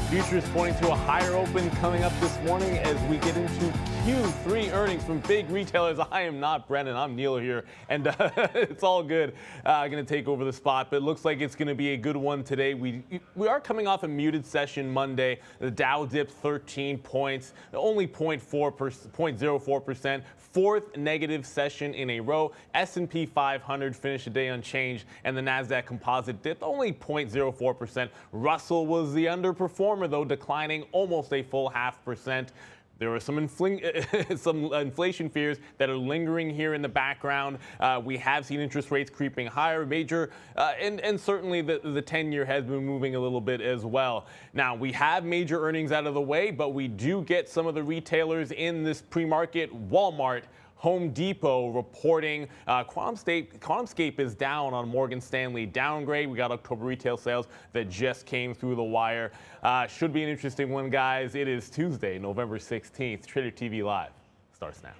Futures pointing to a higher open coming up this morning as we get into Q3 earnings from big retailers. I am not Brennan, I'm Neil here, and it's all good. I'm going to take over the spot, but it looks like it's going to be a good one today. We are coming off a muted session Monday. The Dow dipped 13 points, only 0.04%. Fourth negative session in a row. S&P 500 finished the day unchanged, and the NASDAQ composite dipped only 0.04%. Russell was the underperformer, though, declining almost a full 0.5%. There were some inflation fears that are lingering here in the background. We have seen interest rates creeping higher, and certainly the 10-year has been moving a little bit as well. Now, we have major earnings out of the way, but we do get some of the retailers in this pre-market. Walmart, Home Depot reporting. QuantumScape is down on Morgan Stanley downgrade. We got October retail sales that just came through the wire. Should be an interesting one, guys. It is Tuesday, November 16th. Trader TV Live starts now.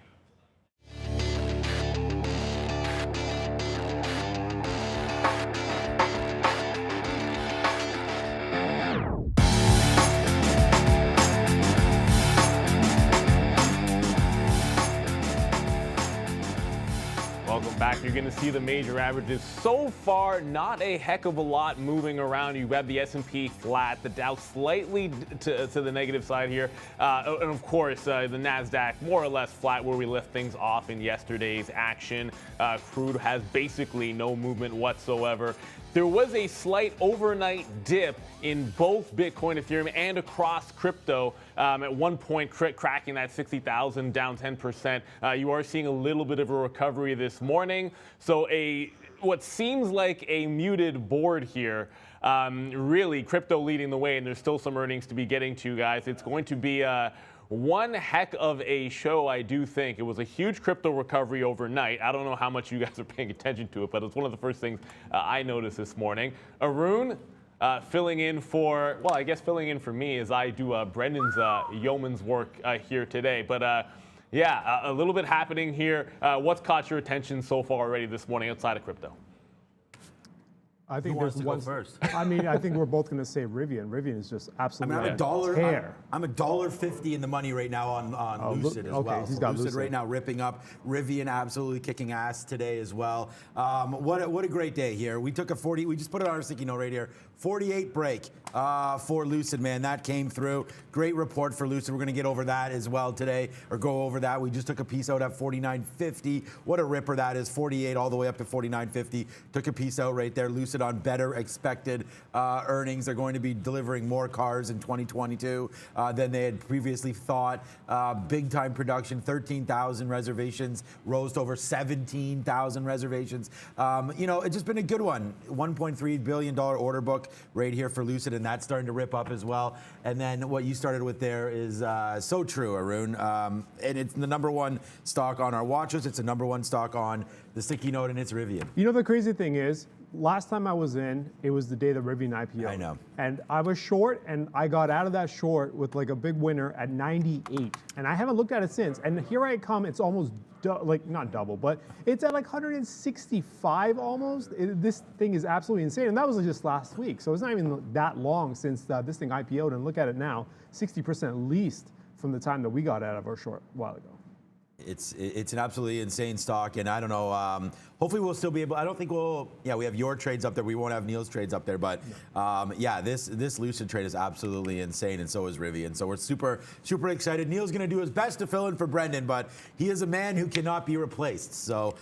Welcome back. You're going to see the major averages. So far, not a heck of a lot moving around. You have the S&P flat, the Dow slightly to the negative side here. And of course, the NASDAQ more or less flat where we left things off in yesterday's action. Crude has basically no movement whatsoever. There was a slight overnight dip in both Bitcoin, Ethereum, and across crypto. At one point, cracking that 60,000, down 10%. You are seeing a little bit of a recovery this morning. So what seems like a muted board here. Really, crypto leading the way, and there's still some earnings to be getting to, guys. It's going to be one heck of a show, I do think. It was a huge crypto recovery overnight. I don't know how much you guys are paying attention to it, but it's one of the first things I noticed this morning. Arun filling in for, well, I guess filling in for me as I do Brendan's yeoman's work here today. But yeah, a little bit happening here. What's caught your attention so far already this morning outside of crypto? I think Who wants to go first? I mean, I think we're both going to say Rivian. Rivian is just absolutely I'm $1.50 in the money right now on Lucid as well. He's got Lucid right now ripping up. Rivian absolutely kicking ass today as well. What a great day here. We took a 40. We just put it on our sticky note right here. 48 break for Lucid, man. That came through. Great report for Lucid. We're going to get over that as well today, or go over that. We just took a piece out at 49.50. What a ripper that is. 48 all the way up to 49.50. Took a piece out right there. Lucid on better expected earnings. They're going to be delivering more cars in 2022 than they had previously thought. Big time production, 13,000 reservations, rose to over 17,000 reservations. You know, it's just been a good one. $1.3 billion order book right here for Lucid, and that's starting to rip up as well. And then what you started with there is so true, Arun. And it's the #1 stock on our watch list. It's the #1 stock on the sticky note, and it's Rivian. You know, the crazy thing is, last time I was in, it was the day the Rivian IPO. I know. And I was short, and I got out of that short with like a big winner at 98. And I haven't looked at it since. And here I come, it's almost, not double, but it's at like 165 almost. This thing is absolutely insane. And that was just last week. So it's not even that long since this thing IPO'd. And look at it now, 60% least from the time that we got out of our short a while ago. It's an absolutely insane stock, and I don't know. Hopefully, we'll still be able. I don't think we'll. Yeah, we have your trades up there. We won't have Neil's trades up there, but yeah, this Lucid trade is absolutely insane, and so is Rivian. So we're super excited. Neil's going to do his best to fill in for Brendan, but he is a man who cannot be replaced. So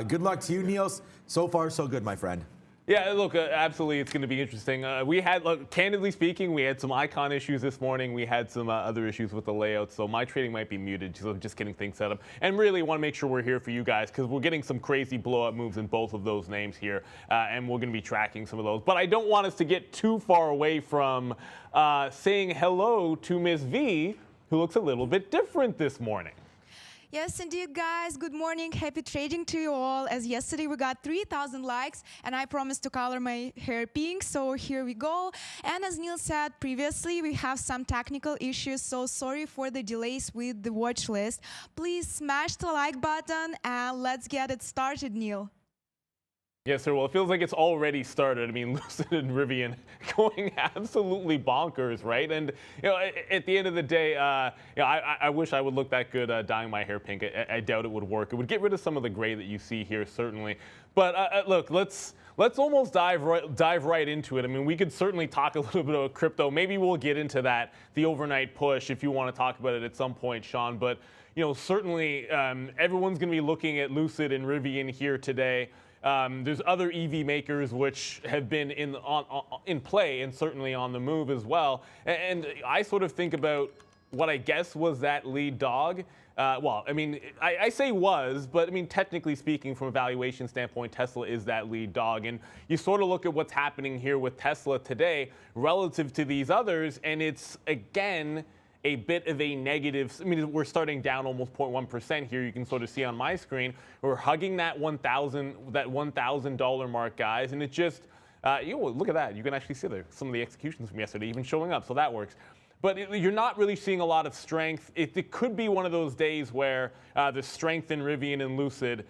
good luck to you, Neil. So far, so good, my friend. Yeah, look, absolutely, it's going to be interesting. We had, candidly speaking, we had some icon issues this morning. We had some other issues with the layout, so my trading might be muted, so I'm just getting things set up. And really want to make sure we're here for you guys, because we're getting some crazy blow-up moves in both of those names here, and we're going to be tracking some of those. But I don't want us to get too far away from saying hello to Ms. V, who looks a little bit different this morning. Yes, indeed, guys. Good morning. Happy trading to you all. As yesterday, we got 3,000 likes, and I promised to color my hair pink, so here we go. And as Neil said previously, we have some technical issues, so sorry for the delays with the watch list. Please smash the like button, and let's get it started, Neil. Yes, sir. Well, it feels like it's already started. I mean, Lucid and Rivian going absolutely bonkers, right? And at the end of the day, I wish I would look that good dyeing my hair pink. I doubt it would work. It would get rid of some of the gray that you see here, certainly. But look, let's almost dive right into it. I mean, we could certainly talk a little bit about crypto. Maybe we'll get into that, the overnight push, if you want to talk about it at some point, Sean. But certainly everyone's going to be looking at Lucid and Rivian here today. There's other EV makers which have been in play and certainly on the move as well. And I sort of think about what I guess was that lead dog. Well, I mean, I say was, but I mean, technically speaking, from a valuation standpoint, Tesla is that lead dog. And you sort of look at what's happening here with Tesla today relative to these others, and it's, again, a bit of a negative. I mean, we're starting down almost 0.1% here. You can sort of see on my screen. We're hugging that $1,000 mark, guys, and it just, look at that. You can actually see there some of the executions from yesterday even showing up, so that works. But you're not really seeing a lot of strength. It could be one of those days where the strength in Rivian and Lucid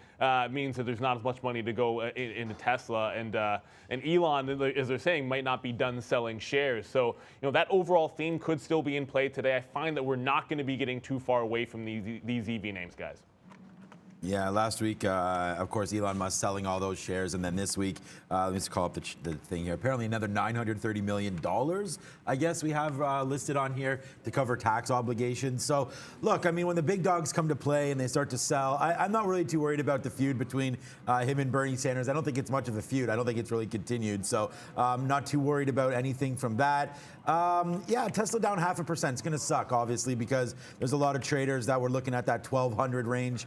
means that there's not as much money to go into Tesla, and Elon, as they're saying, might not be done selling shares. So that overall theme could still be in play today. I find that we're not going to be getting too far away from these EV names, guys. Yeah, last week, of course, Elon Musk selling all those shares, and then this week, let me just call up the thing here. Apparently, another $930 million, I guess we have listed on here to cover tax obligations. So, look, I mean, when the big dogs come to play and they start to sell, I'm not really too worried about the feud between him and Bernie Sanders. I don't think it's much of a feud. I don't think it's really continued. So, I'm not too worried about anything from that. Yeah, Tesla down 0.5%. It's going to suck, obviously, because there's a lot of traders that were looking at that 1,200 range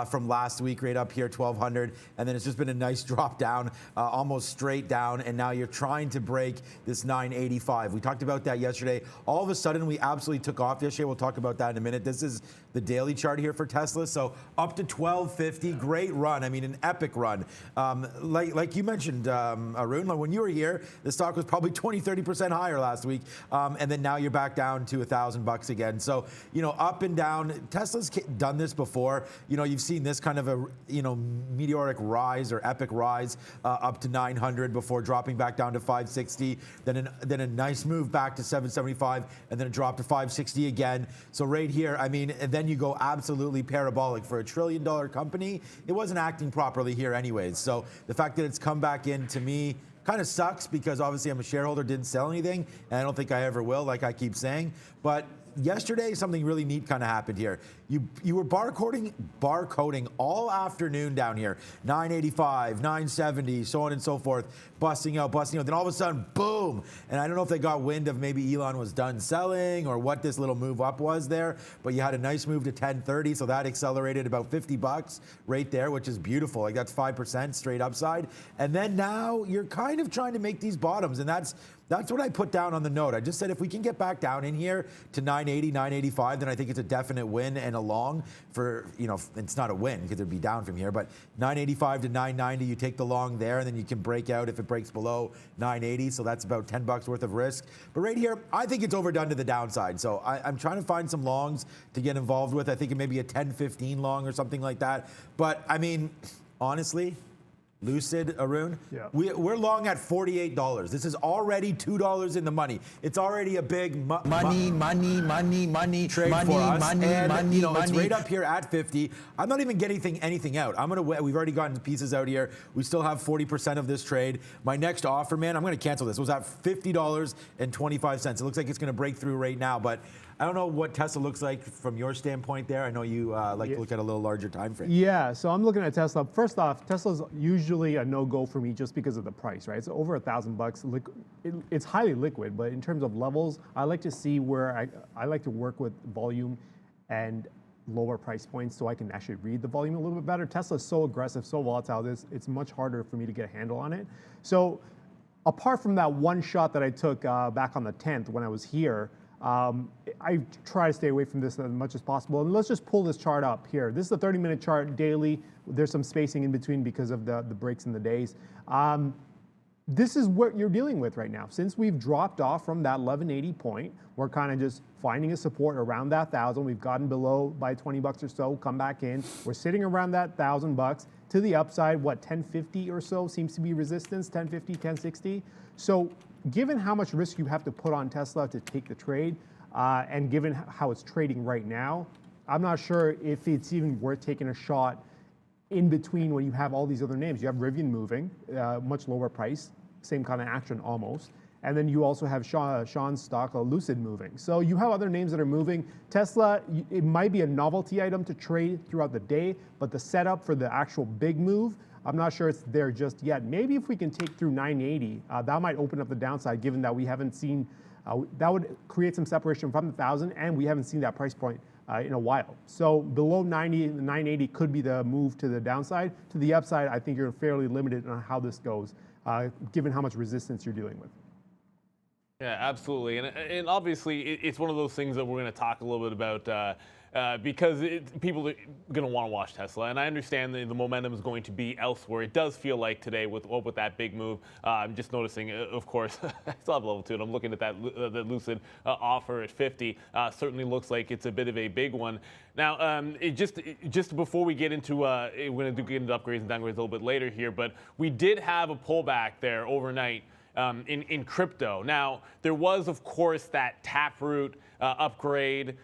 from last week, right up here, 1,200, and then it's just been a nice drop down, almost straight down, and now you're trying to break this 985. We talked about that yesterday. All of a sudden, we absolutely took off yesterday. We'll talk about that in a minute. This is the daily chart here for Tesla. So up to 1,250, great run. I mean, an epic run. Like you mentioned, Arun, when you were here, the stock was probably 20-30% higher last week, and then now you're back down to $1,000 again. So up and down. Tesla's done this before. You've seen this kind of a meteoric rise or epic rise up to 900 before dropping back down to 560, then a nice move back to 775, and then a drop to 560 again. So right here, I mean, and then you go absolutely parabolic for a $1 trillion company. It wasn't acting properly here anyways. So the fact that it's come back in, to me, kind of sucks, because obviously I'm a shareholder, didn't sell anything, and I don't think I ever will, like I keep saying. But yesterday, something really neat kind of happened here. You were barcoding all afternoon down here, 985, 970, so on and so forth, busting out. Then all of a sudden, boom! And I don't know if they got wind of maybe Elon was done selling or what this little move up was there, but you had a nice move to 1030, so that accelerated about $50 right there, which is beautiful. Like, that's 5% straight upside. And then now you're kind of trying to make these bottoms, and that's what I put down on the note. I just said if we can get back down in here to 980, 985, then I think it's a definite win and a long for, it's not a win because it'd be down from here, but 985 to 990, you take the long there, and then you can break out if it breaks below 980. So that's about $10 worth of risk. But right here, I think it's overdone to the downside. So I'm trying to find some longs to get involved with. I think it may be a 10-15 long or something like that. But I mean, honestly, Lucid, Arun, yeah. We're long at $48. This is already $2 in the money. It's already a big money trade for us. And it's right up here at 50. I'm not even getting anything out. We've already gotten pieces out here. We still have 40% of this trade. My next offer, man, I'm going to cancel this. It was at $50.25. It looks like it's going to break through right now, but I don't know what Tesla looks like from your standpoint there. I know you like to look at a little larger time frame. Yeah, so I'm looking at Tesla. First off, Tesla's usually a no-go for me just because of the price, right? It's over $1,000. It's highly liquid, but in terms of levels, I like to see where I like to work with volume and lower price points so I can actually read the volume a little bit better. Tesla's so aggressive, so volatile, it's much harder for me to get a handle on it. So apart from that one shot that I took back on the 10th when I was here, I try to stay away from this as much as possible. And let's just pull this chart up here. This is a 30-minute chart daily. There's some spacing in between because of the breaks in the days. this is what you're dealing with right now. Since we've dropped off from that 1180 point, we're kind of just finding a support around that 1,000. We've gotten below by 20 bucks or so, come back in. We're sitting around that 1,000 bucks. To the upside, what, 1050 or so seems to be resistance, 1050, 1060. So given how much risk you have to put on Tesla to take the trade, and given how it's trading right now, I'm not sure if it's even worth taking a shot in between when you have all these other names. You have Rivian moving, much lower price, same kind of action almost. And then you also have Sean's stock, Lucid, moving. So you have other names that are moving. Tesla, it might be a novelty item to trade throughout the day, but the setup for the actual big move, I'm not sure it's there just yet. Maybe if we can take through 980, that might open up the downside, given that we haven't seen, that would create some separation from the 1,000, and we haven't seen that price point in a while. So below 90, 980 could be the move to the downside. To the upside, I think you're fairly limited on how this goes, given how much resistance you're dealing with. Yeah, absolutely. And obviously, it's one of those things that we're going to talk a little bit about because people are going to want to watch Tesla. And I understand the momentum is going to be elsewhere. It does feel like today with that big move. I'm just noticing, of course, I still have level 2, and I'm looking at that Lucid offer at 50. Certainly looks like it's a bit of a big one. Now, just before we get into, we're going to get into upgrades and downgrades a little bit later here, but we did have a pullback there overnight. In crypto. Now, there was, of course, that Taproot upgrade.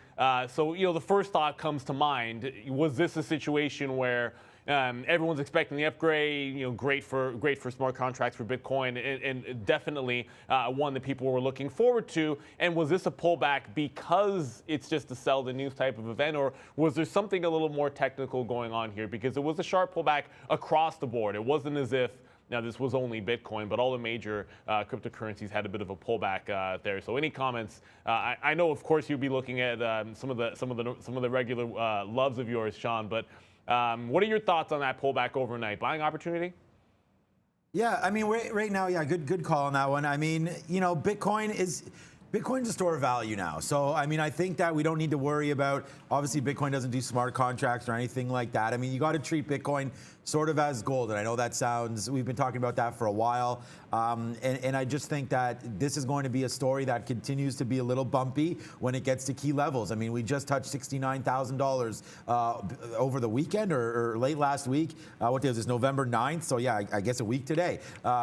So, the first thought comes to mind, was this a situation where everyone's expecting the upgrade, great for smart contracts for Bitcoin, and definitely one that people were looking forward to? And was this a pullback because it's just a sell the news type of event, or was there something a little more technical going on here? Because it was a sharp pullback across the board. It wasn't as if, now, this was only Bitcoin, but all the major cryptocurrencies had a bit of a pullback there. So, any comments? I know, of course, you'd be looking at some of the regular loves of yours, Sean. But what are your thoughts on that pullback overnight? Buying opportunity? Yeah, I mean, right now, yeah, good call on that one. I mean, Bitcoin's a store of value now. So, I mean, I think that we don't need to worry about, obviously, Bitcoin doesn't do smart contracts or anything like that. I mean, you got to treat Bitcoin sort of as gold. And I know that sounds, we've been talking about that for a while. And I just think that this is going to be a story that continues to be a little bumpy when it gets to key levels. I mean, we just touched $69,000 over the weekend or late last week. What day was this? November 9th. So yeah, I guess a week today.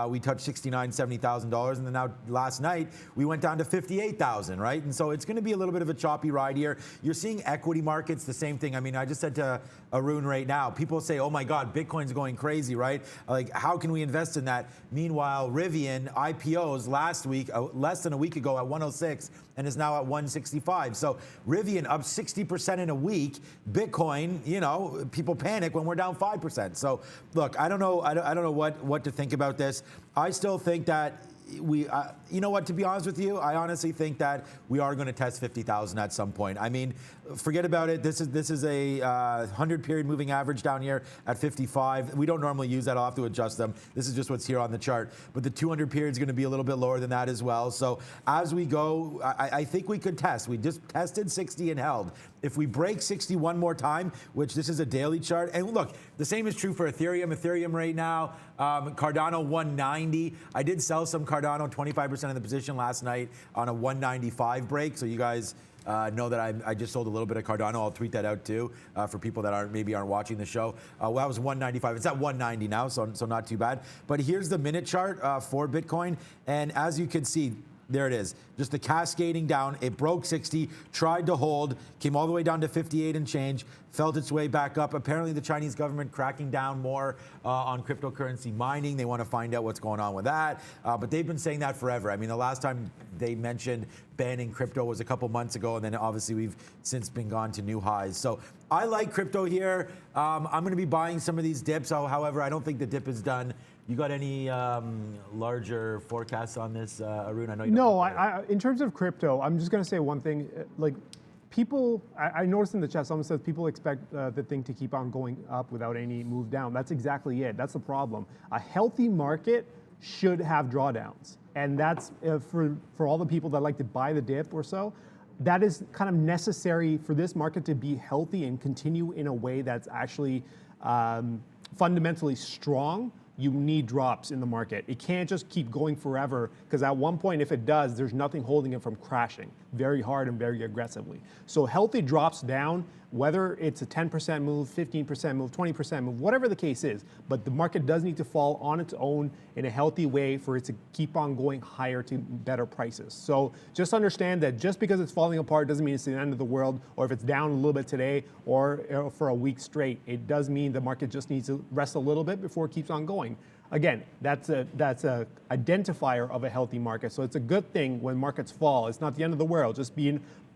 We touched $69,000, $70,000. And then now last night, we went down to 58,000, right? And so it's going to be a little bit of a choppy ride here. You're seeing equity markets, the same thing. I mean, I just said to Arun right now, people say, oh my God, Bitcoin's going crazy, right? Like, how can we invest in that? Meanwhile, Rivian IPOs last week, less than a week ago at 106 and is now at 165. So Rivian up 60% in a week. Bitcoin, people panic when we're down 5%. So look, I don't know what to think about this. I still think that you know what, to be honest with you, I honestly think that we are going to test 50,000 at some point. I mean, forget about it. This is a 100-period moving average down here at 55. We don't normally use that. I'll have to adjust them. This is just what's here on the chart. But the 200 period is going to be a little bit lower than that as well. So as we go, I think we could test. We just tested 60 and held. If we break 60 one more time, which this is a daily chart, and look, the same is true for Ethereum. Ethereum right now, Cardano 190. I did sell some Cardano, 25% of the position last night on a 195 break. So you guys know that I just sold a little bit of Cardano. I'll tweet that out too for people that maybe aren't watching the show. Well, that was 195. It's at 190 now, so not too bad. But here's the minute chart for Bitcoin, and as you can see, there it is, just the cascading down. It broke 60, tried to hold, came all the way down to 58 and change, felt its way back up. Apparently the Chinese government cracking down more on cryptocurrency mining. They want to find out what's going on with that. But they've been saying that forever. I mean, the last time they mentioned banning crypto was a couple months ago, and then obviously we've since been gone to new highs. So I like crypto here. I'm going to be buying some of these dips. However, I don't think the dip is done. You got any larger forecasts on this, Arun? I know you don't. No, in terms of crypto, I'm just going to say one thing. Like, people, I noticed in the chat, someone says people expect the thing to keep on going up without any move down. That's exactly it. That's the problem. A healthy market should have drawdowns. And that's for all the people that like to buy the dip or so. That is kind of necessary for this market to be healthy and continue in a way that's actually fundamentally strong. you need drops in the market. It can't just keep going forever, because at one point, if it does, there's nothing holding it from crashing very hard and very aggressively. So healthy drops down, whether it's a 10% move, 15% move, 20% move, whatever the case is, but the market does need to fall on its own in a healthy way for it to keep on going higher to better prices. So just understand that just because it's falling apart doesn't mean it's the end of the world, or if it's down a little bit today or for a week straight, it does mean the market just needs to rest a little bit before it keeps on going. Again, that's a identifier of a healthy market. So it's a good thing when markets fall. It's not the end of the world. Just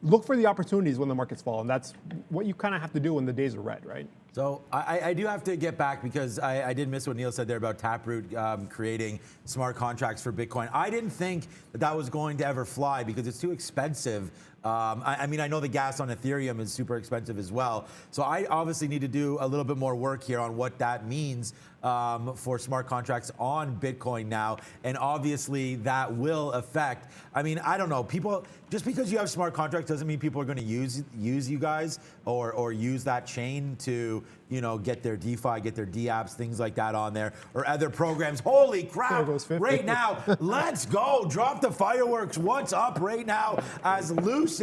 look for the opportunities when the markets fall, and that's what you kind of have to do when the days are red, right? So I do have to get back, because I did miss what Neil said there about Taproot creating smart contracts for Bitcoin. I didn't think that was going to ever fly, because it's too expensive. I mean, I know the gas on Ethereum is super expensive as well. So I obviously need to do a little bit more work here on what that means for smart contracts on Bitcoin now. And obviously that will affect, I mean, I don't know, people, just because you have smart contracts doesn't mean people are going to use you guys or use that chain to, you know, get their DeFi, get their DApps, things like that on there, or other programs. Holy crap, right now, let's go. Drop the fireworks. What's up right now as Lucid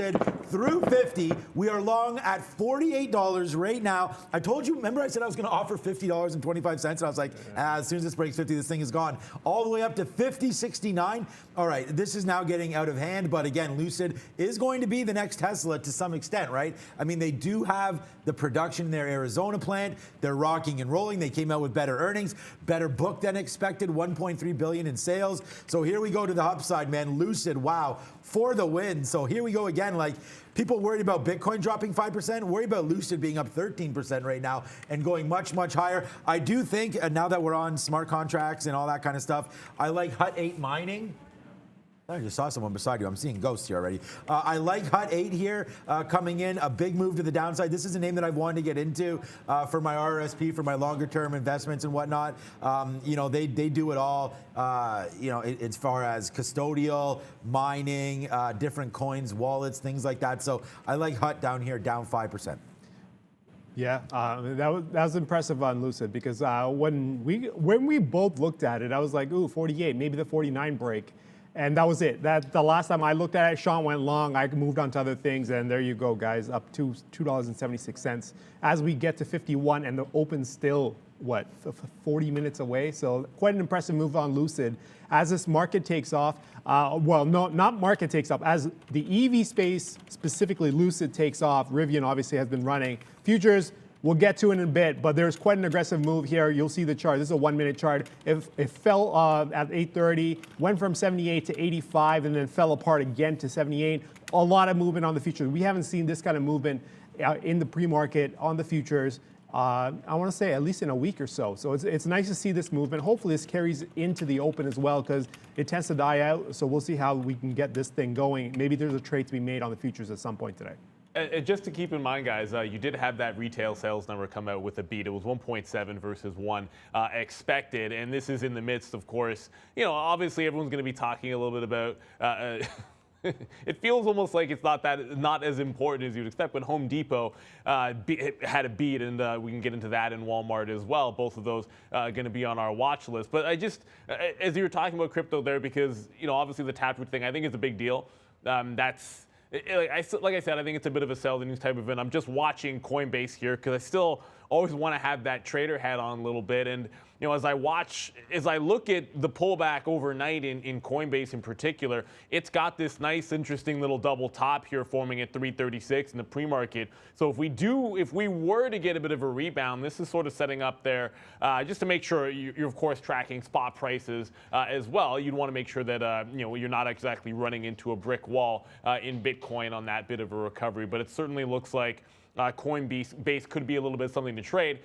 through 50. We are long at $48 right now. I told you, remember I said I was going to offer $50.25, and I was like, as soon as this breaks 50, this thing is gone. All the way up to $50.69. All right, this is now getting out of hand, but again, Lucid is going to be the next Tesla to some extent, right? I mean, they do have the production in their Arizona plant. They're rocking and rolling. They came out with better earnings, better book than expected, 1.3 billion in sales. So here we go to the upside, man. Lucid, wow, for the win. So here we go again, like, people worried about Bitcoin dropping 5%, worry about Lucid being up 13% right now and going much, much higher. I do think, now that we're on smart contracts and all that kind of stuff, I like Hut 8 mining. I just saw someone beside you. I'm seeing ghosts here already. I like Hut 8 here coming in, a big move to the downside. This is a name that I've wanted to get into for my RRSP, for my longer term investments and whatnot. You know, they do it all, you know, as far as custodial, mining, different coins, wallets, things like that. So I like Hut down here, down 5%. Yeah, that was impressive on Lucid, because when we both looked at it, I was like, ooh, 48, maybe the 49 break. And that was it. The last time I looked at it, Sean went long. I moved on to other things, and there you go, guys, up to $2.76. As we get to 51, and the open's still, what, 40 minutes away? So quite an impressive move on Lucid. As this market takes off, well, no, not market takes off, as the EV space, specifically Lucid, takes off, Rivian obviously has been running. Futures, we'll get to it in a bit, but there's quite an aggressive move here. You'll see the chart. This is a 1 minute chart. It fell at 8:30, went from 78 to 85, and then fell apart again to 78. A lot of movement on the futures. We haven't seen this kind of movement in the pre-market on the futures. I want to say at least in a week or so. So it's nice to see this movement. Hopefully this carries into the open as well, because it tends to die out. So we'll see how we can get this thing going. Maybe there's a trade to be made on the futures at some point today. Just to keep in mind, guys, you did have that retail sales number come out with a beat. It was 1.7 versus 1 expected, and this is in the midst, of course. You know, obviously everyone's going to be talking a little bit about. It feels almost like it's not as important as you'd expect, but Home Depot had a beat, and we can get into that, in Walmart as well. Both of those going to be on our watch list. But I just, as you were talking about crypto there, because you know, obviously the Taproot thing, I think is a big deal. Like I said, I think it's a bit of a sell the news type of event. I'm just watching Coinbase here, because I still always want to have that trader hat on a little bit. And you know, as I look at the pullback overnight in Coinbase in particular, it's got this nice, interesting little double top here forming at 336 in the pre-market. So if we were to get a bit of a rebound, this is sort of setting up there just to make sure you're of course tracking spot prices as well. You'd want to make sure that you know, you're not exactly running into a brick wall in Bitcoin on that bit of a recovery. But it certainly looks like Coinbase could be a little bit something to trade.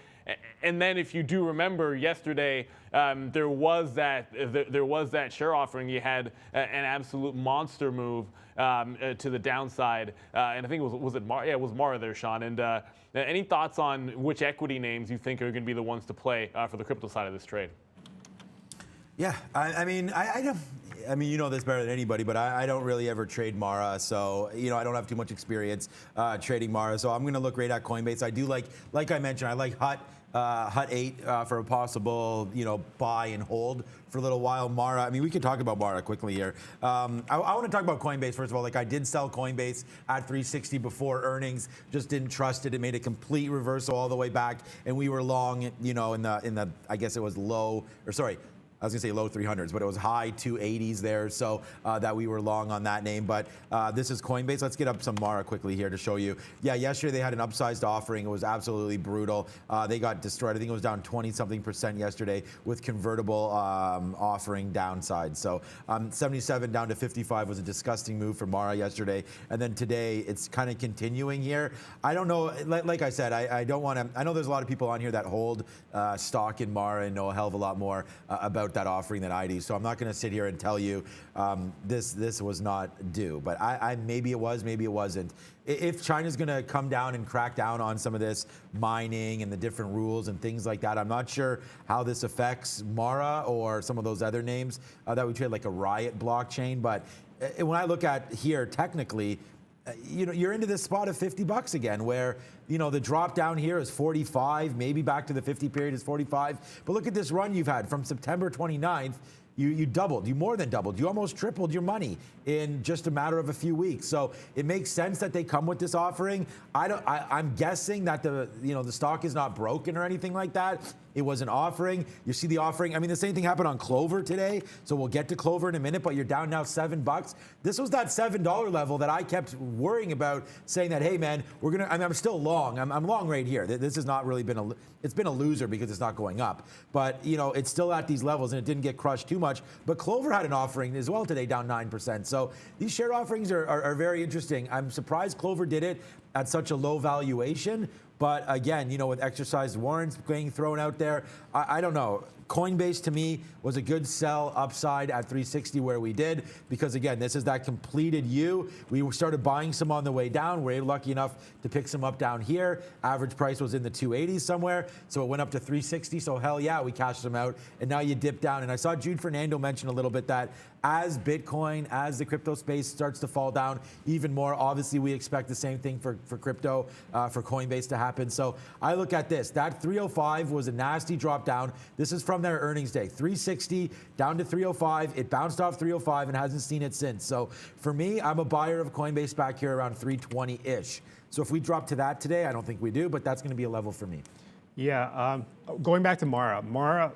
And then, if you do remember, yesterday there was that share offering. You had an absolute monster move to the downside, and I think it was Mara there, Sean. And any thoughts on which equity names you think are going to be the ones to play for the crypto side of this trade? Yeah, I mean, I mean, you know this better than anybody, but I don't really ever trade Mara, so you know, I don't have too much experience trading Mara. So I'm going to look right at Coinbase. I do like I mentioned, I like Hut Hut 8 for a possible, buy and hold for a little while. Mara, I mean, we could talk about Mara quickly here. I want to talk about Coinbase first of all. Like, I did sell Coinbase at 360 before earnings, just didn't trust it. It made a complete reversal all the way back, and we were long, in the I guess it was low, or sorry, I was gonna say low 300s, but it was high 280s there, so that we were long on that name. But this is Coinbase. Let's get up some Mara quickly here to show you. Yeah, yesterday they had an upsized offering. It was absolutely brutal. They got destroyed. I think it was down 20-something% yesterday with convertible offering downside. So 77 down to 55 was a disgusting move for Mara yesterday. And then today it's kind of continuing here. I don't know, like I said, I don't want to, I know there's a lot of people on here that hold stock in Mara and know a hell of a lot more about that offering than I do. So I'm not going to sit here and tell you this was not due, but I maybe it was, maybe it wasn't. If China's going to come down and crack down on some of this mining and the different rules and things like that, I'm not sure how this affects Mara or some of those other names that we trade, like a Riot blockchain. But when I look at here, technically, you're into this spot of $50 again, where the drop down here is 45, maybe back to the 50 period is 45. But look at this run you've had from September 29th. You doubled, you more than doubled, you almost tripled your money in just a matter of a few weeks. So it makes sense that they come with this offering. I'm guessing that the stock is not broken or anything like that. It was an offering. You see the offering. I mean, the same thing happened on Clover today. So we'll get to Clover in a minute, but you're down now $7. This was that $7 level that I kept worrying about, saying that, hey man, I'm still long. I'm long right here. This has not really been it's been a loser because it's not going up. But it's still at these levels and it didn't get crushed too much. But Clover had an offering as well today, down 9%. So these share offerings are very interesting. I'm surprised Clover did it at such a low valuation. But again, with exercised warrants being thrown out there, I don't know. Coinbase to me was a good sell upside at 360 where we did, because again, this is that completed U. We started buying some on the way down. We're lucky enough to pick some up down here. Average price was in the 280s somewhere, so it went up to 360. So hell yeah, we cashed them out, and now you dip down. And I saw Jude Fernando mention a little bit that as Bitcoin, as the crypto space starts to fall down even more, obviously we expect the same thing for crypto, for Coinbase to happen. So I look at this. That 305 was a nasty drop down. This is from their earnings day. 360 down to 305. It bounced off 305 and hasn't seen it since. So for me, I'm a buyer of Coinbase back here around 320-ish. So if we drop to that today, I don't think we do, but that's going to be a level for me. Yeah, going back to Mara.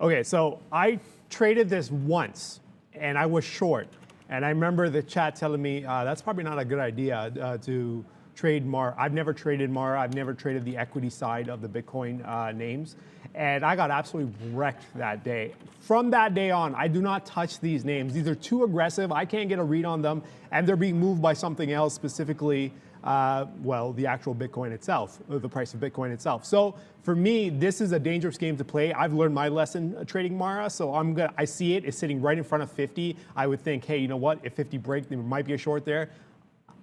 Okay, so I traded this once and I was short. And I remember the chat telling me that's probably not a good idea to trade Mara. I've never traded Mara. I've never traded the equity side of the Bitcoin names. And I got absolutely wrecked that day. From that day on, I do not touch these names. These are too aggressive. I can't get a read on them. And they're being moved by something else, specifically, the actual Bitcoin itself, the price of Bitcoin itself. So for me, this is a dangerous game to play. I've learned my lesson trading Mara. So I see it's sitting right in front of 50. I would think, hey, you know what? If 50 breaks, there might be a short there.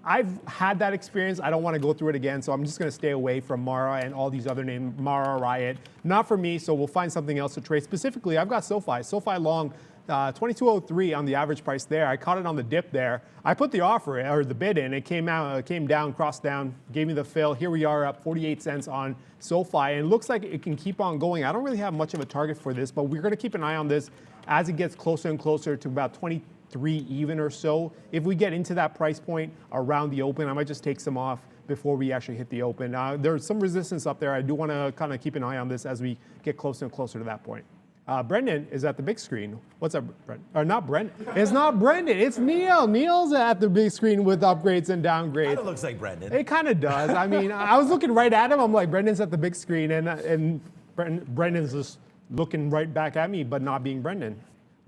I've had that experience. I don't want to go through it again, so I'm just going to stay away from Mara and all these other names, Mara, Riot. Not for me, so we'll find something else to trade. Specifically, I've got SoFi. SoFi long, 2203 on the average price there. I caught it on the dip there. I put the offer or the bid in. It came down, crossed down, gave me the fill. Here we are up 48 cents on SoFi, and it looks like it can keep on going. I don't really have much of a target for this, but we're going to keep an eye on this as it gets closer and closer to about 23 even or so. If we get into that price point around the open, I might just take some off before we actually hit the open. There's some resistance up there. I do want to kind of keep an eye on this as we get closer and closer to that point. Brendan is at the big screen. What's up, Brendan? Or not Brendan. It's not Brendan. It's Neil. Neil's at the big screen with upgrades and downgrades. It looks like Brendan. It kind of does. I mean, I was looking right at him. I'm like, Brendan's at the big screen, and Brendan's just looking right back at me, but not being Brendan.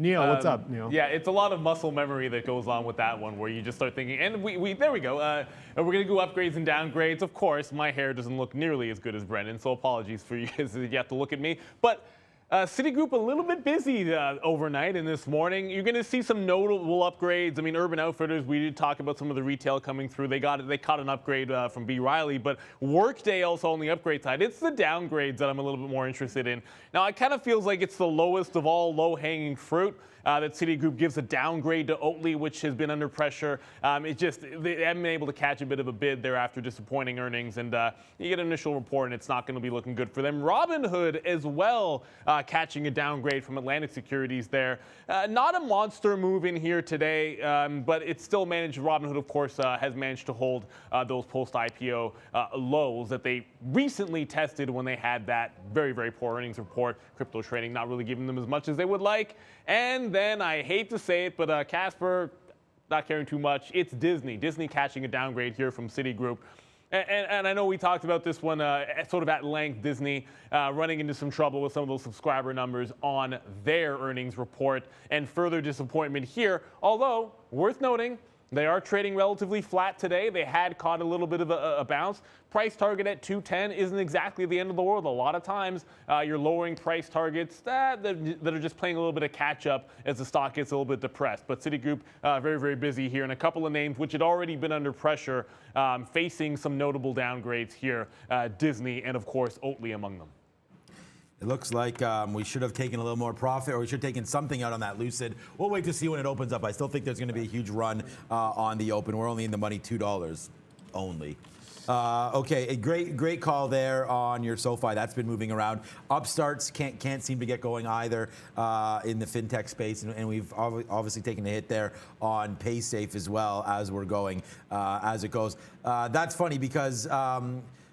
Neil, what's up, Neil? Yeah, it's a lot of muscle memory that goes on with that one, where you just start thinking, and there we go. We're going to go upgrades and downgrades. Of course, my hair doesn't look nearly as good as Brendan, so apologies for you guys if you have to look at me. But Citigroup a little bit busy overnight and this morning. You're going to see some notable upgrades. I mean, Urban Outfitters, we did talk about some of the retail coming through. They caught an upgrade from B. Riley, but Workday also on the upgrade side. It's the downgrades that I'm a little bit more interested in. Now, it kind of feels like it's the lowest of all low-hanging fruit. That Citigroup gives a downgrade to Oatly, which has been under pressure. They haven't been able to catch a bit of a bid there after disappointing earnings, and you get an initial report, and it's not going to be looking good for them. Robinhood as well, catching a downgrade from Atlantic Securities there. Not a monster move in here today, but it's still managed. Robinhood, of course, has managed to hold those post-IPO lows that they recently tested when they had that very, very poor earnings report. Crypto trading not really giving them as much as they would like. And then, I hate to say it, but Casper, not caring too much, it's Disney. Disney catching a downgrade here from Citigroup. And I know we talked about this one sort of at length, Disney running into some trouble with some of those subscriber numbers on their earnings report, and further disappointment here. Although, worth noting, they are trading relatively flat today. They had caught a little bit of a bounce. Price target at 210 isn't exactly the end of the world. A lot of times you're lowering price targets that are just playing a little bit of catch up as the stock gets a little bit depressed. But Citigroup very, very busy here, and a couple of names which had already been under pressure facing some notable downgrades here. Disney and, of course, Oatly among them. It looks like we should have taken a little more profit, or we should have taken something out on that Lucid. We'll wait to see when it opens up. I still think there's going to be a huge run on the open. We're only in the money $2 only. Okay, a great call there on your SoFi. That's been moving around. Upstarts can't seem to get going either in the fintech space, and we've obviously taken a hit there on PaySafe as well as we're going as it goes. That's funny because.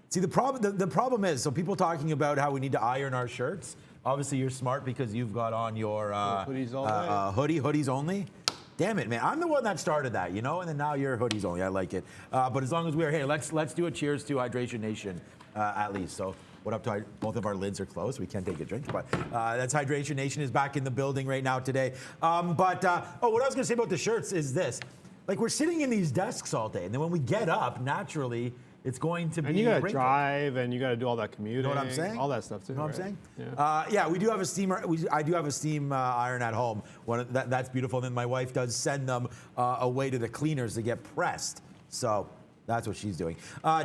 See, the problem is, so people talking about how we need to iron our shirts. Obviously, you're smart because you've got on your hoodies all day. Hoodies only. Damn it, man! I'm the one that started that, you know, and then now you're hoodies only. I like it. But as long as we're here, let's do a cheers to Hydration Nation at least. So. What up to both of our lids are closed. We can't take a drink, but that's Hydration Nation is back in the building right now today. What I was going to say about the shirts is this: like we're sitting in these desks all day, and then when we get up, naturally. It's going to be. And you got to drive, and you got to do all that commuting. You know what I'm saying? All that stuff too. You know what I'm saying? Yeah. Yeah, we do have a steamer. I do have a steam iron at home. That's beautiful. And then my wife does send them away to the cleaners to get pressed. So that's what she's doing.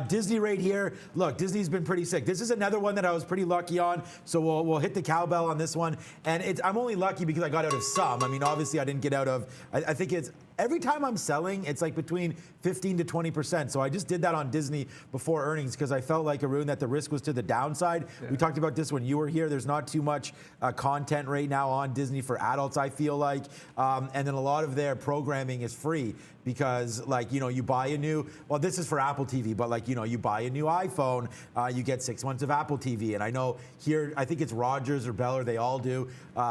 Disney right here. Look, Disney's been pretty sick. This is another one that I was pretty lucky on. So we'll hit the cowbell on this one. And I'm only lucky because I got out of some. I mean, obviously I didn't get out of. I think it's. Every time I'm selling, it's like between 15 to 20%. So I just did that on Disney before earnings because I felt like, Arun, that the risk was to the downside. Yeah. We talked about this when you were here. There's not too much content right now on Disney for adults, I feel like. And then a lot of their programming is free because, like, you know, you buy a new, well, this is for Apple TV, but like, you know, you buy a new iPhone, you get 6 months of Apple TV. And I know here, I think it's Rogers or Bell, or they all do,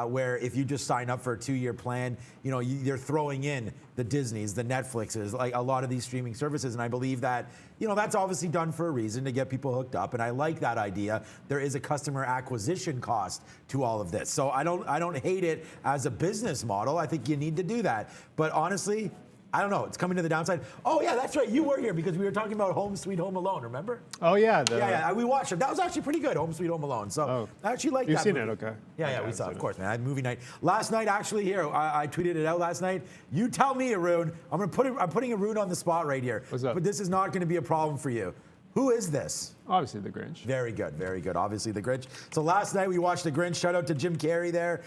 where if you just sign up for a 2-year plan, you know, they're throwing in the Disneys, the Netflixes, like a lot of these streaming services. And I believe that, you know, that's obviously done for a reason to get people hooked up. And I like that idea. There is a customer acquisition cost to all of this. So I don't hate it as a business model. I think you need to do that. But honestly, I don't know. It's coming to the downside. Oh, yeah, that's right. You were here because we were talking about Home Sweet Home Alone, remember? Oh, yeah. Yeah, we watched it. That was actually pretty good, Home Sweet Home Alone. So I actually like that. You've seen movie. it, okay. Yeah, we saw it, of course, man. I had movie night. Last night, actually, here, I tweeted it out last night. You tell me, Arun. I'm putting Arun on the spot right here. What's up? But this is not going to be a problem for you. Who is this? Obviously, The Grinch. Very good, very good. Obviously, The Grinch. So last night we watched The Grinch. Shout out to Jim Carrey there.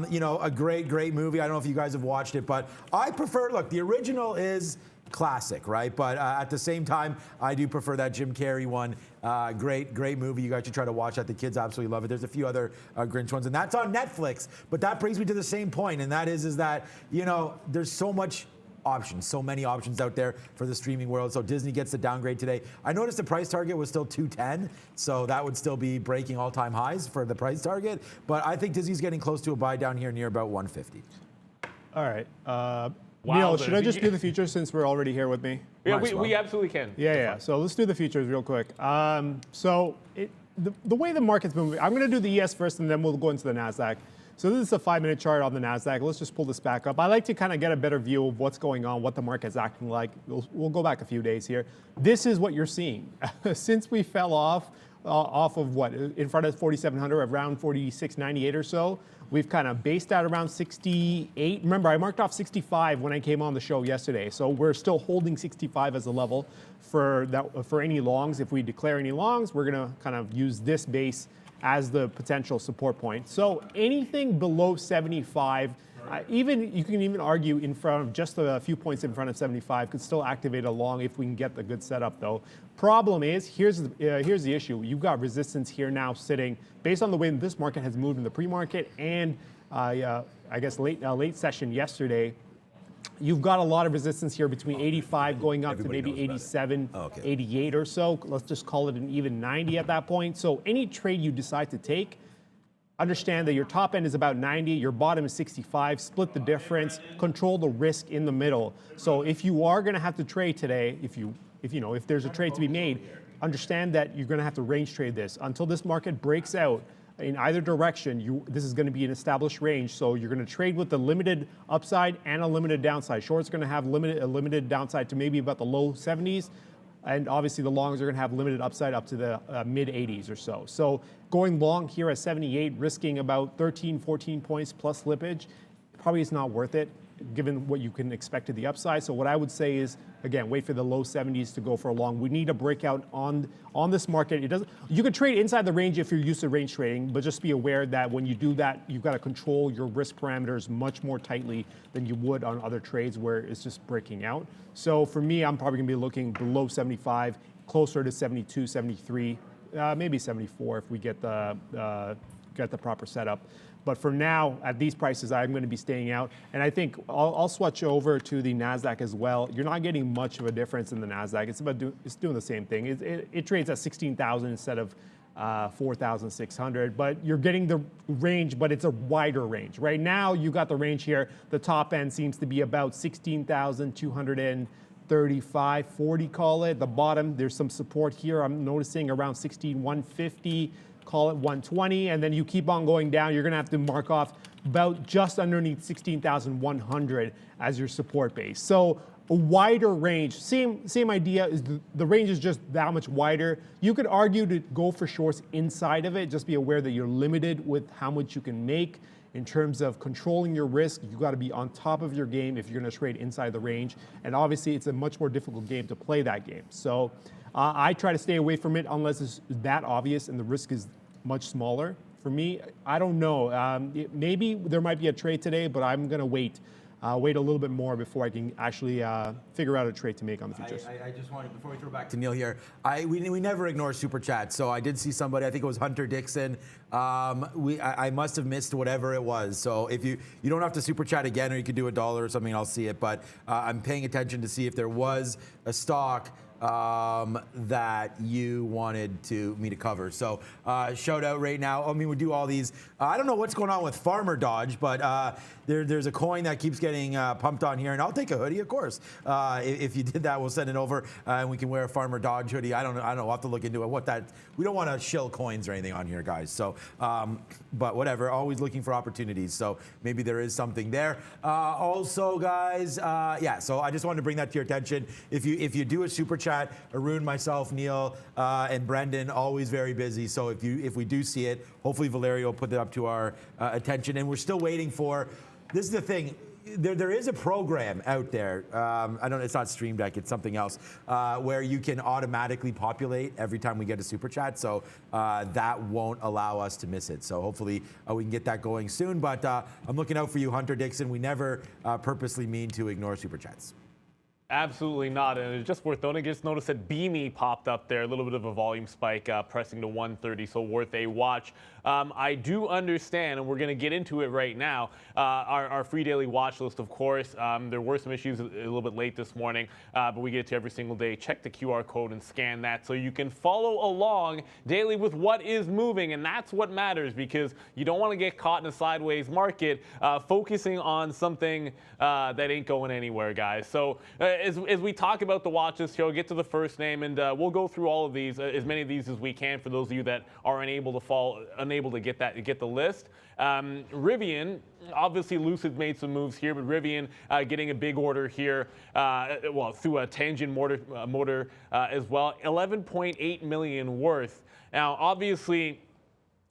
You know, a great movie. I don't know if you guys have watched it, but I prefer. Look, the original is classic, right? But at the same time, I do prefer that Jim Carrey one. Great movie. You guys should try to watch that. The kids absolutely love it. There's a few other Grinch ones, and that's on Netflix. But that brings me to the same point, and that is that, you know, there's so many options out there for the streaming world. So Disney gets the downgrade today. I noticed the price target was still 210, so that would still be breaking all-time highs for the price target. But I think Disney's getting close to a buy down here near about 150. All right. Wow, Neil, should I just do the futures since we're already here with me? Yeah, we absolutely can. Yeah. So let's do the futures real quick. The way the market's moving, I'm going to do the ES first, and then we'll go into the NASDAQ. So this is a 5-minute chart on the NASDAQ. Let's just pull this back up. I like to kind of get a better view of what's going on, what the market's acting like. We'll go back a few days here. This is what you're seeing. Since we fell off, off of what, in front of 4,700, around 46.98 or so. We've kind of based out around 68. Remember, I marked off 65 when I came on the show yesterday. So we're still holding 65 as a level for any longs. If we declare any longs, we're going to kind of use this base as the potential support point. So anything below 75, you can even argue in front of just a few points in front of 75 could still activate a long if we can get the good setup though. Problem is, here's the issue. You've got resistance here now sitting based on the way this market has moved in the pre-market and I guess late session yesterday. You've got a lot of resistance here between 85 going up to maybe 87, 88 or so. Let's just call it an even 90 at that point. So any trade you decide to take, understand that your top end is about 90, your bottom is 65, split the difference, control the risk in the middle. So if you are going to have to trade today, if there's a trade to be made, understand that you're going to have to range trade this. Until this market breaks out in either direction, this is going to be an established range. So you're going to trade with the limited upside and a limited downside. Short's going to have a limited downside to maybe about the low 70s. And obviously the longs are going to have limited upside up to the mid 80s or so. So going long here at 78, risking about 13, 14 points plus slippage, probably is not worth it given what you can expect to the upside. So what I would say is, again, wait for the low 70s to go for a long. We need a breakout on this market. You can trade inside the range if you're used to range trading, but just be aware that when you do that, you've got to control your risk parameters much more tightly than you would on other trades where it's just breaking out. So for me, I'm probably going to be looking below 75, closer to 72, 73, maybe 74 if we get the proper setup. But for now, at these prices, I'm going to be staying out. And I think I'll switch over to the NASDAQ as well. You're not getting much of a difference in the NASDAQ. It's doing the same thing. It trades at 16,000 instead of 4,600. But you're getting the range, but it's a wider range. Right now, you got the range here. The top end seems to be about 16,235, 40, call it. The bottom, there's some support here. I'm noticing around 16,150. Call it 120, and then you keep on going down. You're going to have to mark off about just underneath 16,100 as your support base. So a wider range, same idea, is the range is just that much wider. You could argue to go for shorts inside of it. Just be aware that you're limited with how much you can make in terms of controlling your risk. You've got to be on top of your game if you're going to trade inside the range. And obviously, it's a much more difficult game to play that game. So I try to stay away from it unless it's that obvious and the risk is much smaller. For me, I don't know. Maybe there might be a trade today, but I'm going to wait a little bit more before I can actually figure out a trade to make on the futures. I just wanted, before we throw back to Neil here, we never ignore super chat. So I did see somebody, I think it was Hunter Dixon. I must have missed whatever it was. So if you don't have to super chat again, or you could do $1 or something, I'll see it. But I'm paying attention to see if there was a stock that you wanted me to cover. So shout out right now. I mean, we do all these. I don't know what's going on with Farmer Dodge, but there's a coin that keeps getting pumped on here, and I'll take a hoodie, of course. If you did that, we'll send it over, and we can wear a Farmer Dodge hoodie. I don't know. We'll have to look into it. We don't want to shill coins or anything on here, guys. So, but whatever. Always looking for opportunities. So maybe there is something there. Also, guys, yeah. So I just wanted to bring that to your attention. If you do a super chat, Arun, myself, Neil, and Brendan, always very busy. So if we do see it, hopefully Valerio will put it up to our attention. And we're still waiting for. This is the thing. There is a program out there. It's not Stream Deck. It's something else where you can automatically populate every time we get a super chat. So that won't allow us to miss it. So hopefully we can get that going soon. But I'm looking out for you, Hunter Dixon. We never purposely mean to ignore super chats. Absolutely not, and it's just worth noting. Just noticed that Beamy popped up there, a little bit of a volume spike, pressing to 130, so worth a watch. I do understand, and we're going to get into it right now, our free daily watch list, of course. There were some issues a little bit late this morning, but we get it to every single day. Check the QR code and scan that so you can follow along daily with what is moving, and that's what matters, because you don't want to get caught in a sideways market focusing on something that ain't going anywhere, guys. So as we talk about the watch list here, I'll get to the first name, and we'll go through all of these, as many of these as we can, for those of you that are unable to get the list. Rivian, obviously Lucid made some moves here, but Rivian getting a big order here, through a Tangent motor as well, 11.8 million worth. Now, obviously,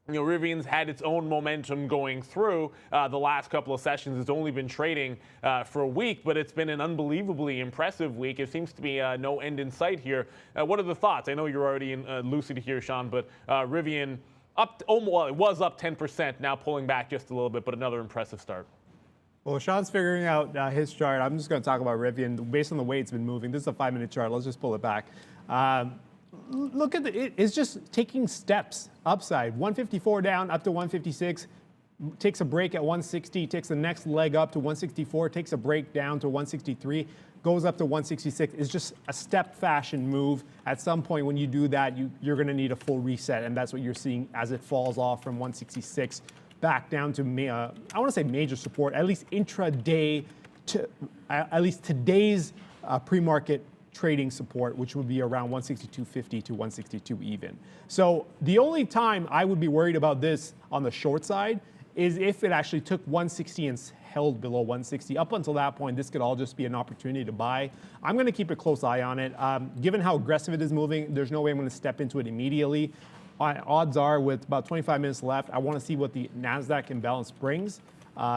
Rivian's had its own momentum going through the last couple of sessions. It's only been trading for a week, but it's been an unbelievably impressive week. It seems to be no end in sight here. What are the thoughts? I know you're already lucid here, Sean, but Rivian it was up 10%, now pulling back just a little bit, but another impressive start. Well, Sean's figuring out his chart. I'm just going to talk about Rivian based on the way it's been moving. This is a 5-minute chart. Let's just pull it back. Look at it's just taking steps upside. 154 down up to 156, takes a break at 160, takes the next leg up to 164, takes a break down to 163, goes up to 166. It's just a step fashion move. At some point when you do that, you're going to need a full reset, and that's what you're seeing as it falls off from 166 back down to, I want to say major support, at least intraday, to at least today's pre-market trading support, which would be around 162.50 to 162 even. So the only time I would be worried about this on the short side is if it actually took 160 and held below 160. Up until that point, this could all just be an opportunity to buy. I'm going to keep a close eye on it. Given how aggressive it is moving, there's no way I'm going to step into it immediately. Odds are, with about 25 minutes left, I want to see what the NASDAQ imbalance brings,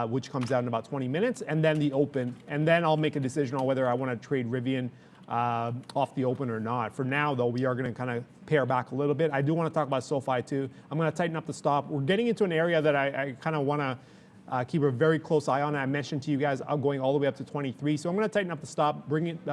which comes out in about 20 minutes, and then the open. And then I'll make a decision on whether I want to trade Rivian off the open or not. For now, though, we are going to kind of pare back a little bit. I do want to talk about SoFi too. I'm going to tighten up the stop. We're getting into an area that I kind of want to keep a very close eye on. I mentioned to you guys I'm going all the way up to 23. So I'm going to tighten up the stop, bring it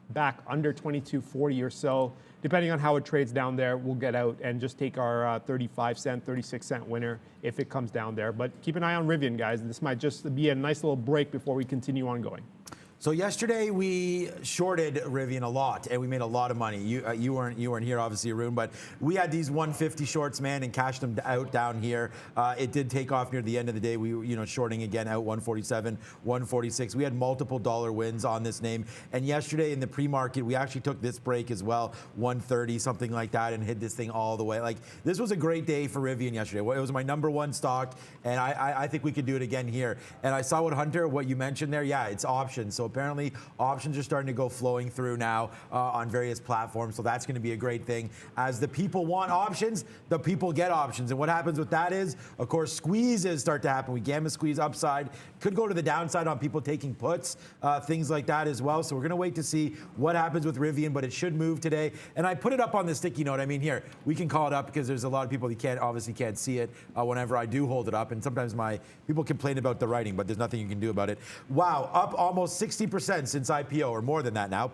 back under 22.40 or so. Depending on how it trades down there, we'll get out and just take our 35-cent, 36-cent winner if it comes down there. But keep an eye on Rivian, guys. This might just be a nice little break before we continue on going. So yesterday we shorted Rivian a lot, and we made a lot of money. You weren't here, obviously, Arun, but we had these 150 shorts, man, and cashed them out down here. It did take off near the end of the day. We were, shorting again out 147, 146. We had multiple dollar wins on this name. And yesterday in the pre-market, we actually took this break as well, 130, something like that, and hit this thing all the way. Like, this was a great day for Rivian yesterday. It was my #1 stock, and I think we could do it again here. And I saw what you mentioned there. Yeah, it's options. So apparently options are starting to go flowing through now on various platforms. So that's going to be a great thing. As the people want options, the people get options. And what happens with that is, of course, squeezes start to happen. We gamma squeeze upside. Could go to the downside on people taking puts, things like that as well. So we're going to wait to see what happens with Rivian, but it should move today. And I put it up on the sticky note. I mean, here, we can call it up because there's a lot of people that obviously can't see it whenever I do hold it up. And sometimes people complain about the writing, but there's nothing you can do about it. Wow, up almost 60% since IPO, or more than that now.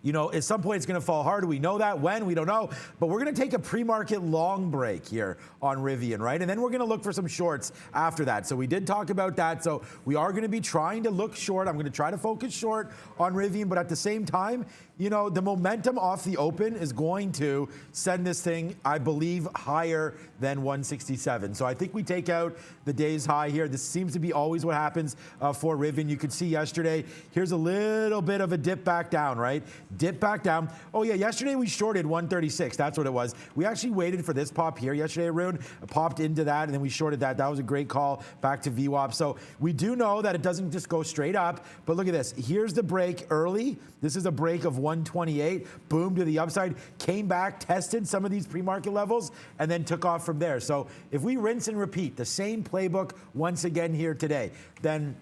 At some point it's going to fall hard. We know that. When? We don't know. But we're going to take a pre-market long break here on Rivian, right? And then we're going to look for some shorts after that. So we did talk about that. So we are going to be trying to look short. I'm going to try to focus short on Rivian. But at the same time, the momentum off the open is going to send this thing, I believe, higher than 167. So I think we take out the day's high here. This seems to be always what happens for Rivian. You could see yesterday, here's a little bit of a dip back down, right? Dip back down. Oh yeah, yesterday we shorted 136. That's what it was. We actually waited for this pop here yesterday, Arun. Popped into that, and then we shorted that. That was a great call back to VWAP. So we do know that it doesn't just go straight up, but look at this. Here's the break early. This is a break of 128. Boom to the upside. Came back, tested some of these pre-market levels, and then took off from there. So if we rinse and repeat the same playbook once again here today, then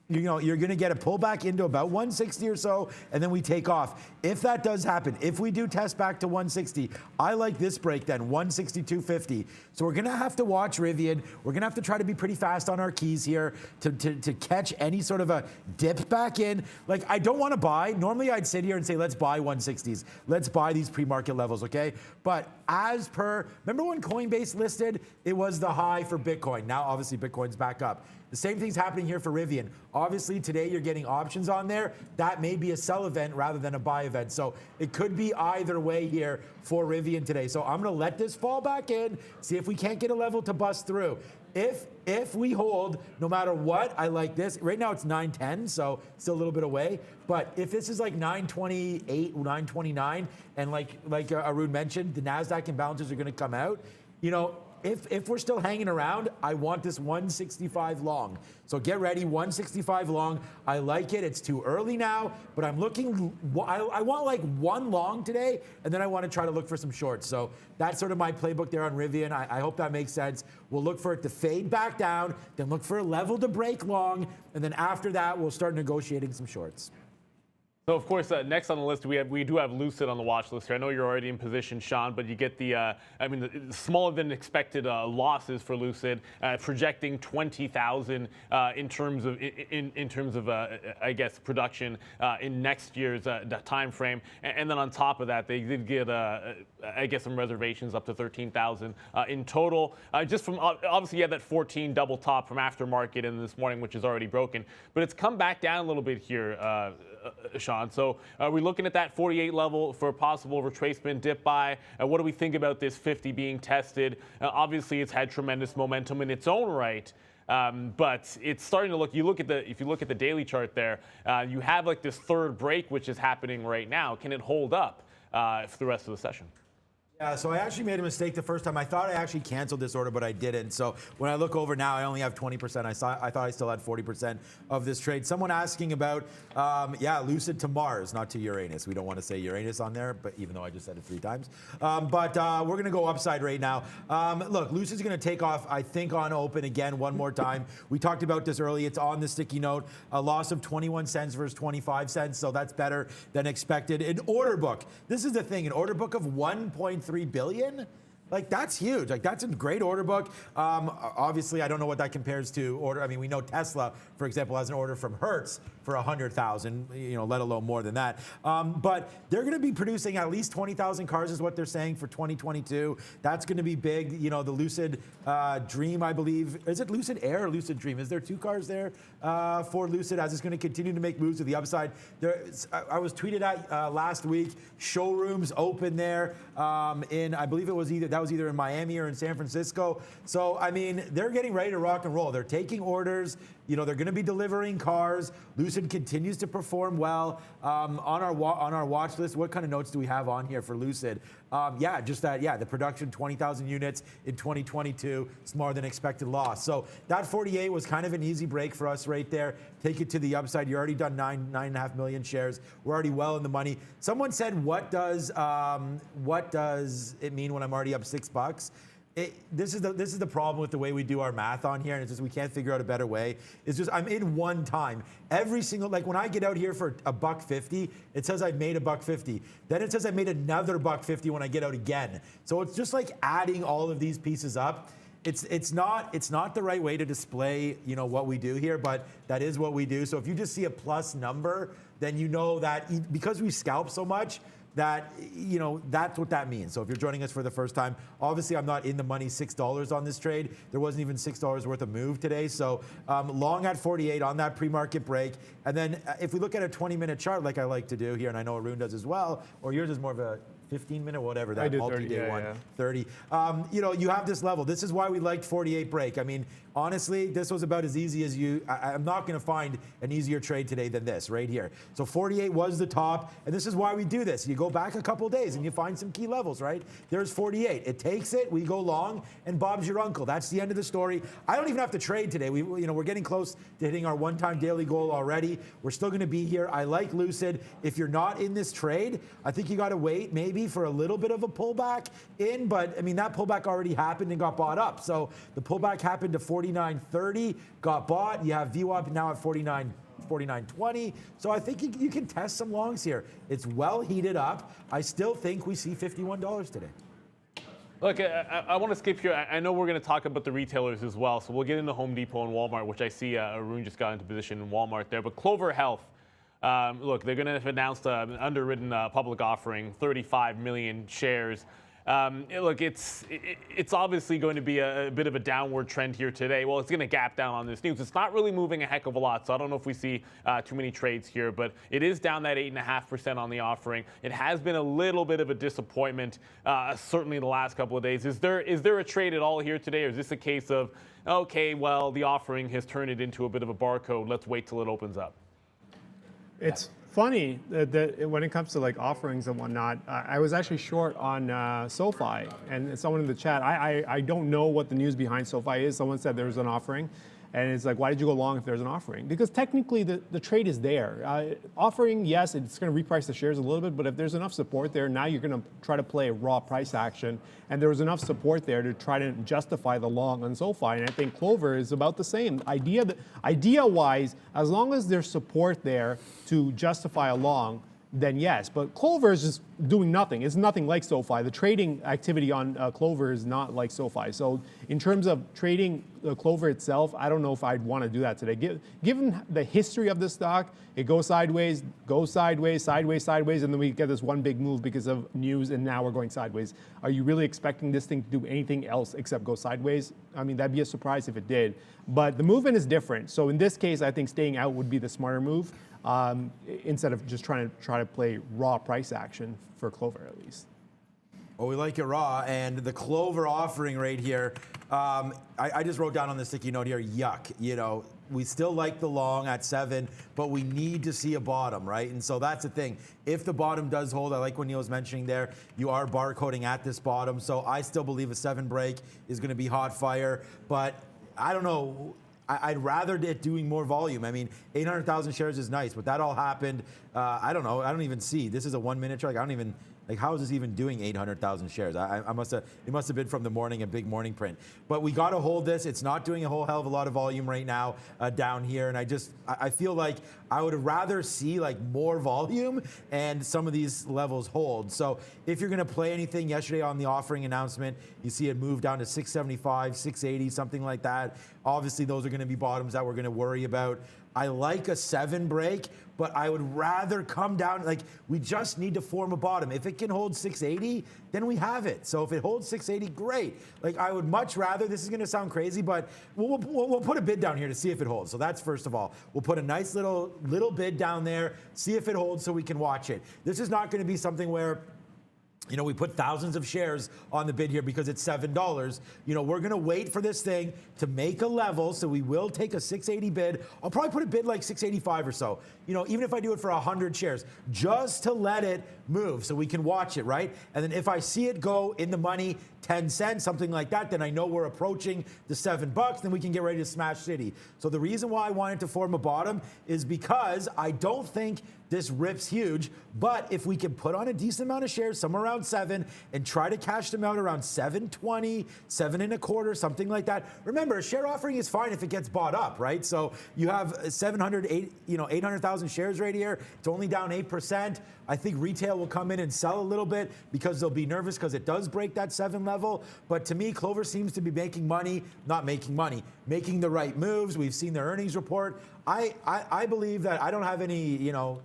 you're going to get a pullback into about 160 or so, and then we take off. If that does happen, if we do test back to 160, I like this break then, 162.50. So we're going to have to watch Rivian. We're going to have to try to be pretty fast on our keys here to catch any sort of a dip back in. Like, I don't want to buy. Normally I'd sit here and say, let's buy 160s. Let's buy these pre-market levels, okay? But as per, remember when Coinbase listed, it was the high for Bitcoin. Now, obviously, Bitcoin's back up. The same thing's happening here for Rivian. Obviously, today you're getting options on there. That may be a sell event rather than a buy event. So it could be either way here for Rivian today. So I'm going to let this fall back in, see if we can't get a level to bust through. If we hold, no matter what, I like this. Right now it's 910, so still a little bit away. But if this is like 928, 929, and like Arun mentioned, the NASDAQ imbalances are going to come out, if we're still hanging around, I want this 165 long. So get ready, 165 long. I like it. It's too early now, but I'm looking, I want like one long today, and then I want to try to look for some shorts. So that's sort of my playbook there on Rivian. I hope that makes sense. We'll look for it to fade back down, then look for a level to break long, and then after that, we'll start negotiating some shorts. So, of course, next on the list, we do have Lucid on the watch list here. I know you're already in position, Sean, but you get the smaller than expected losses for Lucid, projecting 20,000 in terms of I guess production in next year's time frame. And then on top of that, they did get I guess some reservations up to 13,000 in total. Just from obviously you had that 14 double top from aftermarket in this morning, which is already broken, but it's come back down a little bit here. Sean. So are we looking at that 48 level for a possible retracement dip buy? What do we think about this 50 being tested? Obviously, it's had tremendous momentum in its own right. But it's starting to look, if you look at the daily chart there, you have like this third break, which is happening right now. Can it hold up for the rest of the session? Yeah, so I actually made a mistake the first time. I thought I actually canceled this order, but I didn't. So when I look over now, I only have 20%. I thought I still had 40% of this trade. Someone asking about, Lucid to Mars, not to Uranus. We don't want to say Uranus on there, but even though I just said it 3 times. But we're going to go upside right now. Look, Lucid's going to take off, I think, on open again one more time. We talked about this early. It's on the sticky note. A loss of 21 cents versus 25 cents, so that's better than expected. An order book. This is the thing. An order book of 1.3 billion? Like, that's huge. Like, that's a great order book. Obviously, I don't know what that compares to order. I mean, we know Tesla, for example, has an order from Hertz for 100,000, let alone more than that. But they're going to be producing at least 20,000 cars is what they're saying for 2022. That's going to be big. The Lucid Dream, I believe. Is it Lucid Air or Lucid Dream? Is there 2 cars there for Lucid as it's going to continue to make moves to the upside? I was tweeted at last week, showrooms open there in, I believe it was either in Miami or in San Francisco. So, I mean, they're getting ready to rock and roll. They're taking orders. They're going to be delivering cars. Lucid continues to perform well. On our watch list, what kind of notes do we have on here for Lucid? The production, 20,000 units in 2022, smaller than expected loss. So that 48 was kind of an easy break for us right there. Take it to the upside. You're already done 9.5 million shares. We're already well in the money. Someone said, what does it mean when I'm already up $6? This is the problem with the way we do our math on here, and it's just we can't figure out a better way. It's just I'm in one time. Every single, like when I get out here for $1.50, it says I've made $1.50. Then it says I made another $1.50 when I get out again. So it's just like adding all of these pieces up. It's not the right way to display what we do here, but that is what we do. So if you just see a plus number, then you know that because we scalp so much, that that's what that means. So if you're joining us for the first time, obviously I'm not in the money $6 on this trade. There wasn't even $6 worth of move today. So long at 48 on that pre-market break. And then if we look at a 20-minute chart like I like to do here, and I know Arun does as well, or yours is more of a 15-minute, whatever, that multi-day one, 30. You have this level. This is why we liked 48 break. I mean, honestly, this was about as easy as I'm not going to find an easier trade today than this right here. So 48 was the top, and this is why we do this. You go back a couple days and you find some key levels, right? There's 48. It takes it, we go long, and Bob's your uncle. That's the end of the story. I don't even have to trade today. We're getting close to hitting our one-time daily goal already. We're still going to be here. I like Lucid. If you're not in this trade, I think you got to wait maybe for a little bit of a pullback in, but I mean, that pullback already happened and got bought up. So the pullback happened to 49.30, got bought. You have VWAP now at 49.20. So I think you can test some longs here. It's well heated up. I still think we see $51 today. Look, I want to skip here. I know we're going to talk about the retailers as well, so we'll get into Home Depot and Walmart, which I see Arun just got into position in Walmart there. But Clover Health, look, they're going to have announced an underwritten public offering, 35 million shares. Look, it's obviously going to be a bit of a downward trend here today. Well, it's going to gap down on this news. It's not really moving a heck of a lot, so I don't know if we see too many trades here, but it is down that 8.5% on the offering. It has been a little bit of a disappointment, certainly the last couple of days. Is there a trade at all here today, or is this a case of, okay, well, the offering has turned it into a bit of a barcode. Let's wait till it opens up? It's funny that when it comes to like offerings and whatnot, I was actually short on SoFi, and someone in the chat, I don't know what the news behind SoFi is. Someone said there was an offering, and it's like, why did you go long if there's an offering? Because technically the trade is there. Offering, yes, it's going to reprice the shares a little bit, but if there's enough support there, now you're going to try to play a raw price action, and there was enough support there to try to justify the long on SoFi, and I think Clover is about the same. Idea-wise, as long as there's support there to justify a long, then yes. But Clover is just doing nothing. It's nothing like SoFi. The trading activity on Clover is not like SoFi. So in terms of trading Clover itself, I don't know if I'd want to do that today. Given the history of this stock, it goes sideways, sideways, and then we get this one big move because of news, and now we're going sideways. Are you really expecting this thing to do anything else except go sideways? I mean, that'd be a surprise if it did. But the movement is different. So in this case, I think staying out would be the smarter move. Instead of just trying to play raw price action for Clover at least. Well, we like it raw, and the Clover offering right here, I just wrote down on the sticky note here, yuck. You know, we still like the long at 7, but we need to see a bottom, right? And so that's the thing. If the bottom does hold, I like what Neil was mentioning there, you are barcoding at this bottom, so I still believe a 7 break is going to be hot fire, but I don't know. I'd rather it doing more volume. I mean, 800,000 shares is nice, but that all happened. I don't know. I don't even see. This is a 1 minute chart. I don't even, like, how is this even doing 800,000 shares? It must have been from the morning, a big morning print. But we got to hold this. It's not doing a whole hell of a lot of volume right now down here. And I feel like I would rather see like more volume and some of these levels hold. So if you're going to play anything, yesterday on the offering announcement, you see it move down to 675, 680, something like that. Obviously, those are going to be bottoms that we're going to worry about. I like a 7 break, but I would rather come down. Like, we just need to form a bottom. If it can hold 680, then we have it. So if it holds 680, great. Like, I would much rather, this is going to sound crazy, but we'll put a bid down here to see if it holds. So that's first of all. We'll put a nice little bid down there, see if it holds so we can watch it. This is not going to be something where, you know, we put thousands of shares on the bid here because it's $7. You know, we're going to wait for this thing to make a level, so we will take a 680 bid. I'll probably put a bid like 685 or so. You know, even if I do it for 100 shares, just to let it move so we can watch it, right? And then if I see it go in the money, 10 cents, something like that, then I know we're approaching the $7, then we can get ready to smash City. So the reason why I wanted to form a bottom is because I don't think this rips huge, but if we can put on a decent amount of shares, somewhere around 7, and try to cash them out around 720, 7.25, something like that. Remember, a share offering is fine if it gets bought up, right? So you have 800,000 shares right here. It's only down 8%. I think retail will come in and sell a little bit because they'll be nervous because it does break that 7 level. But to me, Clover seems to be making money, not making money, making the right moves. We've seen their earnings report. I believe that I don't have any, you know,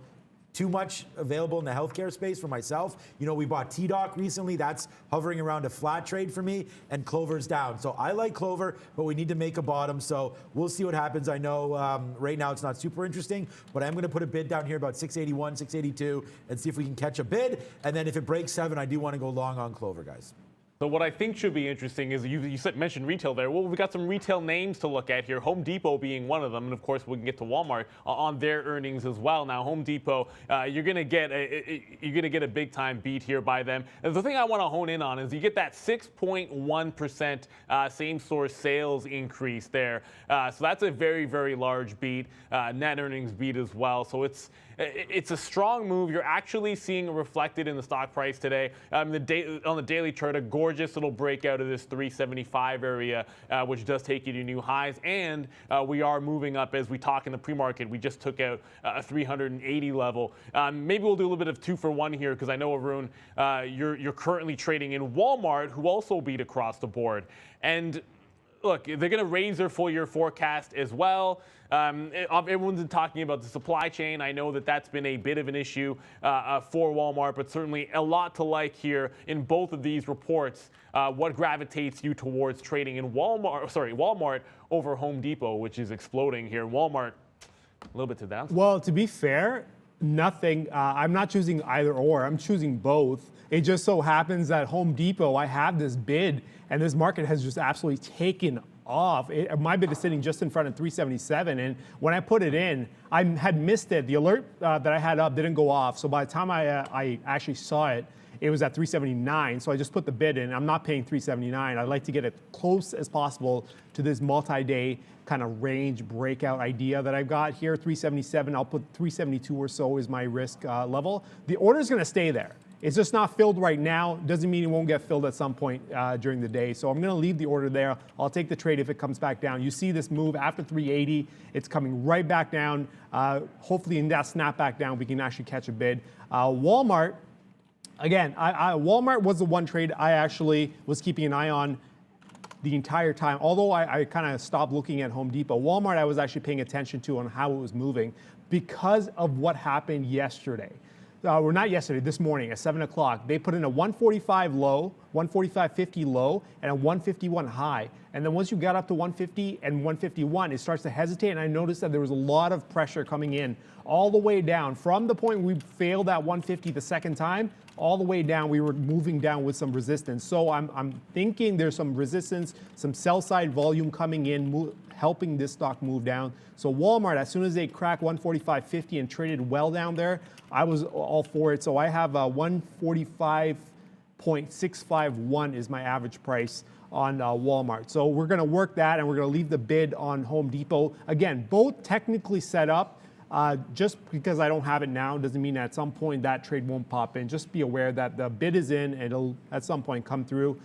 too much available in the healthcare space for myself. You know, we bought TDoc recently. That's hovering around a flat trade for me, and Clover's down. So I like Clover, but we need to make a bottom. So we'll see what happens. I know right now it's not super interesting, but I'm going to put a bid down here about 681, 682, and see if we can catch a bid. And then if it breaks 7, I do want to go long on Clover, guys. So what I think should be interesting is you mentioned retail there. Well, we've got some retail names to look at here, Home Depot being one of them. And, of course, we can get to Walmart on their earnings as well. Now, Home Depot, you're going to get a big-time beat here by them. And the thing I want to hone in on is you get that 6.1% same-store sales increase there. So that's a very, very large beat, net earnings beat as well. So it's a strong move. You're actually seeing it reflected in the stock price today. On the daily chart, a gorgeous little breakout of this 375 area, which does take you to new highs. And we are moving up as we talk in the pre-market. We just took out a 380 level. Maybe we'll do a little bit of 2-for-1 here because I know, Arun, you're currently trading in Walmart, who also beat across the board. And look, they're going to raise their full-year forecast as well. Everyone's been talking about the supply chain. I know that that's been a bit of an issue for Walmart, but certainly a lot to like here in both of these reports. What gravitates you towards trading in Walmart over Home Depot, which is exploding here. Walmart, a little bit to the downside. Well, to be fair, nothing. I'm not choosing either or. I'm choosing both. It just so happens that Home Depot, I have this bid, and this market has just absolutely taken off. My bid is sitting just in front of 377, and when I put it in, I had missed it. The alert that I had up didn't go off, so by the time I actually saw it, it was at 379, so I just put the bid in. I'm not paying 379. I'd like to get it close as possible to this multi-day kind of range breakout idea that I've got here. 377, I'll put 372 or so is my risk level. The order is going to stay there. It's just not filled right now. Doesn't mean it won't get filled at some point during the day. So I'm going to leave the order there. I'll take the trade if it comes back down. You see this move after 380. It's coming right back down. Hopefully in that snap back down, we can actually catch a bid. Walmart, again, Walmart was the one trade I actually was keeping an eye on the entire time. Although I kind of stopped looking at Home Depot, Walmart I was actually paying attention to on how it was moving because of what happened yesterday. Or not yesterday, this morning at 7 o'clock. They put in a 145 low, 145.50 low, and a 151 high. And then once you got up to 150 and 151, it starts to hesitate. And I noticed that there was a lot of pressure coming in all the way down. From the point we failed at 150 the second time, all the way down, we were moving down with some resistance. So I'm thinking there's some resistance, some sell side volume coming in, helping this stock move down. So Walmart, as soon as they crack 145.50 and traded well down there, I was all for it. So I have 145.651 is my average price on Walmart. So we're going to work that, and we're going to leave the bid on Home Depot. Again, both technically set up. Just because I don't have it now doesn't mean at some point that trade won't pop in. Just be aware that the bid is in, and it'll at some point come through.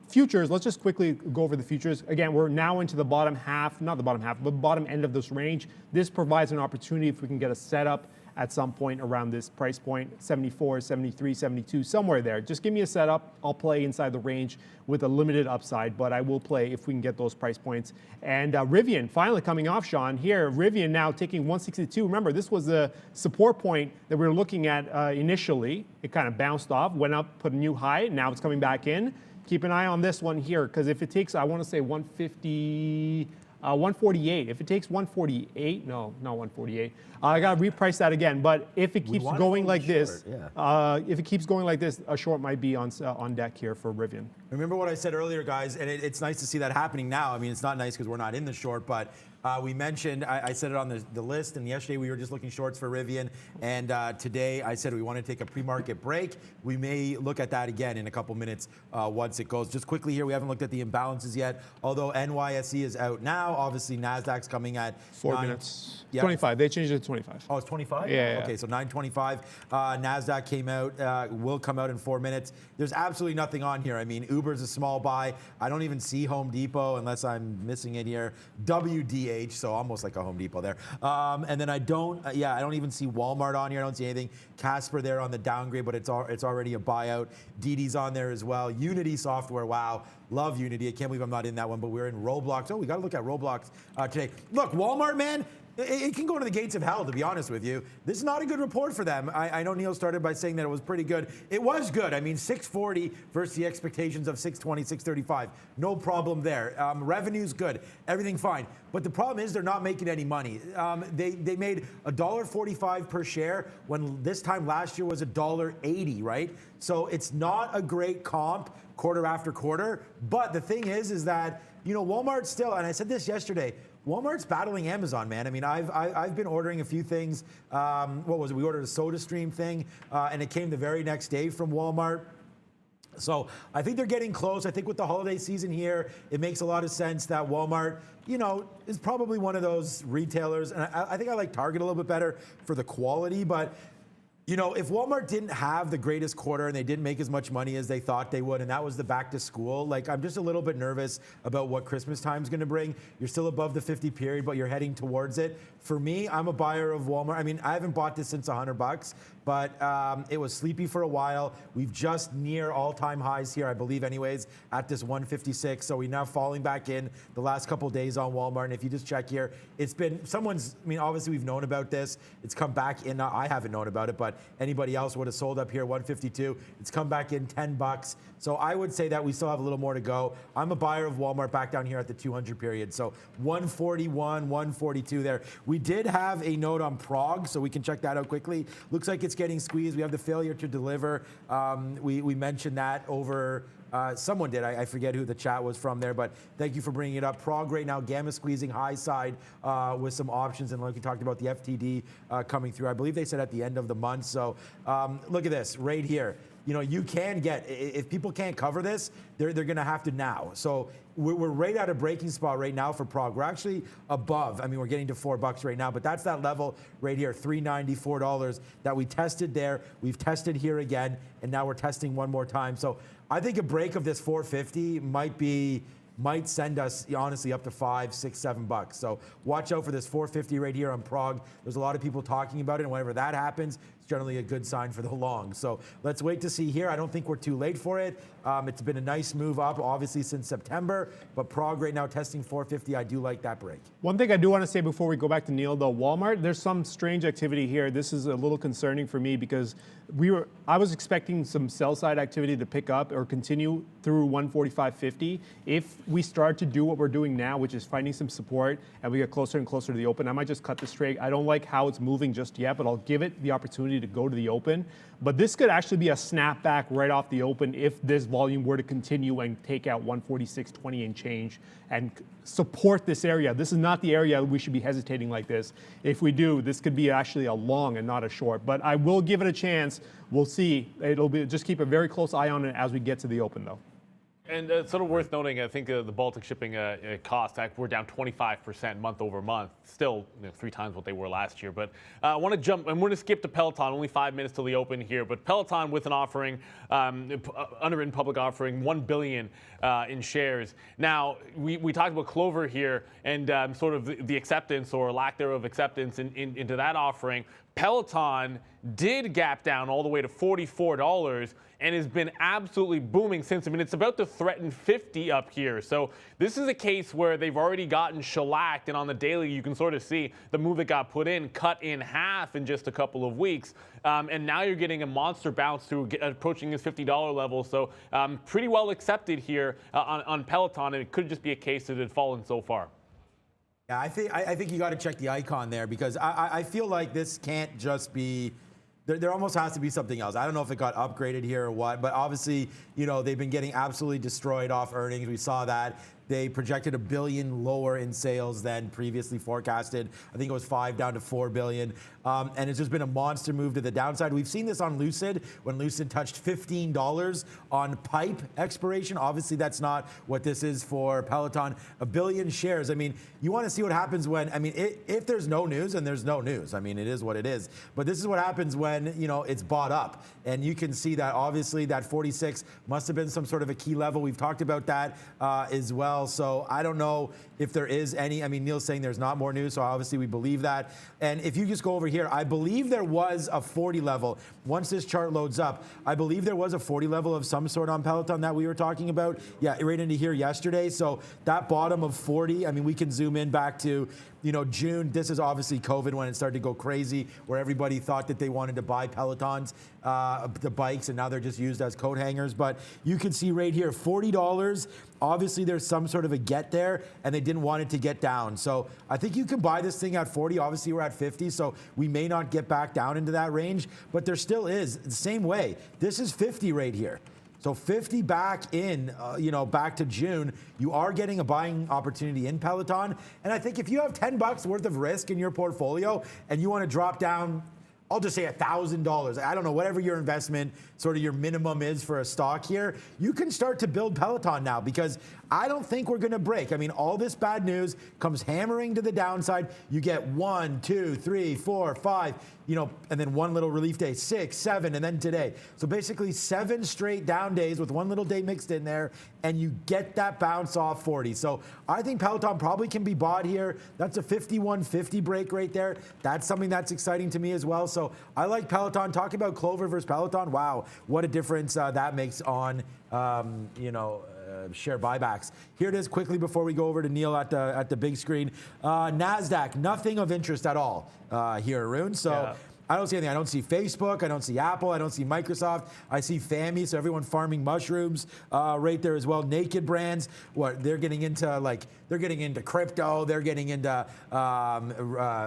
Futures, let's just quickly go over the futures. Again, we're now into the bottom half, not the bottom half, but bottom end of this range. This provides an opportunity if we can get a setup at some point around this price point, 74, 73, 72, somewhere there. Just give me a setup. I'll play inside the range with a limited upside, but I will play if we can get those price points. And Rivian, finally coming off, Sean. Here, Rivian now taking 162. Remember, this was the support point that we were looking at initially. It kind of bounced off, went up, put a new high. Now it's coming back in. Keep an eye on this one here, because if it takes, I want to say 150, 148. If it takes 148, no, not 148. I got to reprice that again. But if it keeps going like this, if it keeps going like this, a short might be on deck here for Rivian. Remember what I said earlier, guys, and it's nice to see that happening now. I mean, it's not nice because we're not in the short, but we mentioned, I said it on the list, and yesterday we were just looking shorts for Rivian, and today I said we want to take a pre-market break. We may look at that again in a couple minutes once it goes. Just quickly here, we haven't looked at the imbalances yet, although NYSE is out now. Obviously, NASDAQ's coming at 4 minutes. Yep. 25. They changed it to 25. Oh, it's 25? Yeah. Okay, so 9:25. NASDAQ came out, will come out in 4 minutes. There's absolutely nothing on here. I mean, Uber's a small buy. I don't even see Home Depot unless I'm missing it here. WDH, so almost like a Home Depot there. And then I don't even see Walmart on here. I don't see anything. Casper there on the downgrade, but it's already a buyout. DD's on there as well. Unity Software, wow. Love Unity. I can't believe I'm not in that one, but we're in Roblox. Oh, we got to look at Roblox today. Look, Walmart, man, it can go to the gates of hell, to be honest with you. This is not a good report for them. I know Neil started by saying that it was pretty good. It was good. I mean, 640 versus the expectations of 620, 635. No problem there. Revenue's good. Everything fine. But the problem is they're not making any money. They made $1.45 per share when this time last year was $1.80, right? So it's not a great comp quarter after quarter. But the thing is that, you know, Walmart still, and I said this yesterday, Walmart's battling Amazon, man. I mean, I've been ordering a few things. What was it? We ordered a SodaStream thing, and it came the very next day from Walmart. So I think they're getting close. I think with the holiday season here, it makes a lot of sense that Walmart, you know, is probably one of those retailers. And I think I like Target a little bit better for the quality, but you know, if Walmart didn't have the greatest quarter and they didn't make as much money as they thought they would, and that was the back to school, like I'm just a little bit nervous about what Christmas time's going to bring. You're still above the 50 period, but you're heading towards it. For me, I'm a buyer of Walmart. I mean, I haven't bought this since $100, but it was sleepy for a while. We've just near all-time highs here, I believe anyways, at this 156. So we're now falling back in the last couple days on Walmart. And if you just check here, it's been I mean, obviously we've known about this. It's come back in. I haven't known about it, but anybody else would have sold up here 152. It's come back in $10. So I would say that we still have a little more to go. I'm a buyer of Walmart back down here at the 200 period. So 141, 142 there. We did have a note on Prague, so we can check that out quickly. Looks like it's getting squeezed. We have the failure to deliver. We mentioned that over Someone did. I forget who the chat was from there, but thank you for bringing it up. Prog right now, gamma squeezing high side with some options. And like we talked about, the FTD coming through. I believe they said at the end of the month. So look at this right here. You know, you can get, if people can't cover this, they're going to have to now. So we're right at a breaking spot right now for Prog. We're actually above. I mean, we're getting to $4 right now, but that's that level right here, $394 that we tested there. We've tested here again, and now we're testing one more time. So I think a break of this 450 might send us honestly up to $5, $6, $7. So watch out for this 450 right here on Prog. There's a lot of people talking about it, and whenever that happens, it's generally a good sign for the long. So let's wait to see here. I don't think we're too late for it. It's been a nice move up, obviously, since September, but Prog right now testing 450. I do like that break. One thing I do want to say before we go back to Neil, though, Walmart, there's some strange activity here. This is a little concerning for me because I was expecting some sell side activity to pick up or continue through 145.50. If we start to do what we're doing now, which is finding some support, and we get closer and closer to the open, I might just cut this trade. I don't like how it's moving just yet, but I'll give it the opportunity to go to the open. But this could actually be a snapback right off the open if this volume were to continue and take out 146.20 and change and support this area. This is not the area we should be hesitating like this. If we do, this could be actually a long and not a short. But I will give it a chance. We'll see. It'll be just keep a very close eye on it as we get to the open, though. And sort of worth noting, I think the Baltic shipping costs, we're down 25% month over month, still 3 times what they were last year. But I want to jump, and we're going to skip to Peloton, only 5 minutes till the open here. But Peloton with an offering, underwritten public offering, $1 billion in shares. Now, we talked about Clover here and sort of the acceptance or lack thereof acceptance into that offering. Peloton did gap down all the way to $44 and has been absolutely booming since. I mean, it's about to threaten 50 up here. So this is a case where they've already gotten shellacked, and on the daily you can sort of see the move that got put in, cut in half in just a couple of weeks. And now you're getting a monster bounce to approaching this $50 level. So pretty well accepted here on Peloton, and it could just be a case that it had fallen so far. Yeah, I think you got to check the icon there because I feel like this can't just be. There almost has to be something else. I don't know if it got upgraded here or what, but obviously, they've been getting absolutely destroyed off earnings. We saw that. They projected $1 billion lower in sales than previously forecasted. I think it was 5 down to 4 billion. And it's just been a monster move to the downside. We've seen this on Lucid when Lucid touched $15 on pipe expiration. Obviously, that's not what this is for Peloton. 1 billion shares. I mean, you want to see what happens when, if there's no news, and there's no news. I mean, it is what it is. But this is what happens when, it's bought up. And you can see that obviously that 46 must have been some sort of a key level. We've talked about that as well. So I don't know if there is any. Neil's saying there's not more news, so obviously we believe that. And if you just go over here, I believe there was a 40 level. Once this chart loads up, I believe there was a 40 level of some sort on Peloton that we were talking about. Yeah, right into here yesterday. So that bottom of 40, we can zoom in back to, June. This is obviously COVID when it started to go crazy, where everybody thought that they wanted to buy Pelotons, the bikes, and now they're just used as coat hangers. But you can see right here, $40. Obviously, there's some sort of a get there, and they didn't want it to get down. So I think you can buy this thing at 40. Obviously, we're at 50, so we may not get back down into that range, but there still is the same way. This is 50 right here. So 50 back in, back to June, you are getting a buying opportunity in Peloton. And I think if you have $10 worth of risk in your portfolio and you want to drop down, I'll just say $1,000. I don't know, whatever your investment, sort of your minimum is for a stock here, you can start to build Peloton now because I don't think we're going to break. All this bad news comes hammering to the downside. You get 1, 2, 3, 4, 5, and then one little relief day, 6, 7, and then today. So basically 7 straight down days with one little day mixed in there, and you get that bounce off 40. So I think Peloton probably can be bought here. That's a 51.50 break right there. That's something that's exciting to me as well. So I like Peloton. Talking about Clover versus Peloton, wow, what a difference that makes on, share buybacks. Here it is quickly before we go over to Neil at the big screen. NASDAQ, nothing of interest at all here, Arun. So I don't see anything. I don't see Facebook. I don't see Apple. I don't see Microsoft. I see FAMI, so everyone farming mushrooms right there as well. Naked Brands, what they're getting into, they're getting into crypto. They're getting into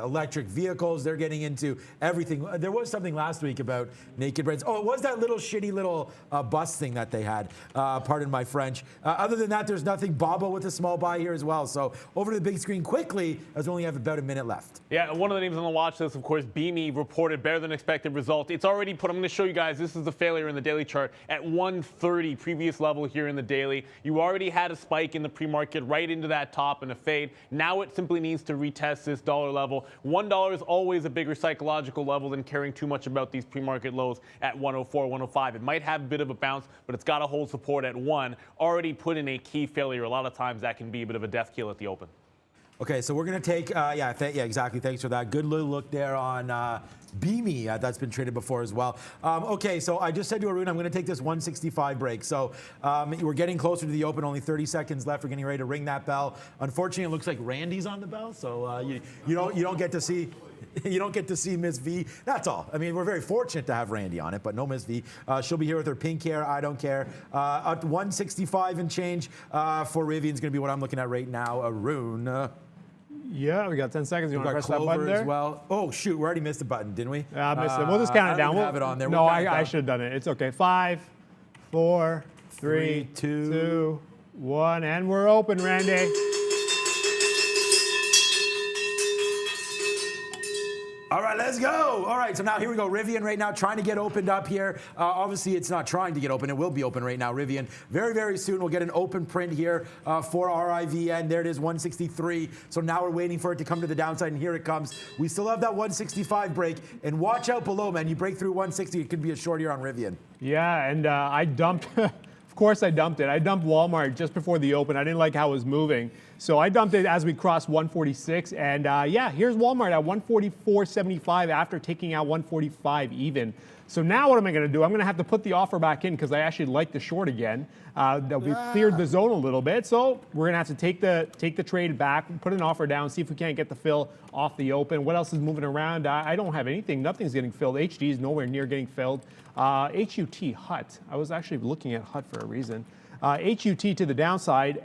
electric vehicles. They're getting into everything. There was something last week about Naked Brands. Oh, it was that little shitty little bus thing that they had. Pardon my French. Other than that, there's nothing. Baba with a small buy here as well. So over to the big screen quickly, as we only have about a minute left. Yeah, one of the names on the watch list, of course, BME reported better than expected result. It's already put, I'm going to show you guys, this is the failure in the daily chart at 130, previous level here in the daily. You already had a spike in the pre-market right into that top and a fade. Now it simply needs to retest this dollar level. $1 is always a bigger psychological level than caring too much about these pre-market lows at 104, 105. It might have a bit of a bounce, but it's got to hold support at 1. Already put in a key failure. A lot of times that can be a bit of a death kill at the open. Okay, so we're going to take, yeah, exactly. Thanks for that. Good little look there on BME. That's been traded before as well. Okay, so I just said to Arun, I'm going to take this 165 break. So we're getting closer to the open. Only 30 seconds left. We're getting ready to ring that bell. Unfortunately, it looks like Randy's on the bell, so you don't get to see. You don't get to see Miss V. That's all. I mean, we're very fortunate to have Randy on it, but no Miss V. She'll be here with her pink hair. I don't care. At 165 and change for Rivian's going to be what I'm looking at right now. Arun. Yeah, we got 10 seconds. You want to press that button there? As well. Oh, shoot. We already missed the button, didn't we? I missed it. We'll just count it down. We'll have it on there. No, I should have done it. It's okay. 5, 4, 3, 2, 1. And we're open, Randy. All right, let's go. All right, so now here we go. Rivian right now trying to get opened up here. Obviously, it's not trying to get open. It will be open right now, Rivian. Very, very soon, we'll get an open print here for RIVN. There it is, 163. So now we're waiting for it to come to the downside, and here it comes. We still have that 165 break. And watch out below, man. You break through 160, it could be a short here on Rivian. Yeah, and I dumped... Of course I dumped it. I dumped Walmart just before the open. I didn't like how it was moving. So I dumped it as we crossed 146. And yeah, here's Walmart at 144.75 after taking out 145 even. So now what am I going to do? I'm going to have to put the offer back in because I actually like the short again. We cleared the zone a little bit. So we're going to have to take the trade back, put an offer down, see if we can't get the fill off the open. What else is moving around? I don't have anything. Nothing's getting filled. HG is nowhere near getting filled. HUT, HUT. I was actually looking at HUT for a reason. HUT to the downside.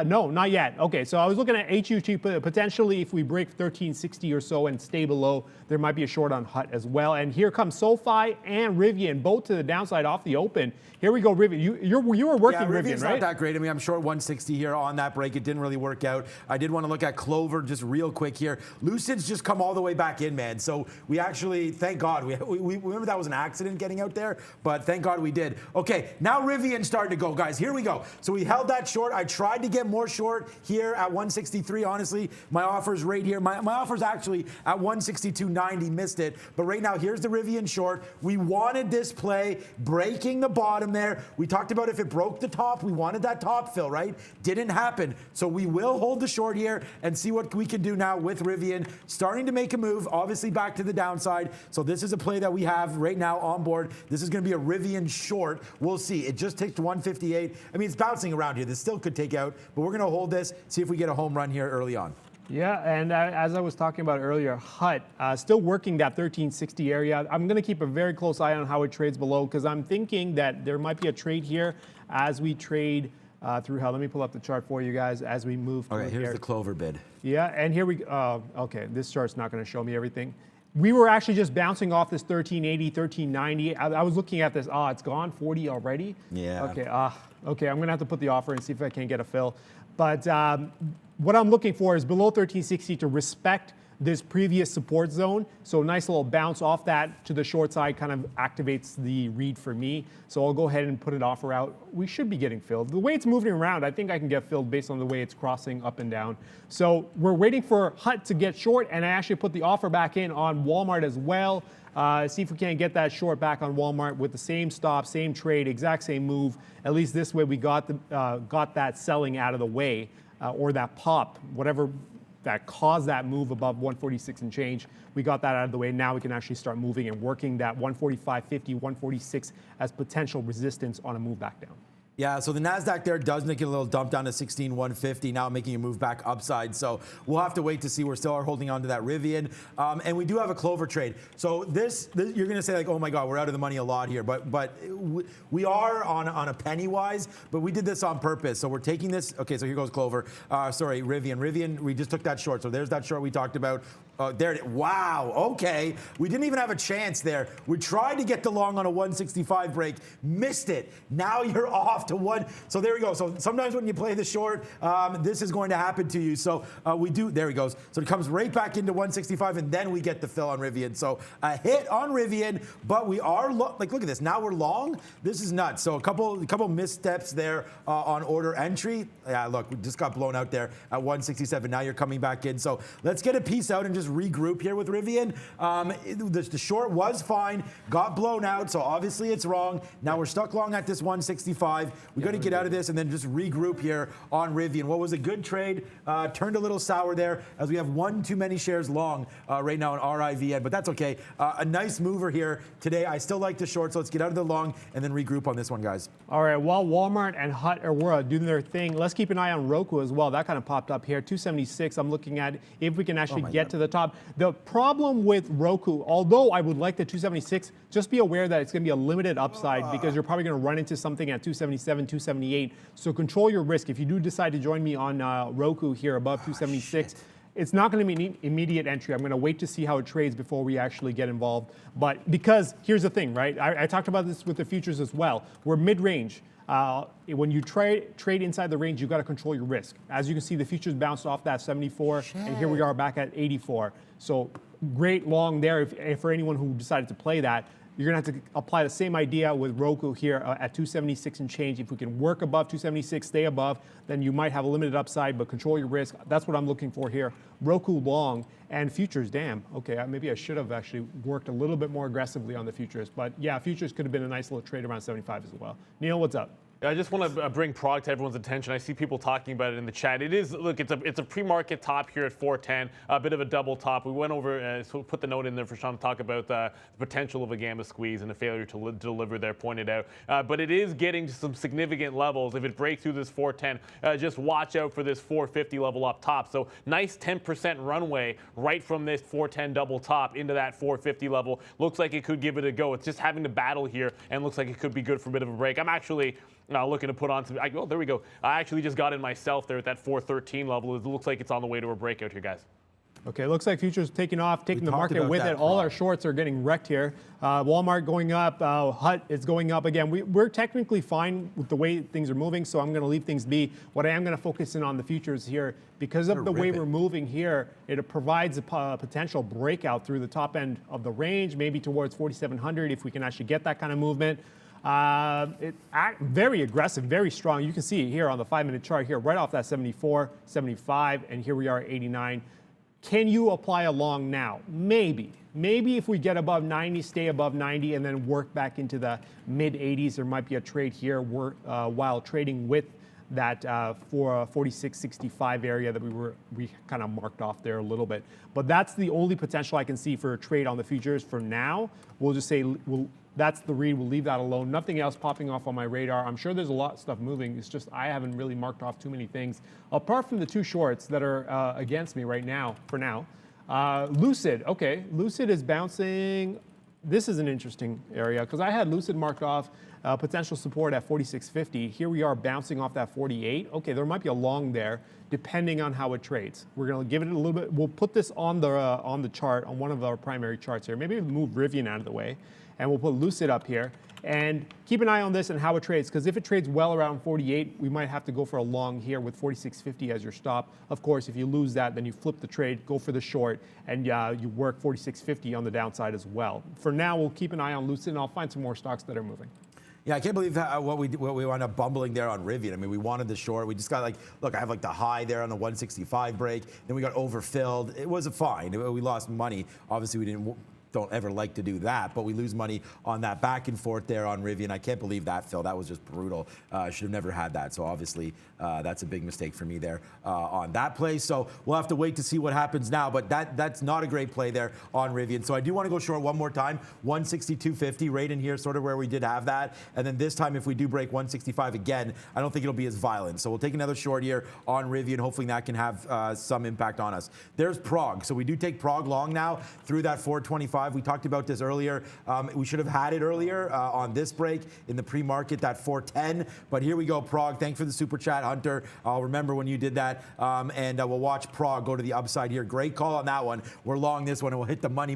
No, not yet. Okay, so I was looking at HUT potentially if we break 1360 or so and stay below, there might be a short on HUT as well. And here comes SoFi and Rivian, both to the downside off the open. Here we go, Rivian. You were working Rivian, Rivian's right? not that great. I mean, I'm short 160 here on that break. It didn't really work out. I did want to look at Clover just real quick here. Lucid's just come all the way back in, man. So we actually, thank God, we remember that was an accident getting out there, but thank God we did. Okay, now Rivian's starting to go, guys. Here we go. So we held that short. I tried to get more short here at 163. Honestly, my offer's right here. My offer's actually at 162.90. Missed it. But right now, here's the Rivian short. We wanted this play breaking the bottom there. We talked about if it broke the top, we wanted that top fill, right? Didn't happen. So we will hold the short here and see what we can do now with Rivian. Starting to make a move, obviously back to the downside. So this is a play that we have right now on board. This is going to be a Rivian short. We'll see. It just takes 158. I mean, it's bouncing around here. This still could take out, but we're going to hold this, see if we get a home run here early on. Yeah, and as I was talking about earlier, HUT still working that 1360 area. I'm going to keep a very close eye on how it trades below because I'm thinking that there might be a trade here as we trade through hell. Let me pull up the chart for you guys as we move through Okay, here's the Clover bid. Yeah, and here we go. Okay, this chart's not going to show me everything. We were actually just bouncing off this 1380, 1390. I was looking at this. It's gone 40 already. Yeah. Okay. Okay. I'm gonna have to put the offer and see if I can get a fill. But what I'm looking for is below 1360 to respect this previous support zone. So a nice little bounce off that to the short side kind of activates the read for me. So I'll go ahead and put an offer out. We should be getting filled. The way it's moving around, I think I can get filled based on the way it's crossing up and down. So we're waiting for HUT to get short, and I actually put the offer back in on Walmart as well. See if we can't get that short back on Walmart with the same stop, same trade, exact same move. At least this way we got that selling out of the way, or that pop, whatever that caused that move above 146 and change. We got that out of the way. Now we can actually start moving and working that 145.50, 146 as potential resistance on a move back down. Yeah, so the NASDAQ there does make it a little dump down to 16,150, now making a move back upside. So we'll have to wait to see. We're still holding on to that Rivian. And we do have a Clover trade. So this you're going to say like, oh my God, we're out of the money a lot here. But we are on a penny wise, but we did this on purpose. So we're taking this. Okay, so here goes Clover. Sorry, Rivian. Rivian, we just took that short. So there's that short we talked about. There it is. Wow, okay. We didn't even have a chance there. We tried to get the long on a 165 break, missed it. Now you're off to one. So there we go. So sometimes when you play the short, this is going to happen to you. So we do, there he goes. So it comes right back into 165 and then we get the fill on Rivian. So a hit on Rivian, but we are, like look at this. Now we're long. This is nuts. So a couple missteps there on order entry. Yeah, look, we just got blown out there at 167. Now you're coming back in. So let's get a piece out and just regroup here with Rivian. The short was fine, got blown out, so obviously it's wrong. Now we're stuck long at this 165. We got to get out of this and then just regroup here on Rivian. What was a good trade turned a little sour there as we have one too many shares long right now in RIVN, but that's okay. A nice mover here today. I still like the short, so let's get out of the long and then regroup on this one, guys. All right, while Walmart and Hut are doing their thing, let's keep an eye on Roku as well. That kind of popped up here, 276. I'm looking at if we can actually get to the top. The problem with Roku, although I would like the 276, just be aware that it's going to be a limited upside because you're probably going to run into something at 277, 278. So control your risk. If you do decide to join me on Roku here above 276, it's not going to be an immediate entry. I'm going to wait to see how it trades before we actually get involved. But because here's the thing, right? I talked about this with the futures as well. We're mid-range. When you trade inside the range, you've got to control your risk. As you can see, the futures bounced off that 74, and here we are back at 84. So great long there if for anyone who decided to play that. You're going to have to apply the same idea with Roku here at 276 and change. If we can work above 276, stay above, then you might have a limited upside, but control your risk. That's what I'm looking for here. Roku long and futures, damn. Okay, maybe I should have actually worked a little bit more aggressively on the futures. But yeah, futures could have been a nice little trade around 75 as well. Neil, what's up? I just want to bring product to everyone's attention. I see people talking about it in the chat. It is, look, it's a pre-market top here at 410, a bit of a double top. We went over, so put the note in there for Sean to talk about the potential of a gamma squeeze and a failure to deliver there, pointed out. But it is getting to some significant levels. If it breaks through this 410, just watch out for this 450 level up top. So nice 10% runway right from this 410 double top into that 450 level. Looks like it could give it a go. It's just having to battle here and looks like it could be good for a bit of a break. I'm actually looking to put on some, oh, there we go. I actually just got in myself there at that 413 level. It looks like it's on the way to a breakout here, guys. Okay, looks like futures taking off, taking the market with it. All our shorts are getting wrecked here. Walmart going up, Hut is going up again. We're technically fine with the way things are moving, so I'm going to leave things be. What I am going to focus in on the futures here, because of the way we're moving here, it provides a potential breakout through the top end of the range, maybe towards 4,700 if we can actually get that kind of movement. Very aggressive, very strong. You can see here on the 5-minute chart here, right off that 74, 75, and here we are at 89. Can you apply a long now? Maybe. Maybe if we get above 90, stay above 90, and then work back into the mid-80s, there might be a trade here while trading with that 46.65 area that we kind of marked off there a little bit. But that's the only potential I can see for a trade on the futures for now. We'll just say that's the read. We'll leave that alone. Nothing else popping off on my radar. I'm sure there's a lot of stuff moving. It's just I haven't really marked off too many things, apart from the two shorts that are against me right now, for now. Lucid, okay. Lucid is bouncing. This is an interesting area because I had Lucid marked off potential support at 46.50. Here we are bouncing off that 48. Okay, there might be a long there depending on how it trades. We're going to give it a little bit. We'll put this on the chart, on one of our primary charts here. Maybe move Rivian out of the way. And we'll put Lucid up here and keep an eye on this and how it trades, because if it trades well around 48, we might have to go for a long here with 46.50 as your stop. Of course, if you lose that, then you flip the trade, go for the short, and you work 46.50 on the downside as well. For now, we'll keep an eye on Lucid, and I'll find some more stocks that are moving. Yeah, I can't believe what we wound up bumbling there on Rivian. I mean, we wanted the short. We just got like, look, I have like the high there on the 165 break. Then we got overfilled. It was a fine. We lost money. Obviously, we didn't don't ever like to do that, but we lose money on that back and forth there on Rivian. I can't believe that, Phil. That was just brutal. Should have never had that. So obviously that's a big mistake for me there on that play. So we'll have to wait to see what happens now, but that's not a great play there on Rivian. So I do want to go short one more time, 162.50 right in here, sort of where we did have that. And then this time, if we do break 165 again, I don't think it'll be as violent. So we'll take another short here on Rivian. Hopefully that can have some impact on us. There's Prague. So we do take Prague long now through that 425. We talked about this earlier. We should have had it earlier on this break in the pre-market, that 410. But here we go, Prague. Thanks for the super chat, Hunter. I'll remember when you did that. And we'll watch Prague go to the upside here. Great call on that one. We're long this one, and we'll hit the money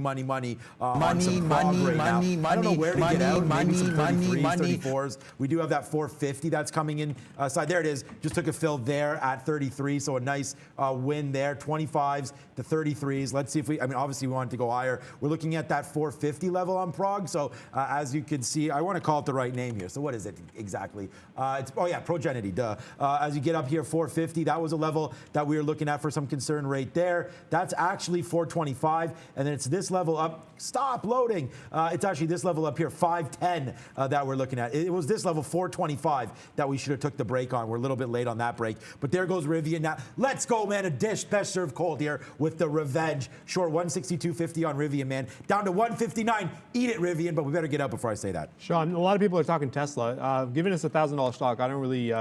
on some Prague right now. I don't know where to get out. Maybe some 33s, 34s. We do have that 450 that's coming in side. There it is. Just took a fill there at 33. So a nice win there. 25s to 33s. Let's see if we, I mean, obviously we want it to go higher. We're looking at that 450 level on Prague. So as you can see, I want to call it the right name here. So what is it exactly? It's, oh yeah, Progenity, duh. As you get up here, 450, that was a level that we were looking at for some concern right there. That's actually 425. And then it's this level up. Stop loading. It's actually this level up here, 510 that we're looking at. It was this level, 425, that we should have took the break on. We're a little bit late on that break. But there goes Rivian now. Let's go, man. A dish best served cold here with the revenge. Short 162.50 on Rivian, man. Down to 159. Eat it, Rivian, but we better get out before I say that. Sean, a lot of people are talking Tesla. Giving us $1,000 stock, I don't really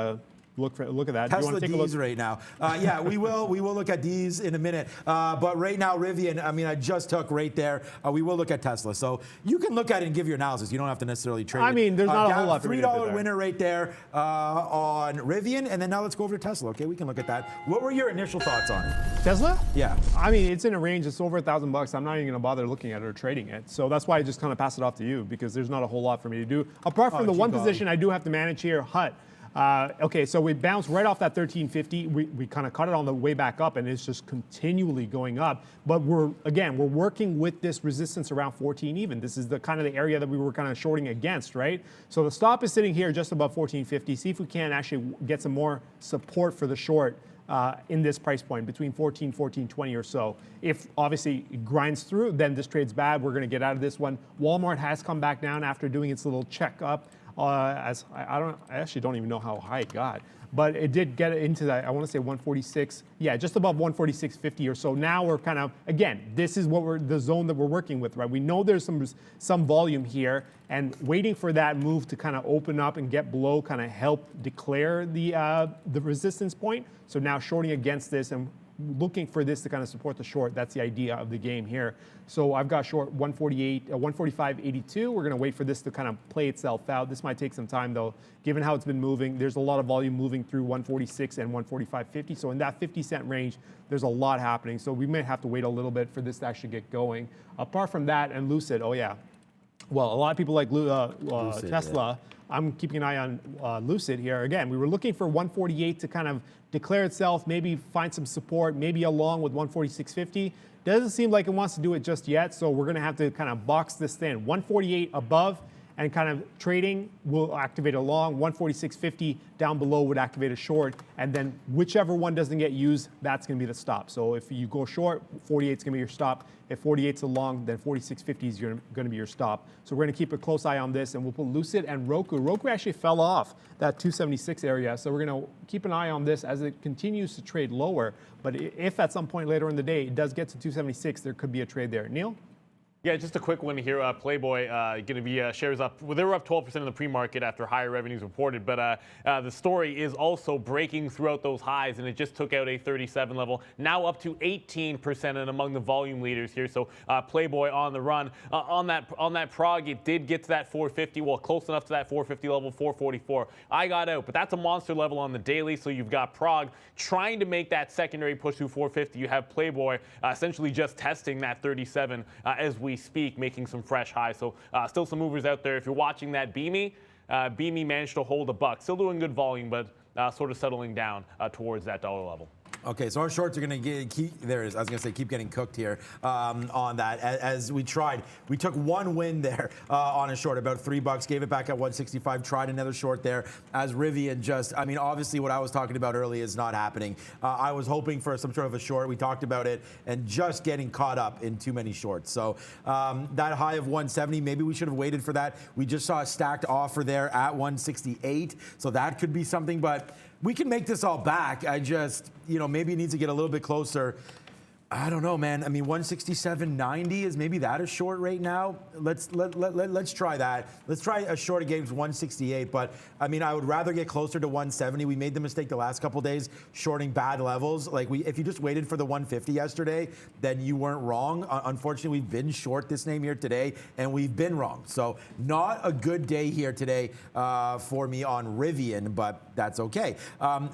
look at that. Tesla Do you want to take a look right now? Yeah, we will look at these in a minute. But right now, Rivian, I mean, I just took right there. We will look at Tesla. So you can look at it and give your analysis. You don't have to necessarily trade it. I mean, there's not a whole lot for me to do $3 there. winner right there on Rivian. And then now let's go over to Tesla. Okay, we can look at that. What were your initial thoughts on it? Tesla? Yeah. I mean, it's in a range. It's over $1,000. I'm not even going to bother looking at it or trading it. So that's why I just kind of pass it off to you, because there's not a whole lot for me to do. Apart from the one position I do have to manage here, HUT. Okay, so we bounced right off that 1350. We kind of cut it on the way back up, and it's just continually going up. But we're working with this resistance around 14 even. This is the kind of the area that we were kind of shorting against, right? So the stop is sitting here just above 1450. See if we can actually get some more support for the short in this price point between 14.20 or so. If obviously it grinds through, then this trade's bad. We're going to get out of this one. Walmart has come back down after doing its little check up. As I actually don't even know how high it got, but it did get into that. I want to say 146, yeah, just above 146.50 or so. Now we're kind of, again, this is what the zone that we're working with, right? We know there's some volume here, and waiting for that move to kind of open up and get below, kind of help declare the resistance point. So now shorting against this and looking for this to kind of support the short. That's the idea of the game here. So I've got short 145.82. We're going to wait for this to kind of play itself out. This might take some time though, given how it's been moving. There's a lot of volume moving through 146 and 145.50. So in that 50-cent range, there's a lot happening. So we may have to wait a little bit for this to actually get going. Apart from that, and Lucid, oh yeah. Well, a lot of people like Lucid, Tesla. Yeah. I'm keeping an eye on Lucid here. Again, we were looking for 148 to kind of declare itself, maybe find some support, maybe along with 146.50. Doesn't seem like it wants to do it just yet, so we're going to have to kind of box this in. 148 above and kind of trading will activate a long. 146.50 down below would activate a short, and then whichever one doesn't get used, that's going to be the stop. So if you go short, 48 is going to be your stop. If 48's a long, then 46.50 is going to be your stop. So we're going to keep a close eye on this, and we'll put Lucid and Roku. Roku actually fell off that 276 area, so we're going to keep an eye on this as it continues to trade lower. But if at some point later in the day it does get to 276, there could be a trade there. Neil? Yeah, just a quick one here. Playboy going to be shares up. Well, they were up 12% in the pre-market after higher revenues reported, but the story is also breaking throughout those highs, and it just took out a 37 level, now up to 18% and among the volume leaders here. So Playboy on the run. On that Prague, it did get to that 450, well, close enough to that 450 level, 444. I got out, but that's a monster level on the daily. So you've got Prague trying to make that secondary push to 450. You have Playboy essentially just testing that 37 as we speak, making some fresh highs. So still some movers out there. If you're watching that Beamy managed to hold a buck. Still doing good volume, but sort of settling down towards that dollar level. Okay, so our shorts are going to keep, there it is, I was going to say keep getting cooked here on that. As we tried, we took one win there on a short, about $3, gave it back at 165, tried another short there as Rivian just, I mean, obviously what I was talking about earlier is not happening. I was hoping for some sort of a short, we talked about it, and just getting caught up in too many shorts. So that high of 170, maybe we should have waited for that. We just saw a stacked offer there at 168, so that could be something, but we can make this all back. I just, you know, maybe it needs to get a little bit closer. I don't know, man. I mean, 167.90 is maybe that a short right now. Let's try that. Let's try a short against 168. But I mean, I would rather get closer to 170. We made the mistake the last couple days shorting bad levels. Like if you just waited for the 150 yesterday, then you weren't wrong. Unfortunately, we've been short this name here today, and we've been wrong. So not a good day here today for me on Rivian, but that's okay.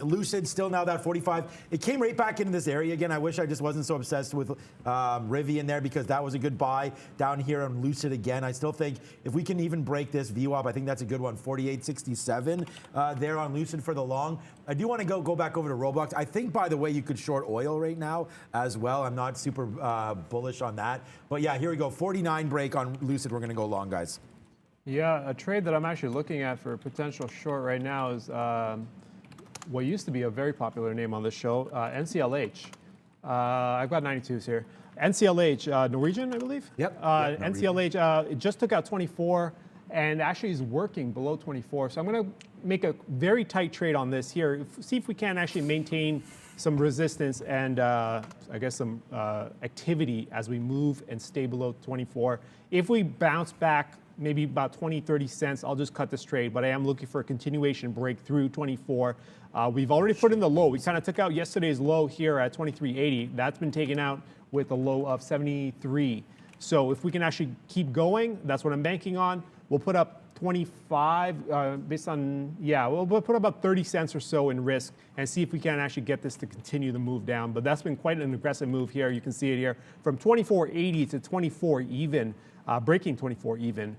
Lucid still now that 45. It came right back into this area again. I wish I just wasn't so obsessed with Rivian there, because that was a good buy down here on Lucid again. I still think if we can even break this VWAP, I think that's a good one. 48.67 there on Lucid for the long. I do want to go back over to Roblox. I think, by the way, you could short oil right now as well. I'm not super bullish on that. But yeah, here we go. 49 break on Lucid. We're going to go long, guys. Yeah, a trade that I'm actually looking at for a potential short right now is what used to be a very popular name on this show, NCLH. I've got 92s here. NCLH, Norwegian, I believe? Yep. NCLH, it just took out 24 and actually is working below 24. So I'm going to make a very tight trade on this here. See if we can actually maintain some resistance and I guess some activity as we move and stay below 24. If we bounce back maybe about 20, 30 cents, I'll just cut this trade, but I am looking for a continuation break through 24. We've already put in the low. We kind of took out yesterday's low here at 23.80. That's been taken out with a low of 73. So if we can actually keep going, that's what I'm banking on. We'll put up 25 based on, yeah, we'll put about 30 cents or so in risk and see if we can actually get this to continue the move down. But that's been quite an aggressive move here. You can see it here from 24.80 to 24 even, breaking 24 even.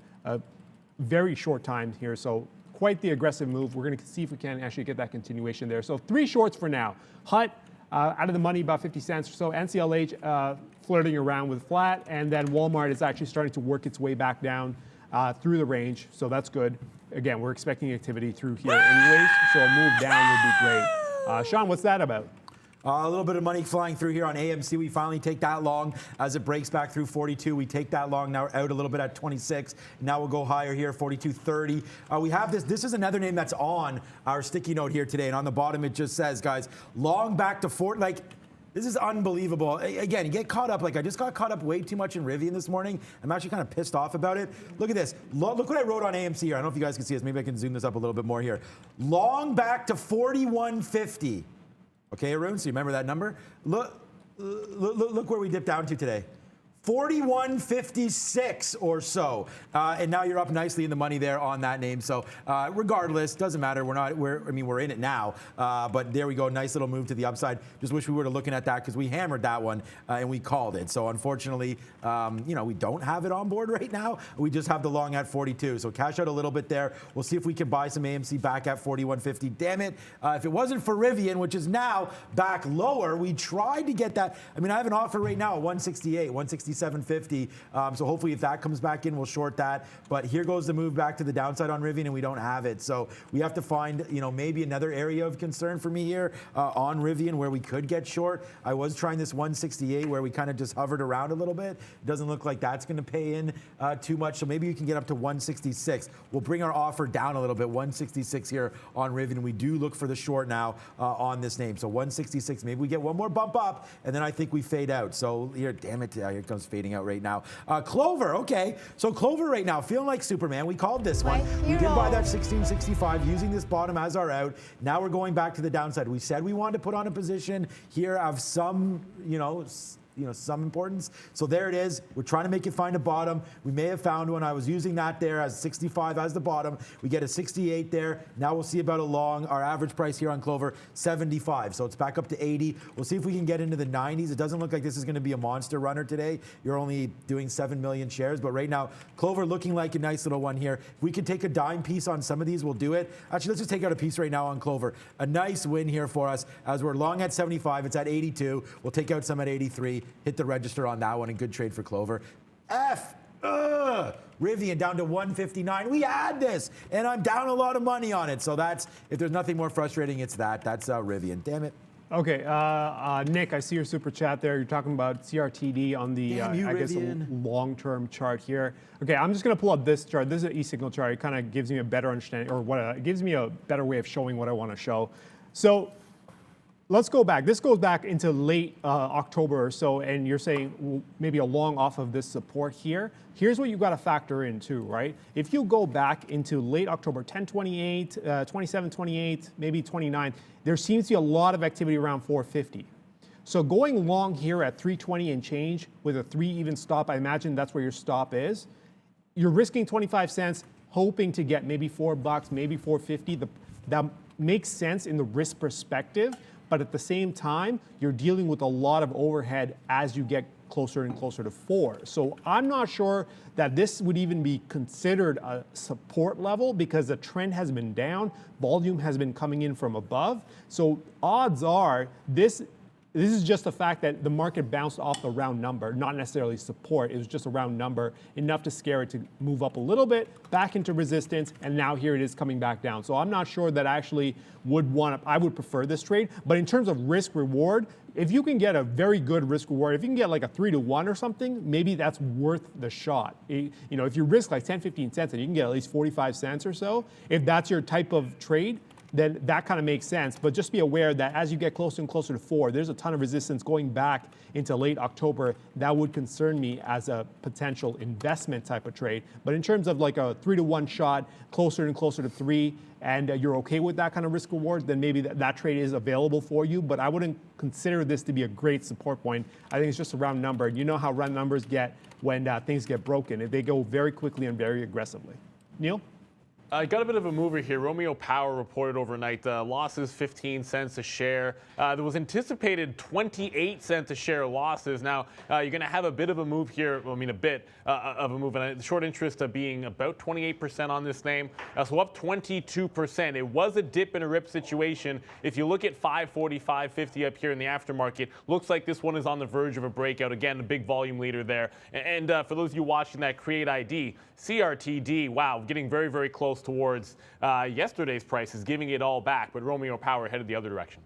Very short time here, so quite the aggressive move. We're going to see if we can actually get that continuation there. So 3 shorts for now. HUT out of the money, about 50 cents or so. NCLH flirting around with flat, and then Walmart is actually starting to work its way back down through the range, so that's good. Again, we're expecting activity through here anyways, so a move down would be great. Sean, what's that about? A little bit of money flying through here on AMC. We finally take that long as it breaks back through 42. We take that long now out a little bit at 26. Now we'll go higher here, 42.30. We have this. This is another name that's on our sticky note here today. And on the bottom, it just says, guys, long back to 4. Like, this is unbelievable. Again, you get caught up. Like, I just got caught up way too much in Rivian this morning. I'm actually kind of pissed off about it. Look at this. Look what I wrote on AMC here. I don't know if you guys can see this. Maybe I can zoom this up a little bit more here. Long back to 41.50. Okay, Arun, so you remember that number? Look where we dipped down to today. 41.56 or so, and now you're up nicely in the money there on that name. So regardless, doesn't matter. We're in it now. But there we go, nice little move to the upside. Just wish we were looking at that because we hammered that one and we called it. So unfortunately, we don't have it on board right now. We just have the long at 42. So cash out a little bit there. We'll see if we can buy some AMC back at 41.50. Damn it! If it wasn't for Rivian, which is now back lower, we tried to get that. I mean, I have an offer right now at 168, 167.50. So hopefully if that comes back in, we'll short that. But here goes the move back to the downside on Rivian, and we don't have it. So we have to find, maybe another area of concern for me here on Rivian where we could get short. I was trying this 168 where we kind of just hovered around a little bit. It doesn't look like that's going to pay in too much. So maybe you can get up to 166. We'll bring our offer down a little bit, 166 here on Rivian. We do look for the short now on this name. So 166, maybe we get one more bump up, and then I think we fade out. So here, damn it, here comes fading out right now. Clover, okay. So Clover right now, feeling like Superman. We called this one. We did buy that 1665 using this bottom as our out. Now we're going back to the downside. We said we wanted to put on a position here of some, some importance. So there it is. We're trying to make it find a bottom. We may have found one. I was using that there as 65 as the bottom. We get a 68 there. Now we'll see about a long. Our average price here on Clover, 75. So it's back up to 80. We'll see if we can get into the 90s. It doesn't look like this is going to be a monster runner today. You're only doing 7 million shares, but right now Clover looking like a nice little one here. If we could take a dime piece on some of these, we'll do it. Actually, let's just take out a piece right now on Clover. A nice win here for us as we're long at 75. It's at 82. We'll take out some at 83. Hit the register on that one. A good trade for Clover. Rivian down to 159. We had this, and I'm down a lot of money on it. So that's, if there's nothing more frustrating, it's that. That's Rivian. Damn it. Okay, Nick, I see your super chat there. You're talking about CRTD on the, I guess, a long-term chart here. Okay, I'm just going to pull up this chart. This is an e-signal chart. It kind of gives me a better understanding, or it gives me a better way of showing what I want to show. So let's go back. This goes back into late October or so, and you're saying maybe a long off of this support here. Here's what you've got to factor in too, right? If you go back into late October, 10/28, 27/28, maybe 29, there seems to be a lot of activity around 450. So going long here at 320 and change with a 3 even stop, I imagine that's where your stop is. You're risking 25 cents, hoping to get maybe $4, maybe 450. That makes sense in the risk perspective. But at the same time, you're dealing with a lot of overhead as you get closer and closer to 4. So I'm not sure that this would even be considered a support level because the trend has been down, volume has been coming in from above. So odds are this is just the fact that the market bounced off the round number, not necessarily support. It was just a round number, enough to scare it to move up a little bit, back into resistance, and now here it is coming back down. So I'm not sure that I actually I would prefer this trade. But in terms of risk reward, if you can get a very good risk reward, if you can get like a 3-to-1 or something, maybe that's worth the shot. If you risk like 10, 15 cents and you can get at least 45 cents or so, if that's your type of trade, then that kind of makes sense. But just be aware that as you get closer and closer to 4, there's a ton of resistance going back into late October. That would concern me as a potential investment type of trade. But in terms of like a 3-to-1 shot, closer and closer to 3, and you're okay with that kind of risk reward, then maybe that trade is available for you. But I wouldn't consider this to be a great support point. I think it's just a round number. You know how round numbers get when things get broken. They go very quickly and very aggressively. Neil? I got a bit of a mover here. Romeo Power reported overnight losses 15 cents a share. There was anticipated 28 cents a share losses. Now, you're going to have a bit of a move here. Well, I mean, a bit of a move. And the short interest being about 28% on this name. So up 22%. It was a dip and a rip situation. If you look at 540, 550 up here in the aftermarket, looks like this one is on the verge of a breakout. Again, a big volume leader there. And for those of you watching that Create ID, CRTD, wow, getting very, very close towards yesterday's prices, giving it all back, but Romeo Power headed the other direction.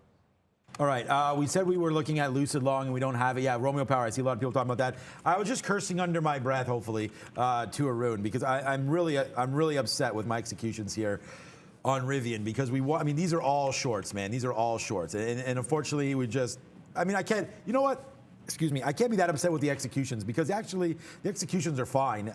All right, we said we were looking at Lucid Long and we don't have it. Yeah, Romeo Power, I see a lot of people talking about that. I was just cursing under my breath, hopefully, to Arun, because I'm really upset with my executions here on Rivian, because these are all shorts, man. These are all shorts. And unfortunately, I can't, you know what? Excuse me, I can't be that upset with the executions because actually the executions are fine.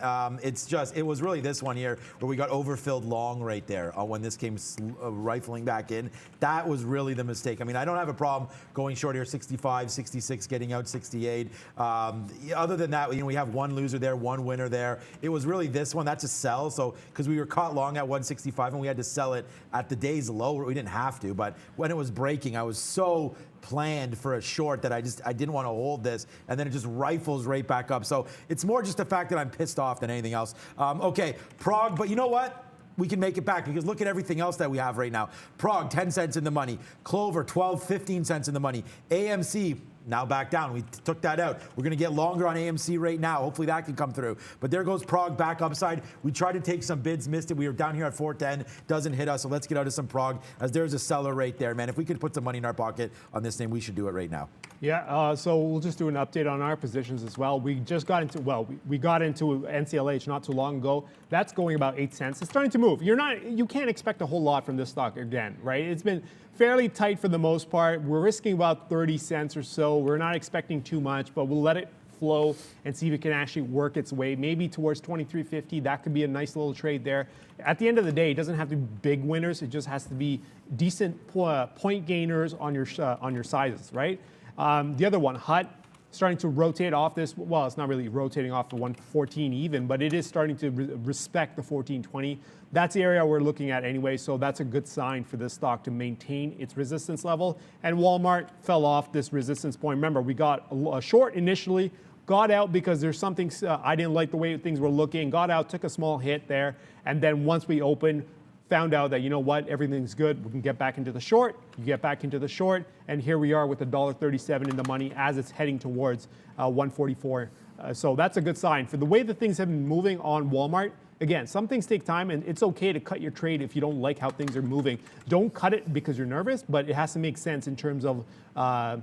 It was really this one here where we got overfilled long right there when this came rifling back in. That was really the mistake. I mean, I don't have a problem going short here, 65, 66, getting out 68. Other than that, we have one loser there, one winner there. It was really this one, that's a sell. So, because we were caught long at 165 and we had to sell it at the day's low. We didn't have to, but when it was breaking, I was so planned for a short that I didn't want to hold this, and then it just rifles right back up. So it's more just the fact that I'm pissed off than anything else. Okay, Prague, but you know what? We can make it back because look at everything else that we have right now. Prague, 10 cents in the money. Clover, 12, 15 cents in the money. AMC, now back down. We took that out. We're going to get longer on AMC right now. Hopefully that can come through. But there goes Prague back upside. We tried to take some bids, missed it. We were down here at 410. Doesn't hit us. So let's get out of some Prague as there's a seller right there, man. If we could put some money in our pocket on this thing, we should do it right now. Yeah, so we'll just do an update on our positions as well. We just got into, we got into NCLH not too long ago. That's going about 8 cents. It's starting to move. You can't expect a whole lot from this stock again, right? It's been fairly tight for the most part. We're risking about 30 cents or so. We're not expecting too much, but we'll let it flow and see if it can actually work its way maybe towards 23.50. That could be a nice little trade there. At the end of the day, it doesn't have to be big winners. It just has to be decent point gainers on your sizes, right? The other one, HUT, starting to rotate off this. Well, it's not really rotating off the 114 even, but it is starting to respect the 1420. That's the area we're looking at anyway, so that's a good sign for this stock to maintain its resistance level. And Walmart fell off this resistance point. Remember, we got a short initially, got out because there's something, I didn't like the way things were looking, got out, took a small hit there, and then once we opened, found out that, you know what, everything's good, we can get back into the short, you get back into the short, and here we are with $1.37 in the money as it's heading towards 144. So that's a good sign. For the way that things have been moving on Walmart, again, some things take time, and it's okay to cut your trade if you don't like how things are moving. Don't cut it because you're nervous, but it has to make sense in terms of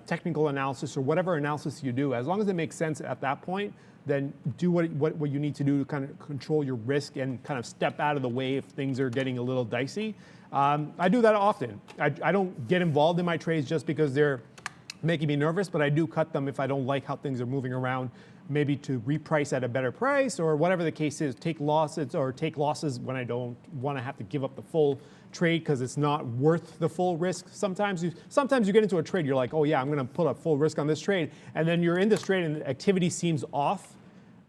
technical analysis or whatever analysis you do. As long as it makes sense at that point, then do what you need to do to kind of control your risk and kind of step out of the way if things are getting a little dicey. I do that often. I don't get involved in my trades just because they're making me nervous, but I do cut them if I don't like how things are moving around, maybe to reprice at a better price or whatever the case is, take losses when I don't want to have to give up the full trade because it's not worth the full risk. Sometimes you get into a trade, you're like, oh yeah, I'm going to put up full risk on this trade, and then you're in this trade and the activity seems off.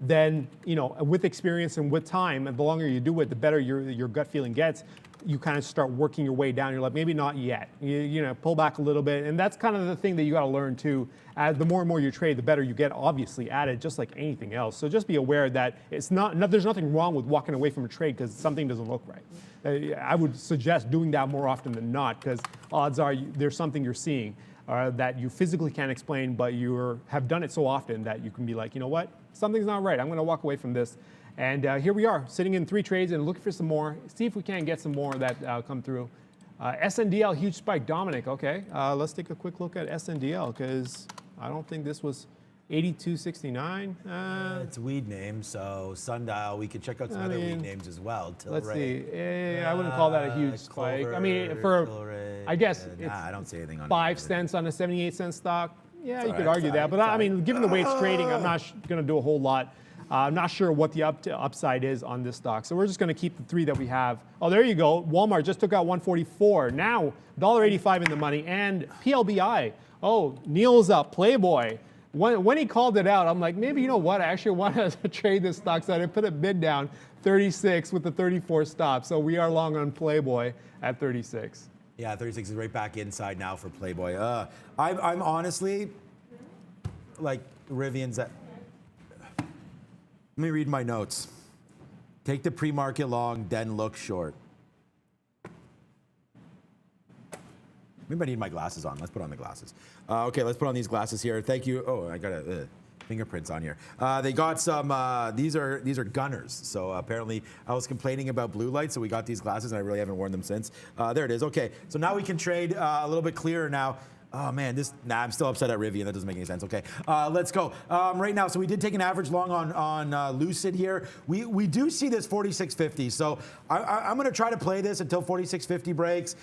Then, you know, with experience and with time, and the longer you do it, the better your gut feeling gets. You kind of start working your way down. You're like, maybe not yet. You know, pull back a little bit. And that's kind of the thing that you got to learn too. As the more and more you trade, the better you get, obviously, at it, just like anything else. So just be aware that there's nothing wrong with walking away from a trade because something doesn't look right. I would suggest doing that more often than not because odds are there's something you're seeing that you physically can't explain, but you have done it so often that you can be like, you know what, something's not right. I'm going to walk away from this. And here we are, sitting in 3 trades and looking for some more. See if we can get some more that come through. SNDL, huge spike. Dominic, okay. Let's take a quick look at SNDL because I don't think this was 82.69. It's a weed name, so Sundial. We could check out some other weed names as well. Let's see. I wouldn't call that a huge spike. I mean, I guess it's I don't see anything on 5 cents on a 78-cent stock. Yeah, you could right, argue that. But I mean, given the way it's trading, I'm not going to do a whole lot. I'm not sure what the upside is on this stock. So we're just going to keep the 3 that we have. Oh, there you go. Walmart just took out 144. Now, $1.85 in the money. And PLBI. Oh, Neil's up. Playboy. When he called it out, I'm like, maybe, you know what? I actually want to trade this stock. So I put a bid down, 36 with the 34 stop. So we are long on Playboy at 36. Yeah, 36 is right back inside now for Playboy. I'm honestly, like, Rivian's at... Let me read my notes. Take the pre-market long, then look short. Maybe I need my glasses on. Let's put on the glasses. Okay, let's put on these glasses here. Thank you. Oh, I got fingerprints on here. They got some, these are gunners. So apparently I was complaining about blue light, so we got these glasses and I really haven't worn them since. There it is. Okay, so now we can trade a little bit clearer now. Oh man, I'm still upset at Rivian. That doesn't make any sense. Okay, let's go. Right now, so we did take an average long on Lucid here. We do see this 46.50. So I'm going to try to play this until 46.50 breaks.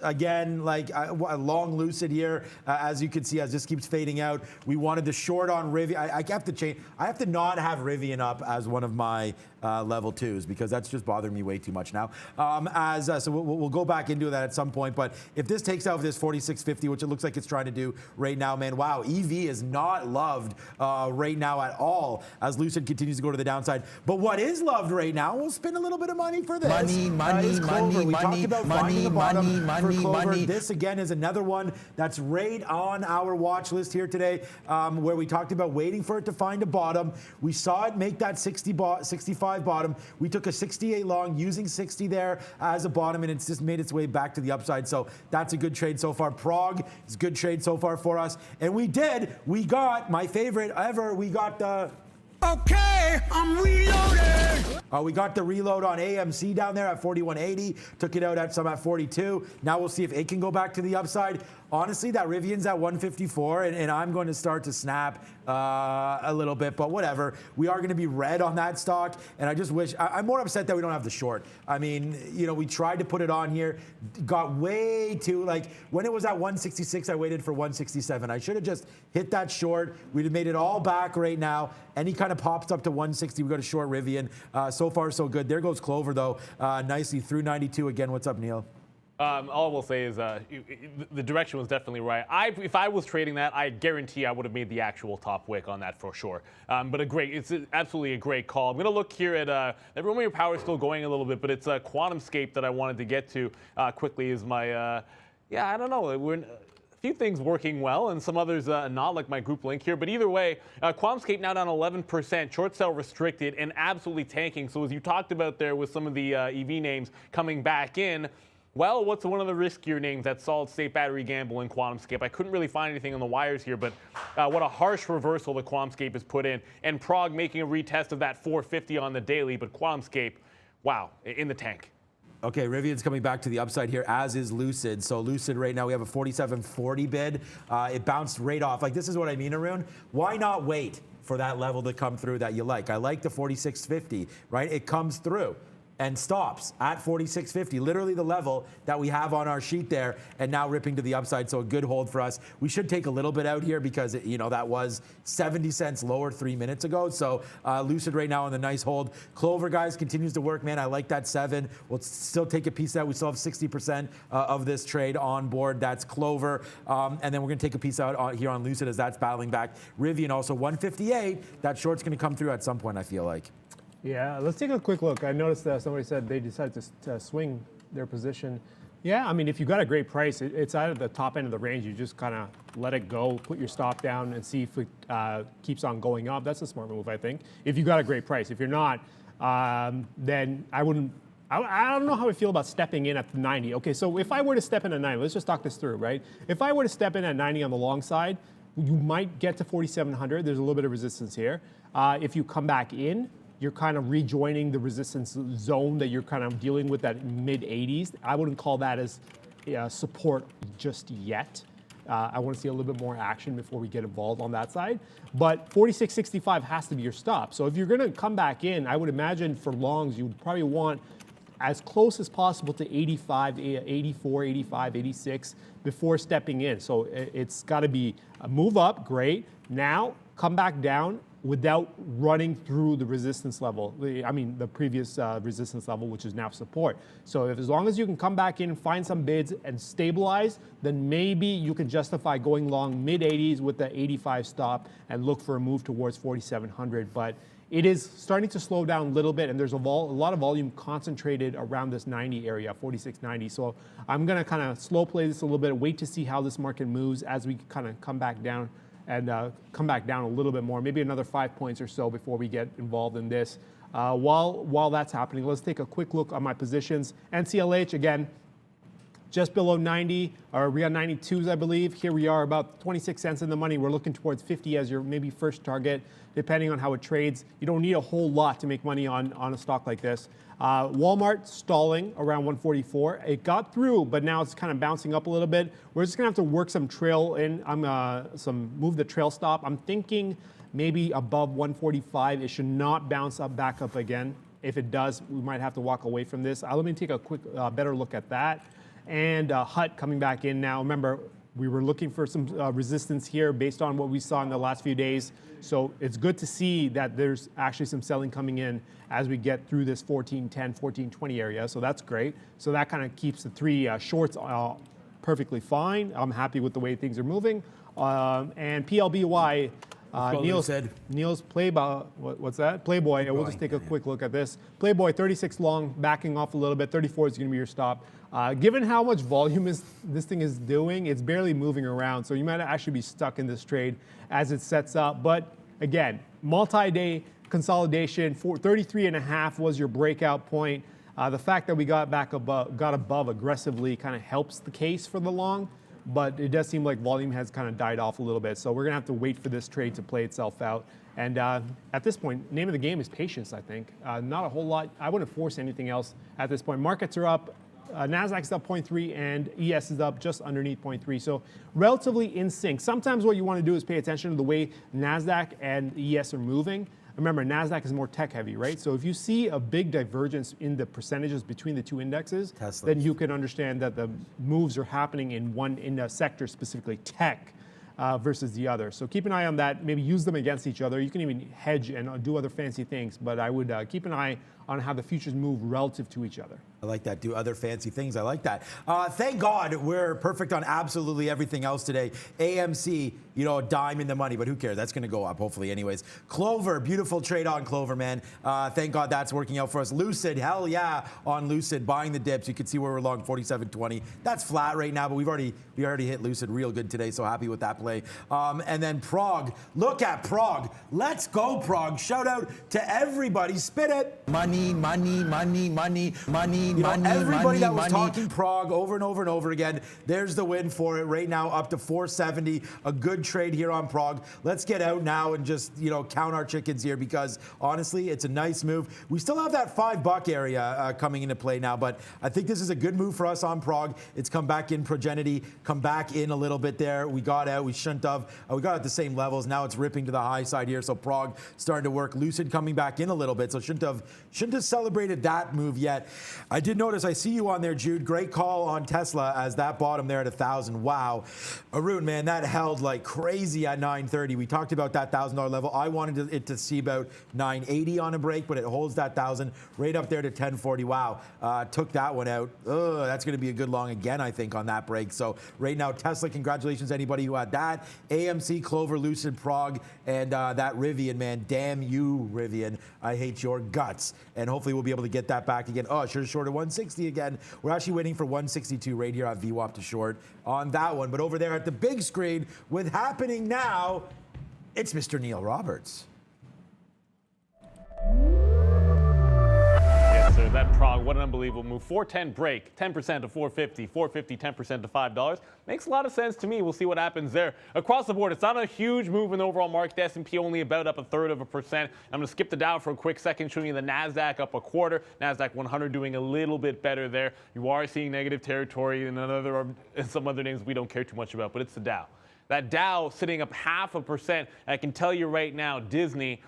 Again, like a long Lucid here, as you can see, as this keeps fading out. We wanted the short on Rivian. I have to change. I have to not have Rivian up as one of my level 2s because that's just bothering me way too much now. So we'll go back into that at some point. But if this takes out this 46.50, which it looks like it's trying to do right now, man, wow, EV is not loved right now at all as Lucid continues to go to the downside. But what is loved right now, we'll spend a little bit of money for this. Money. We talked about finding the bottom for Clover. This, again, is another one that's right on our watch list here today, where we talked about waiting for it to find a bottom. We saw it make that 65 bottom. We took a 68 long using 60 there as a bottom, and it's just made its way back to the upside. So that's a good trade so far. Prague is a good trade so far for us. And we got my favorite ever. We got the... Okay, I'm reloading. We got the reload on AMC down there at 41.80. Took it out at 42. Now we'll see if it can go back to the upside. Honestly, that Rivian's at 154, and I'm going to start to snap a little bit, but whatever. We are going to be red on that stock, and I just wish... I'm more upset that we don't have the short. I mean, you know, we tried to put it on here, got way too... Like, when it was at 166, I waited for 167. I should have just hit that short. We'd have made it all back right now. Any kind of pops up to 160, we go to short Rivian. So far, so good. There goes Clover, though, nicely through 92 again. What's up, Neil? All I will say is the direction was definitely right. If I was trading that, I guarantee I would have made the actual top wick on that for sure. But it's absolutely a great call. I'm going to look here at everyone. Your power is still going a little bit, but it's QuantumScape that I wanted to get to quickly. Is my I don't know. We're a few things working well and some others not, like my group link here. But either way, QuantumScape now down 11%, short sale restricted, and absolutely tanking. So as you talked about there with some of the EV names coming back in. Well, what's one of the riskier names? That solid state battery gamble in QuantumScape. I couldn't really find anything on the wires here, but what a harsh reversal the QuantumScape has put in. And Prague making a retest of that 450 on the daily, but QuantumScape, wow, in the tank. Okay, Rivian's coming back to the upside here, as is Lucid. So Lucid right now, we have a 47.40 bid. It bounced right off. Like, this is what I mean, Arun. Why not wait for that level to come through that you like? I like the 46.50, right? It comes through and stops at 46.50, literally the level that we have on our sheet there, and now ripping to the upside. So a good hold for us. We should take a little bit out here because that was 70 cents lower 3 minutes ago. So Lucid right now on the nice hold. Clover, guys, continues to work, man. I like that 7. We'll still take a piece out. We still have 60% of this trade on board. That's Clover. And then we're going to take a piece out here on Lucid as that's battling back. Rivian also 158. That short's going to come through at some point, I feel like. Yeah, let's take a quick look. I noticed that somebody said they decided to swing their position. Yeah, I mean, if you got a great price, it's out at the top end of the range. You just kind of let it go, put your stop down, and see if it keeps on going up. That's a smart move, I think. If you got a great price. If you're not, then I wouldn't. I don't know how I feel about stepping in at the 90. Okay, so if I were to step in at 90, let's just talk this through, right? If I were to step in at 90 on the long side, you might get to 4,700. There's a little bit of resistance here. If you come back in, you're kind of rejoining the resistance zone that you're kind of dealing with at mid-80s. I wouldn't call that as support just yet. I want to see a little bit more action before we get involved on that side. But 46.65 has to be your stop. So if you're going to come back in, I would imagine for longs, you would probably want as close as possible to 85, 84, 85, 86 before stepping in. So it's got to be a move up, great. Now come back down without running through the resistance level. The previous resistance level, which is now support. So as long as you can come back in, find some bids and stabilize, then maybe you can justify going long mid-80s with the 85 stop and look for a move towards 4,700. But it is starting to slow down a little bit, and there's a lot of volume concentrated around this 90 area, 46.90. So I'm gonna kind of slow play this a little bit, wait to see how this market moves as we kind of come back down and come back down a little bit more, maybe another 5 points or so before we get involved in this. While that's happening, let's take a quick look on my positions. NCLH, again, just below 90, or we got 92s, I believe. Here we are about 26 cents in the money. We're looking towards 50 as your maybe first target, depending on how it trades. You don't need a whole lot to make money on a stock like this. Walmart stalling around 144. It got through, but now it's kind of bouncing up a little bit. We're just gonna have to work some trail in, move the trail stop. I'm thinking maybe above 145. It should not bounce back up again. If it does, we might have to walk away from this. Let me take a quick, better look at that. And HUT coming back in now. Remember, we were looking for some resistance here based on what we saw in the last few days. So it's good to see that there's actually some selling coming in as we get through this 1410, 1420 area. So that's great. So that kind of keeps the three shorts perfectly fine. I'm happy with the way things are moving. And PLBY, Neil's Playboy, what's that? Playboy, and we'll just take a quick look at this. Playboy, 36 long, backing off a little bit. 34 is going to be your stop. Given how much volume this thing is doing, it's barely moving around. So you might actually be stuck in this trade as it sets up. But again, multi-day consolidation, 33.5 was your breakout point. The fact that we got above aggressively kind of helps the case for the long. But it does seem like volume has kind of died off a little bit. So we're going to have to wait for this trade to play itself out. And at this point, name of the game is patience, I think. Not a whole lot. I wouldn't force anything else at this point. Markets are up. NASDAQ's up 0.3 and ES is up just underneath 0.3. So relatively in sync. Sometimes what you want to do is pay attention to the way NASDAQ and ES are moving. Remember, NASDAQ is more tech heavy, right? So if you see a big divergence in the percentages between the two indexes, then you can understand that the moves are happening in a sector, specifically tech, versus the other. So keep an eye on that. Maybe use them against each other. You can even hedge and do other fancy things, but I would keep an eye on how the futures move relative to each other. I like that. Do other fancy things. I like that. Thank God we're perfect on absolutely everything else today. AMC, you know, a dime in the money, but who cares? That's going to go up, hopefully, anyways. Clover, beautiful trade on Clover, man. Thank God that's working out for us. Lucid, hell yeah, on Lucid, buying the dips. You can see where we're long, 47.20. That's flat right now, but we already hit Lucid real good today, so happy with that play. And then Prague, look at Prague. Let's go, Prague. Shout out to everybody. Spit it. Money, money, money, money, money, You know, money, everybody money, that was money. talking Prague over and over and over again, there's the win for it right now, up to 470. A good trade here on Prague. Let's get out now and just, you know, count our chickens here because honestly, it's a nice move. We still have that $5 area coming into play now, but I think this is a good move for us on Prague. It's come back in Progenity, come back in a little bit there. We got out, we shouldn't have. We got at the same levels. Now it's ripping to the high side here, so Prague starting to work. Lucid coming back in a little bit, so shouldn't have celebrated that move yet. I did notice, I see you on there, Jude. Great call on Tesla as that bottom there at 1,000. Wow. Arun, man, that held like crazy at 930. We talked about that $1,000 level. I wanted it to see about 980 on a break, but it holds that 1,000 right up there to 1040. Wow. Took that one out. Ugh, that's going to be a good long again, I think, on that break. So right now, Tesla, congratulations anybody who had that. AMC, Clover, Lucid, Prague, and that Rivian, man. Damn you, Rivian. I hate your guts. And hopefully we'll be able to get that back again. Oh, should have shorted 160 again. We're actually waiting for 162 right here on VWAP to short on that one. But over there at the big screen with happening now, it's Mr. Neil Roberts. Yes, sir. That Prague, what an unbelievable move. 410 break, 10% to 450, 450, 10% to $5. Makes a lot of sense to me. We'll see what happens there. Across the board, it's not a huge move in the overall market. The S&P only about up 1/3%. I'm going to skip the Dow for a quick second, showing you the NASDAQ up 1/4. NASDAQ 100 doing a little bit better there. You are seeing negative territory and some other names we don't care too much about, but it's the Dow. That Dow sitting up 0.5%. I can tell you right now, Disney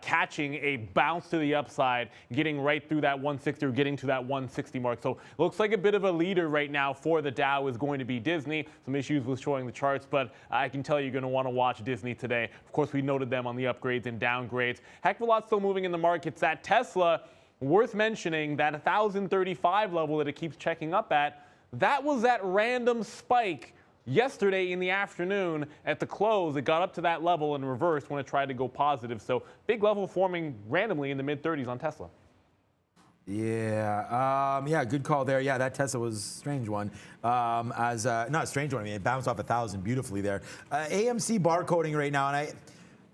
catching a bounce to the upside, getting right through that 160 or getting to that 160 mark. So looks like a bit of a leader right now for the Dow is going to be Disney. Some issues with showing the charts, but I can tell you're going to want to watch Disney today. Of course, we noted them on the upgrades and downgrades. Heck of a lot still moving in the markets. That Tesla, worth mentioning, that 1,035 level that it keeps checking up at, that was that random spike yesterday in the afternoon at the close. It got up to that level and reversed when it tried to go positive. So big level forming randomly in the mid-30s on Tesla. Yeah, good call there. Yeah, that Tesla was a strange one. Not a strange one. I mean, it bounced off 1,000 beautifully there. AMC barcoding right now, and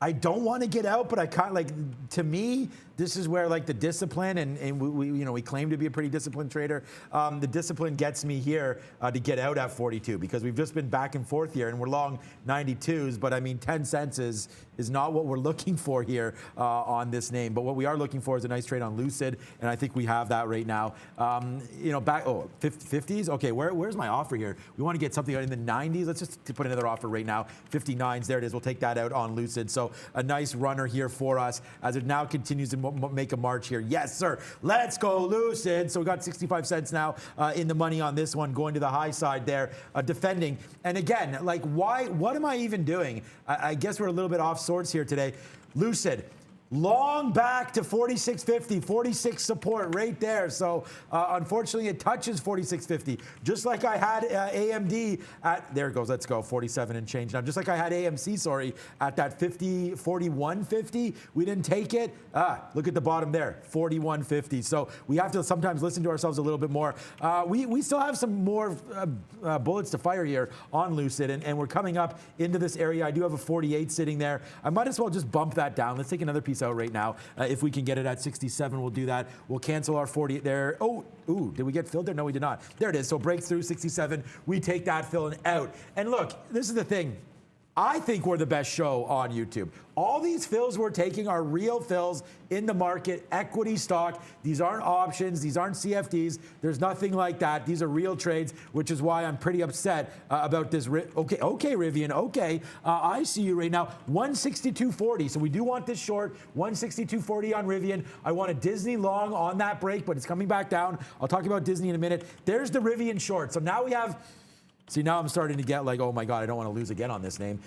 I don't want to get out, but I kind of like, to me, this is where like the discipline, and we claim to be a pretty disciplined trader. The discipline gets me here to get out at 42 because we've just been back and forth here, and we're long 92s. But I mean, 10 cents is not what we're looking for here on this name. But what we are looking for is a nice trade on Lucid, and I think we have that right now. Back 50s. Okay, where's my offer here? We want to get something in the 90s. Let's just put another offer right now. 59s. There it is. We'll take that out on Lucid. So a nice runner here for us as it now continues to make a march here. Yes, sir. Let's go Lucid. So we got 65 cents now in the money on this one, going to the high side there, defending. And again, like, what am I even doing? I guess we're a little bit off sorts here today. Lucid. Long back to 46.50, 46 support right there. So unfortunately, it touches 46.50. Just like I had AMD at, there it goes, let's go, 47 and change. Now, just like I had AMC, sorry, at that 41.50, we didn't take it. Look at the bottom there, 41.50. So we have to sometimes listen to ourselves a little bit more. We still have some more bullets to fire here on Lucid, and we're coming up into this area. I do have a 48 sitting there. I might as well just bump that down. Let's take another piece out right now. If we can get it at 67, we'll do that. We'll cancel our 40 there. Did we get filled there? No, we did not. There it is. So breaks through 67. We take that filling out. And look, this is the thing. I think we're the best show on YouTube. All these fills we're taking are real fills in the market, equity stock. These aren't options. These aren't CFDs. There's nothing like that. These are real trades, which is why I'm pretty upset about this. Okay, Rivian. Okay, I see you right now. 162.40. So we do want this short. 162.40 on Rivian. I want a Disney long on that break, but it's coming back down. I'll talk about Disney in a minute. There's the Rivian short. So now we have... See, now I'm starting to get like, oh my God, I don't want to lose again on this name.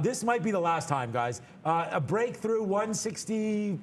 This might be the last time, guys. A breakthrough 160,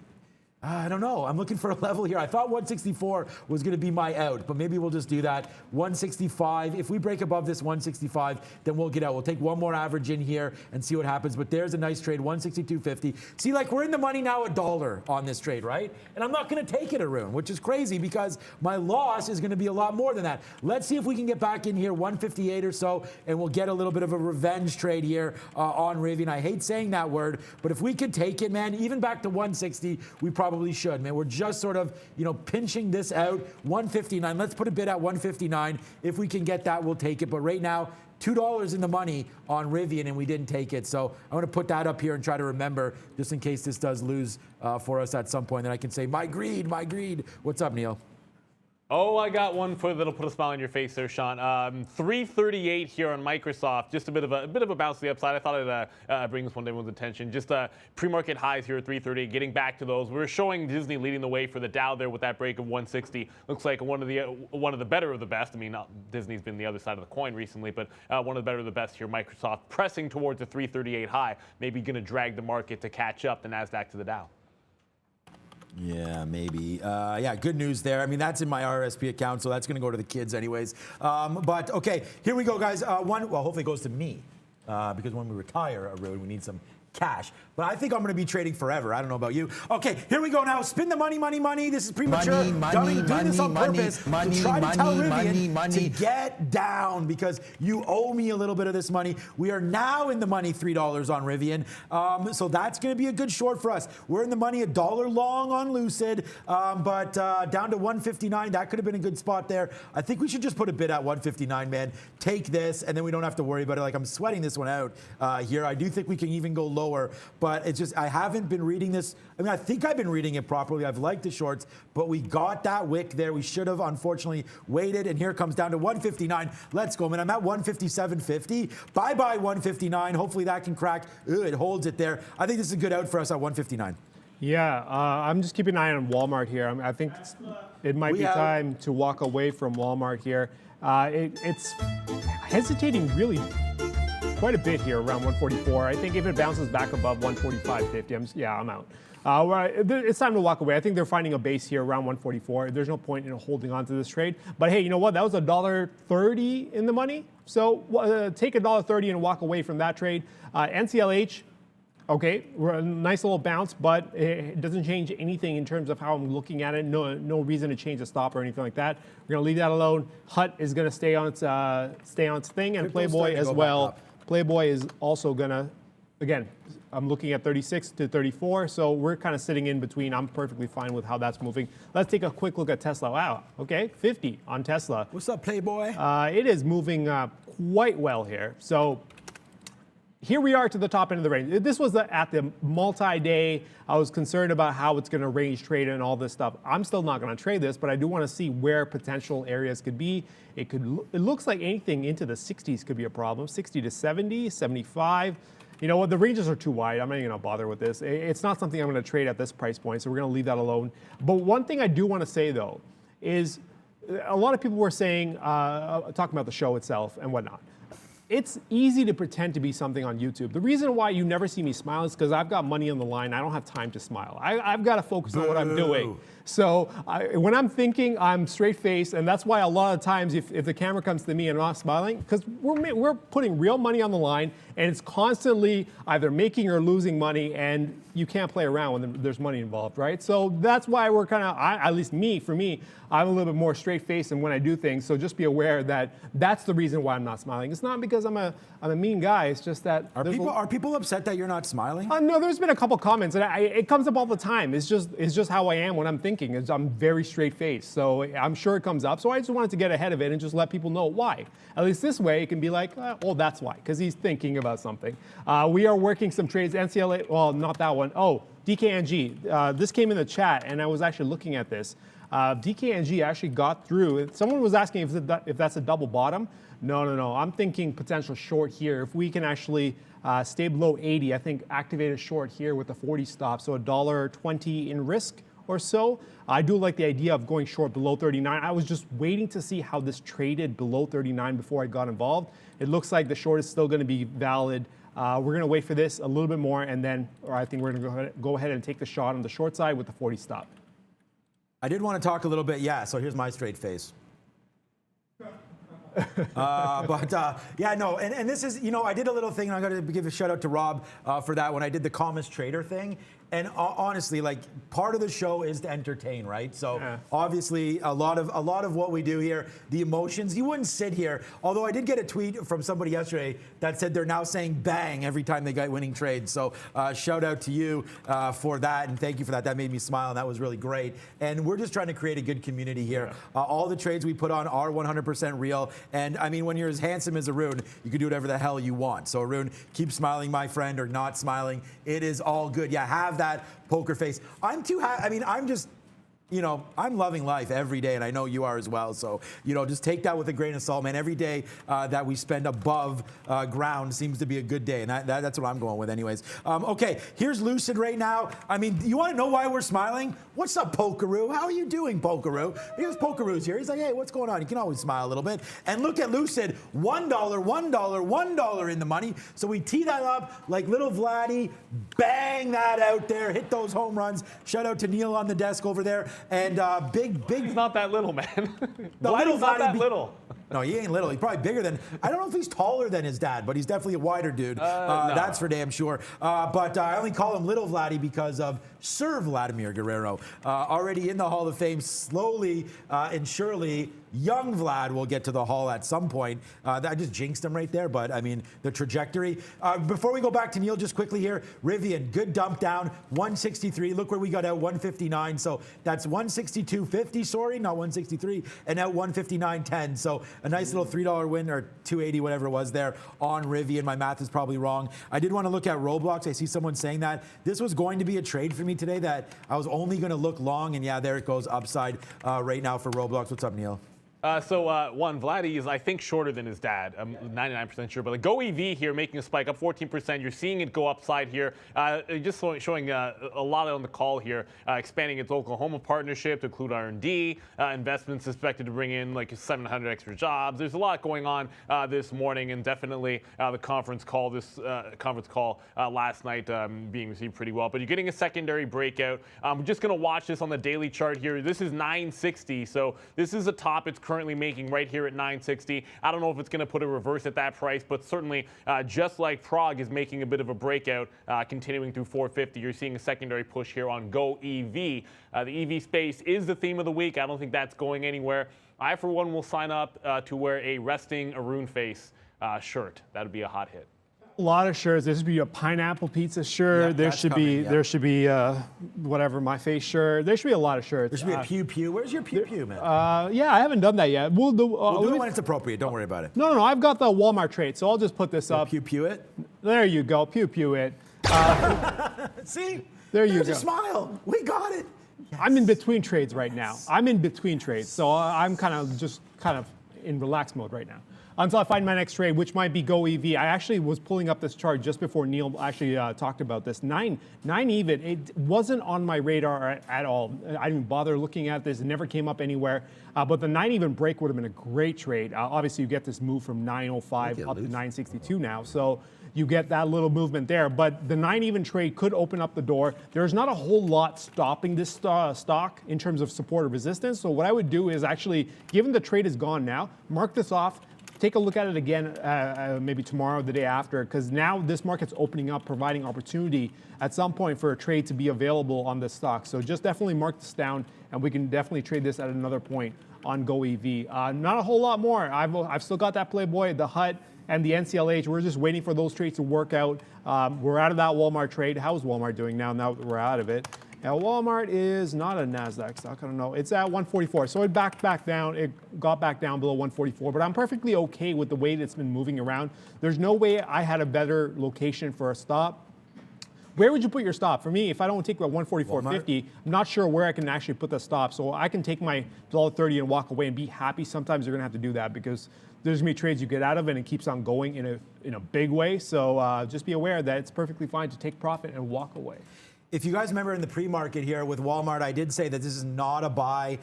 I don't know. I'm looking for a level here. I thought 164 was going to be my out, but maybe we'll just do that. 165. If we break above this 165, then we'll get out. We'll take one more average in here and see what happens. But there's a nice trade, 162.50. See, like we're in the money now, $1 on this trade, right? And I'm not going to take it, Arun, which is crazy because my loss is going to be a lot more than that. Let's see if we can get back in here, 158 or so, and we'll get a little bit of a revenge trade here on Rivian. I hate saying that word, but if we could take it, man, even back to 160, we probably should, man. We're just sort of, pinching this out. 159. Let's put a bid at 159. If we can get that, we'll take it. But right now, $2 in the money on Rivian, and we didn't take it. So I'm going to put that up here and try to remember, just in case this does lose for us at some point. Then I can say, my greed, my greed. What's up, Neil? Oh, I got one that'll put a smile on your face there, Sean. 338 here on Microsoft. Just a bit of a bounce to the upside. I thought I'd bring this one to everyone's attention. Just pre-market highs here at 338. Getting back to those, we were showing Disney leading the way for the Dow there with that break of 160. Looks like one of the better of the best. I mean, Disney's been the other side of the coin recently, but one of the better of the best here. Microsoft pressing towards the 338 high, maybe going to drag the market to catch up the Nasdaq to the Dow. Yeah, maybe. Yeah, good news there. I mean, that's in my RSP account, so that's going to go to the kids anyways. But, okay, here we go, guys. Hopefully it goes to me because when we retire, we need some cash. But I think I'm going to be trading forever. I don't know about you. Okay, here we go now. Spin the money, money, money. This is premature. Doing this on purpose to try to tell Rivian to get down because you owe me a little bit of this money. We are now in the money $3 on Rivian. So that's going to be a good short for us. We're in the money $1 long on Lucid, but down to 159. That could have been a good spot there. I think we should just put a bid at 159, man. Take this, and then we don't have to worry about it. Like, I'm sweating this one out here. I do think we can even go lower, but it's just I haven't been reading this. I mean, I think I've been reading it properly. I've liked the shorts, but we got that wick there. We should have unfortunately waited, and here it comes down to 159. Let's go, man. I'm at 157.50. Bye-bye 159. Hopefully that can crack. Ooh, it holds it there. I think this is a good out for us at 159. Yeah, I'm just keeping an eye on Walmart here. I think it might be time to walk away from Walmart here. It's hesitating really quite a bit here around 144. I think if it bounces back above 145.50, I'm out. It's time to walk away. I think they're finding a base here around 144. There's no point in holding on to this trade. But hey, you know what? That was $1.30 in the money. So take $1.30 and walk away from that trade. NCLH, okay, we're a nice little bounce, but it doesn't change anything in terms of how I'm looking at it. No reason to change the stop or anything like that. We're gonna leave that alone. HUT is gonna stay on its thing, and Playboy as well. Playboy is also gonna, again, I'm looking at 36 to 34, so we're kind of sitting in between. I'm perfectly fine with how that's moving. Let's take a quick look at Tesla. Wow, okay, 50 on Tesla. What's up, Playboy? It is moving quite well here. So here we are to the top end of the range. This was at the multi-day. I was concerned about how it's going to range trade and all this stuff. I'm still not going to trade this, but I do want to see where potential areas could be. It looks like anything into the 60s could be a problem. 60 to 70, 75. You know what? The ranges are too wide. I'm not even going to bother with this. It's not something I'm going to trade at this price point, so we're going to leave that alone. But one thing I do want to say, though, is a lot of people were saying, talking about the show itself and whatnot. It's easy to pretend to be something on YouTube. The reason why you never see me smile is because I've got money on the line. I don't have time to smile. I've got to focus on what I'm doing. So when I'm thinking, I'm straight-faced, and that's why a lot of times if the camera comes to me and I'm not smiling, because we're putting real money on the line, and it's constantly either making or losing money, and you can't play around when there's money involved, right? So that's why we're kind of, at least for me, I'm a little bit more straight-faced when I do things, so just be aware that that's the reason why I'm not smiling. It's not because I'm a mean guy, it's just that... Are people upset that you're not smiling? No, there's been a couple comments, and it comes up all the time. It's just how I am when I'm thinking. I'm very straight-faced, so I'm sure it comes up. So I just wanted to get ahead of it and just let people know why. At least this way, it can be like, oh, that's why, because he's thinking about something. We are working some trades. NCLA, well, not that one. Oh, DKNG. This came in the chat, and I was actually looking at this. DKNG actually got through. Someone was asking if that's a double bottom. No. I'm thinking potential short here. If we can actually stay below 80, I think activate a short here with a 40 stop, so $1.20 in risk or so. I do like the idea of going short below 39. I was just waiting to see how this traded below 39 before I got involved. It looks like the short is still going to be valid We're going to wait for this a little bit more, and then I think we're going to go ahead and take the shot on the short side with the 40 stop. I did want to talk a little bit. Yeah, so here's my straight face. Yeah, no, and this is, you know, I did a little thing, and I got to give a shout out to Rob for that when I did the Commerce Trader thing. And honestly, like, part of the show is to entertain, right? So obviously, a lot of what we do here, the emotions, you wouldn't sit here. Although I did get a tweet from somebody yesterday that said they're now saying bang every time they get winning trades. So shout out to you for that, and thank you for that. That made me smile, and that was really great. And we're just trying to create a good community here. All the trades we put on are 100% real. And I mean, when you're as handsome as Arun, you can do whatever the hell you want. So Arun, keep smiling, my friend, or not smiling. It is all good. Yeah, have that poker face. I'm too happy. I mean, I'm just, you know, I'm loving life every day, and I know you are as well. So, you know, just take that with a grain of salt, man. Every day that we spend above ground seems to be a good day, and that's what I'm going with anyways. Okay, here's Lucid right now. I mean, you want to know why we're smiling? What's up, Pokeroo? How are you doing, Pokeroo? Here's Pokeroo's here. He's like, hey, what's going on? You can always smile a little bit. And look at Lucid, $1, $1, $1 in the money. So we tee that up like little Vladdy, bang that out there, hit those home runs. Shout out to Neil on the desk over there. And big. He's not that little, man. The little not that little. No, he ain't little. He's probably bigger than, I don't know if he's taller than his dad, but he's definitely a wider dude. No. That's for damn sure. But I only call him Little Vladdy because of Sir Vladimir Guerrero. Already in the Hall of Fame, slowly and surely, young Vlad will get to the Hall at some point. I just jinxed him right there, but I mean, the trajectory. Before we go back to Neil, just quickly here, Rivian, good dump down, 163. Look where we got out, 159. So that's 162.50, sorry, not 163, and out 159.10. So a nice little $3 win, or $2.80, whatever it was there on Rivian. My math is probably wrong. I did want to look at Roblox. I see someone saying that this was going to be a trade for me today, that I was only going to look long, and yeah, there it goes, upside right now for Roblox. What's up, Neil? One, Vladdy is, I think, shorter than his dad. I'm 99% sure. But the Go EV here making a spike up 14%. You're seeing it go upside here. Just showing a lot on the call here, expanding its Oklahoma partnership to include R&D, investments expected to bring in like 700 extra jobs. There's a lot going on this morning, and definitely the conference call last night being received pretty well. But you're getting a secondary breakout. We're just going to watch this on the daily chart here. This is 960, so this is a top. It's currently making right here at 960. I don't know if it's going to put a reverse at that price, but certainly just like Prague is making a bit of a breakout, continuing through 450. You're seeing a secondary push here on Go EV. The EV space is the theme of the week. I don't think that's going anywhere. I, for one, will sign up to wear a resting Arun face shirt. That would be a hot hit. A lot of shirts. There should be a pineapple pizza shirt. Yep, there should be coming, there should be whatever, my face shirt. There should be a lot of shirts. There should be a pew pew. Where's your pew pew, man? Yeah, I haven't done that yet. We'll do it when it's appropriate. Don't worry about it. No. I've got the Walmart trade, so I'll just put this up. Pew pew it. There you go. Pew pew it. See? There you There's go. a smile. We got it. Yes. I'm in between trades right now. I'm in between trades, so I'm kind of in relaxed mode right now. Until I find my next trade, which might be Go EV. I actually was pulling up this chart just before Neil actually talked about this. 9 even, it wasn't on my radar at all. I didn't bother looking at this. It never came up anywhere. But the 9 even break would have been a great trade. Obviously, you get this move from 905 up to 962 now. So you get that little movement there. But the 9 even trade could open up the door. There's not a whole lot stopping this stock in terms of support or resistance. So what I would do is actually, given the trade is gone now, mark this off. Take a look at it again maybe tomorrow or the day after, because now this market's opening up, providing opportunity at some point for a trade to be available on this stock. So just definitely mark this down, and we can definitely trade this at another point on Go EV. Not a whole lot more. I've still got that Playboy, the HUT, and the NCLH. We're just waiting for those trades to work out. We're out of that Walmart trade. How's Walmart doing now that we're out of it? Now, Walmart is not a NASDAQ stock. I don't know. It's at 144. So it backed back down. It got back down below 144. But I'm perfectly okay with the way that it's been moving around. There's no way I had a better location for a stop. Where would you put your stop? For me, if I don't take about 144.50, I'm not sure where I can actually put the stop. So I can take my $1.30 and walk away and be happy. Sometimes you're going to have to do that because there's going to be trades you get out of it and it keeps on going in a big way. So just be aware that it's perfectly fine to take profit and walk away. If you guys remember in the pre-market here with Walmart, I did say that this is not a buy.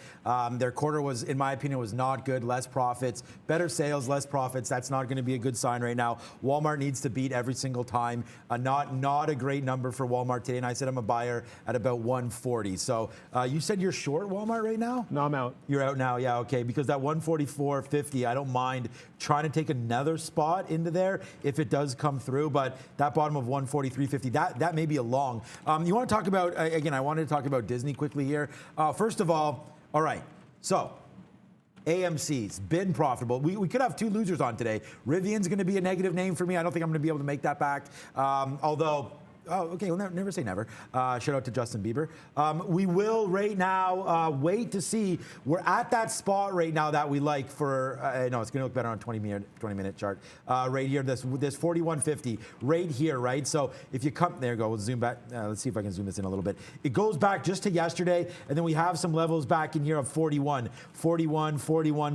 Their quarter was, in my opinion, was not good. Less profits, better sales, less profits. That's not going to be a good sign right now. Walmart needs to beat every single time. Not a great number for Walmart today. And I said I'm a buyer at about 140. So you said you're short Walmart right now? No, I'm out. You're out now, yeah, okay. Because that 144.50, I don't mind trying to take another spot into there if it does come through. But that bottom of 143.50, that may be a long. You want to talk about, again, I wanted to talk about Disney quickly here. First of all right, so AMC's been profitable. We could have two losers on today. Rivian's going to be a negative name for me. I don't think I'm going to be able to make that back. Although, okay, we'll never say never. Shout out to Justin Bieber. We will right now wait to see. We're at that spot right now that we like for, no, it's going to look better on a 20-minute chart. Right here, this 41.50, right here, right? So if you come, there you go, we'll zoom back. Let's see if I can zoom this in a little bit. It goes back just to yesterday, and then we have some levels back in here of 41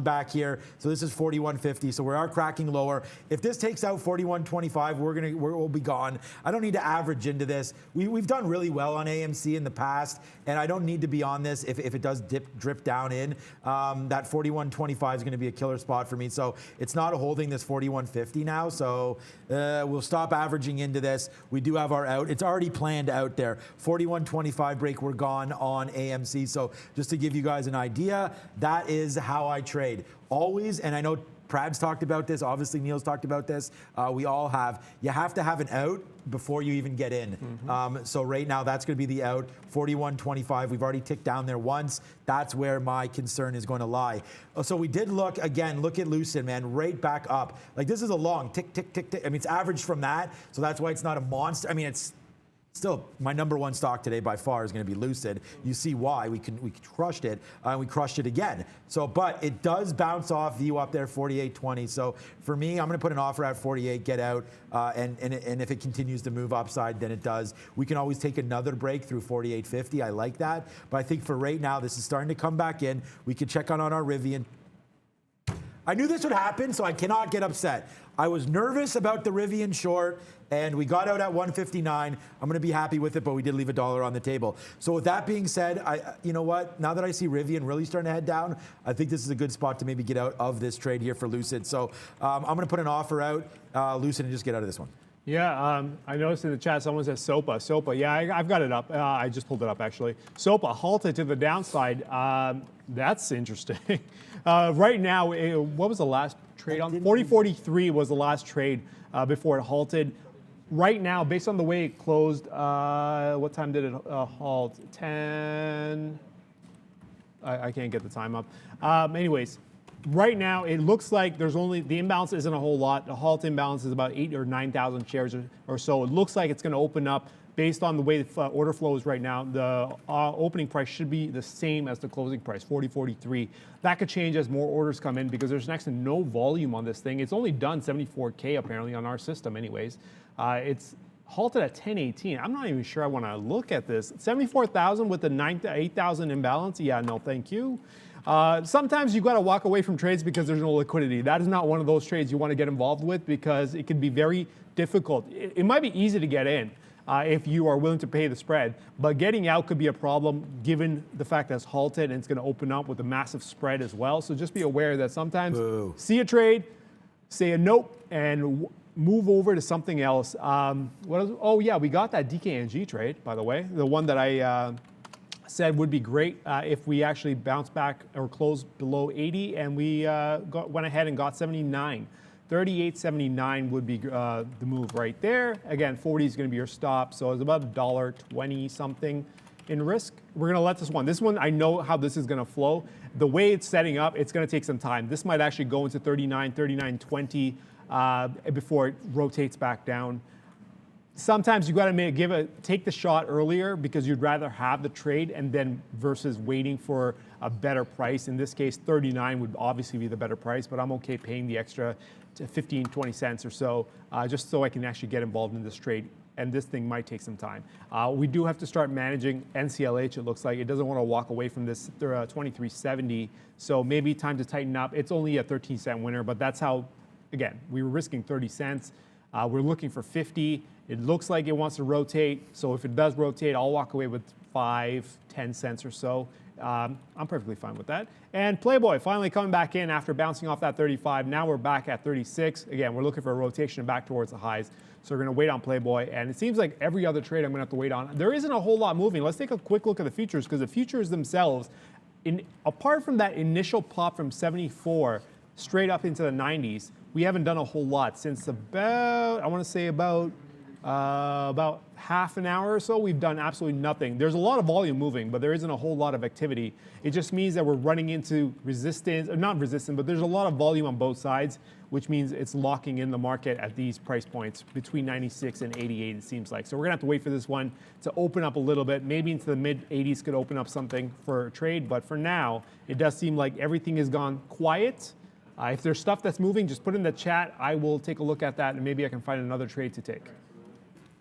back here. So this is 41.50, so we are cracking lower. If this takes out 41.25, we'll be gone. I don't need to average into this. We've done really well on AMC in the past, and I don't need to be on this if it does drip down in. That 41.25 is going to be a killer spot for me. So it's not holding this 41.50 now. So we'll stop averaging into this. We do have our out. It's already planned out there. 41.25 break. We're gone on AMC. So just to give you guys an idea, that is how I trade. Always, and I know Prad's talked about this. Obviously, Neil's talked about this. We all have. You have to have an out before you even get in. So right now, that's going to be the out. 41.25. We've already ticked down there once. That's where my concern is going to lie. So we did look again. Look at Lucid, man, right back up. Like this is a long tick, tick, tick, tick. I mean, it's averaged from that. So that's why it's not a monster. I mean, it's still, my number one stock today by far is going to be Lucid. You see why we crushed it, and we crushed it again. So, but it does bounce off view up there, 48.20. So for me, I'm going to put an offer at 48, get out, and if it continues to move upside, then it does. We can always take another break through 48.50. I like that, but I think for right now, this is starting to come back in. We could check on our Rivian. I knew this would happen, so I cannot get upset. I was nervous about the Rivian short, and we got out at 159. I'm going to be happy with it, but we did leave $1 on the table. So with that being said, you know what? Now that I see Rivian really starting to head down, I think this is a good spot to maybe get out of this trade here for Lucid. So I'm going to put an offer out, Lucid, and just get out of this one. Yeah, I noticed in the chat someone says SOPA. SOPA, yeah, I've got it up. I just pulled it up actually. SOPA halted to the downside. That's interesting. Right now, what was the last trade on? 40.43 was the last trade before it halted. Right now, based on the way it closed, what time did it halt? 10. I can't get the time up. Anyways. Right now, it looks like there's only, the imbalance isn't a whole lot. The halt imbalance is about 8,000 or 9,000 shares or so. It looks like it's going to open up based on the way the order flow is right now. The opening price should be the same as the closing price, 40.43. That could change as more orders come in because there's next to no volume on this thing. It's only done 74K apparently on our system anyways. It's halted at 10.18. I'm not even sure I want to look at this. 74,000 with the 8,000 imbalance? Yeah, no, thank you. Sometimes you've got to walk away from trades because there's no liquidity. That is not one of those trades you want to get involved with because it can be very difficult. It might be easy to get in if you are willing to pay the spread, but getting out could be a problem given the fact that it's halted and it's going to open up with a massive spread as well. So just be aware that sometimes see a trade, say a nope, and move over to something else. What else? Oh yeah, we got that DKNG trade, by the way, the one that I said would be great if we actually bounce back or close below 80, and we went ahead and got 79. 38.79 would be the move right there. Again, 40 is going to be your stop, so it's about $1.20 something in risk. We're going to let this one. This one, I know how this is going to flow. The way it's setting up, it's going to take some time. This might actually go into 39, 39.20 before it rotates back down. Sometimes you got to take the shot earlier because you'd rather have the trade and then versus waiting for a better price. In this case, 39 would obviously be the better price, but I'm okay paying the extra 15, 20 cents or so just so I can actually get involved in this trade. And this thing might take some time. We do have to start managing NCLH. It looks like it doesn't want to walk away from this 23.70. So maybe time to tighten up. It's only a 13-cent winner, but that's how, again, we were risking 30 cents. We're looking for 50. It looks like it wants to rotate. So if it does rotate, I'll walk away with 5-10 cents or so. I'm perfectly fine with that. And Playboy finally coming back in after bouncing off that 35. Now we're back at 36. Again, we're looking for a rotation back towards the highs. So we're going to wait on Playboy. And it seems like every other trade I'm going to have to wait on. There isn't a whole lot moving. Let's take a quick look at the futures, because the futures themselves, apart from that initial pop from 74 straight up into the 90s, we haven't done a whole lot since about, I want to say about half an hour or so. We've done absolutely nothing. There's a lot of volume moving, but there isn't a whole lot of activity. It just means that we're running into resistance, or not resistance, but there's a lot of volume on both sides, which means it's locking in the market at these price points between 96 and 88, it seems like. So we're gonna have to wait for this one to open up a little bit. Maybe into the mid 80s could open up something for a trade, but for now, it does seem like everything has gone quiet. If there's stuff that's moving, just put it in the chat. I will take a look at that, and maybe I can find another trade to take.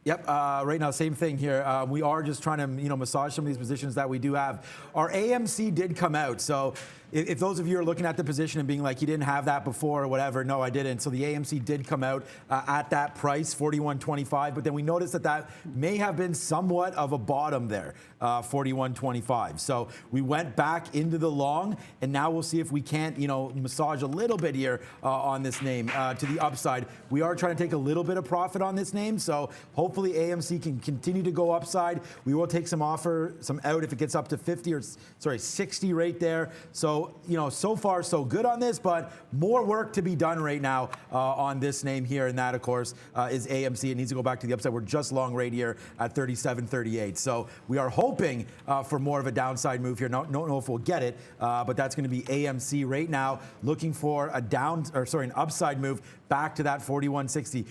Yep, right now, same thing here. We are just trying to, massage some of these positions that we do have. Our AMC did come out, so if those of you are looking at the position and being like, you didn't have that before or whatever, no, I didn't. So the AMC did come out at that price, 41.25, but then we noticed that that may have been somewhat of a bottom there, 41.25. So we went back into the long, and now we'll see if we can't, massage a little bit here on this name to the upside. We are trying to take a little bit of profit on this name, so hopefully AMC can continue to go upside. We will take some out if it gets up to 60 right there. So, so far so good on this, but more work to be done right now on this name here, and that, of course, is AMC. It needs to go back to the upside. We're just long right here at 37.38. So we are hoping for more of a downside move here. Don't know if we'll get it, but that's going to be AMC right now, looking for an upside move back to that 41.60.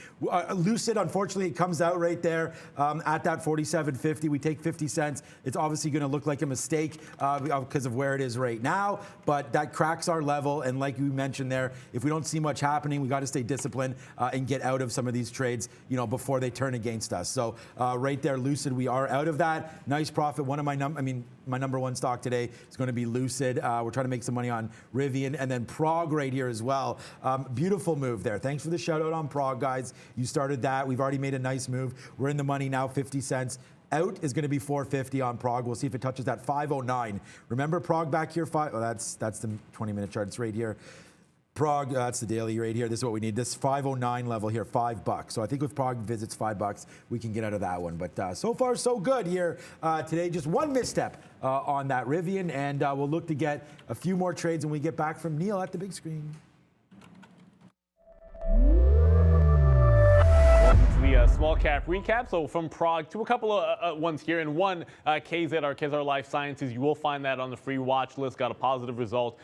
Lucid, unfortunately, it comes out right there at that 47.50. We take 50 cents. It's obviously going to look like a mistake because of where it is right now, but that cracks our level. And like you mentioned there, if we don't see much happening, we got to stay disciplined and get out of some of these trades, before they turn against us. So right there, Lucid, we are out of that. Nice profit. One of my number one stock today is going to be Lucid. We're trying to make some money on Rivian, and then Prog right here as well. Beautiful move there. Thanks for the shout out on Prog, guys. You started that. We've already made a nice move. We're in the money now, 50 cents. Out is going to be 450 on Prog. We'll see if it touches that 509. Remember Prog back here? That's the 20-minute chart. It's right here. Prog, that's the daily right here. This is what we need. This 509 level here, $5. So I think with Prog visits $5, we can get out of that one. But so far, so good here today. Just one misstep on that Rivian, and we'll look to get a few more trades when we get back from Neil at the big screen. The small cap recap. So from Prague to a couple of ones here, and one KZR Life Sciences. You will find that on the free watch list. Got a positive result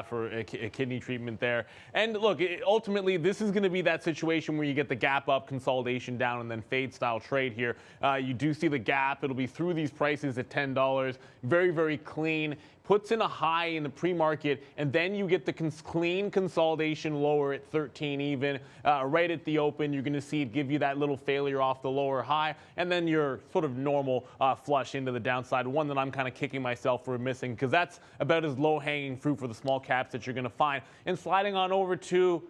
for a kidney treatment there. And look, ultimately, this is going to be that situation where you get the gap up, consolidation down, and then fade style trade here. You do see the gap. It'll be through these prices at $10. Very, very clean. Puts in a high in the pre-market, and then you get the clean consolidation lower at 13 even. Right at the open, you're going to see it give you that little failure off the lower high, and then your sort of normal flush into the downside. One that I'm kind of kicking myself for missing, because that's about as low-hanging fruit for the small caps that you're going to find. And sliding on over to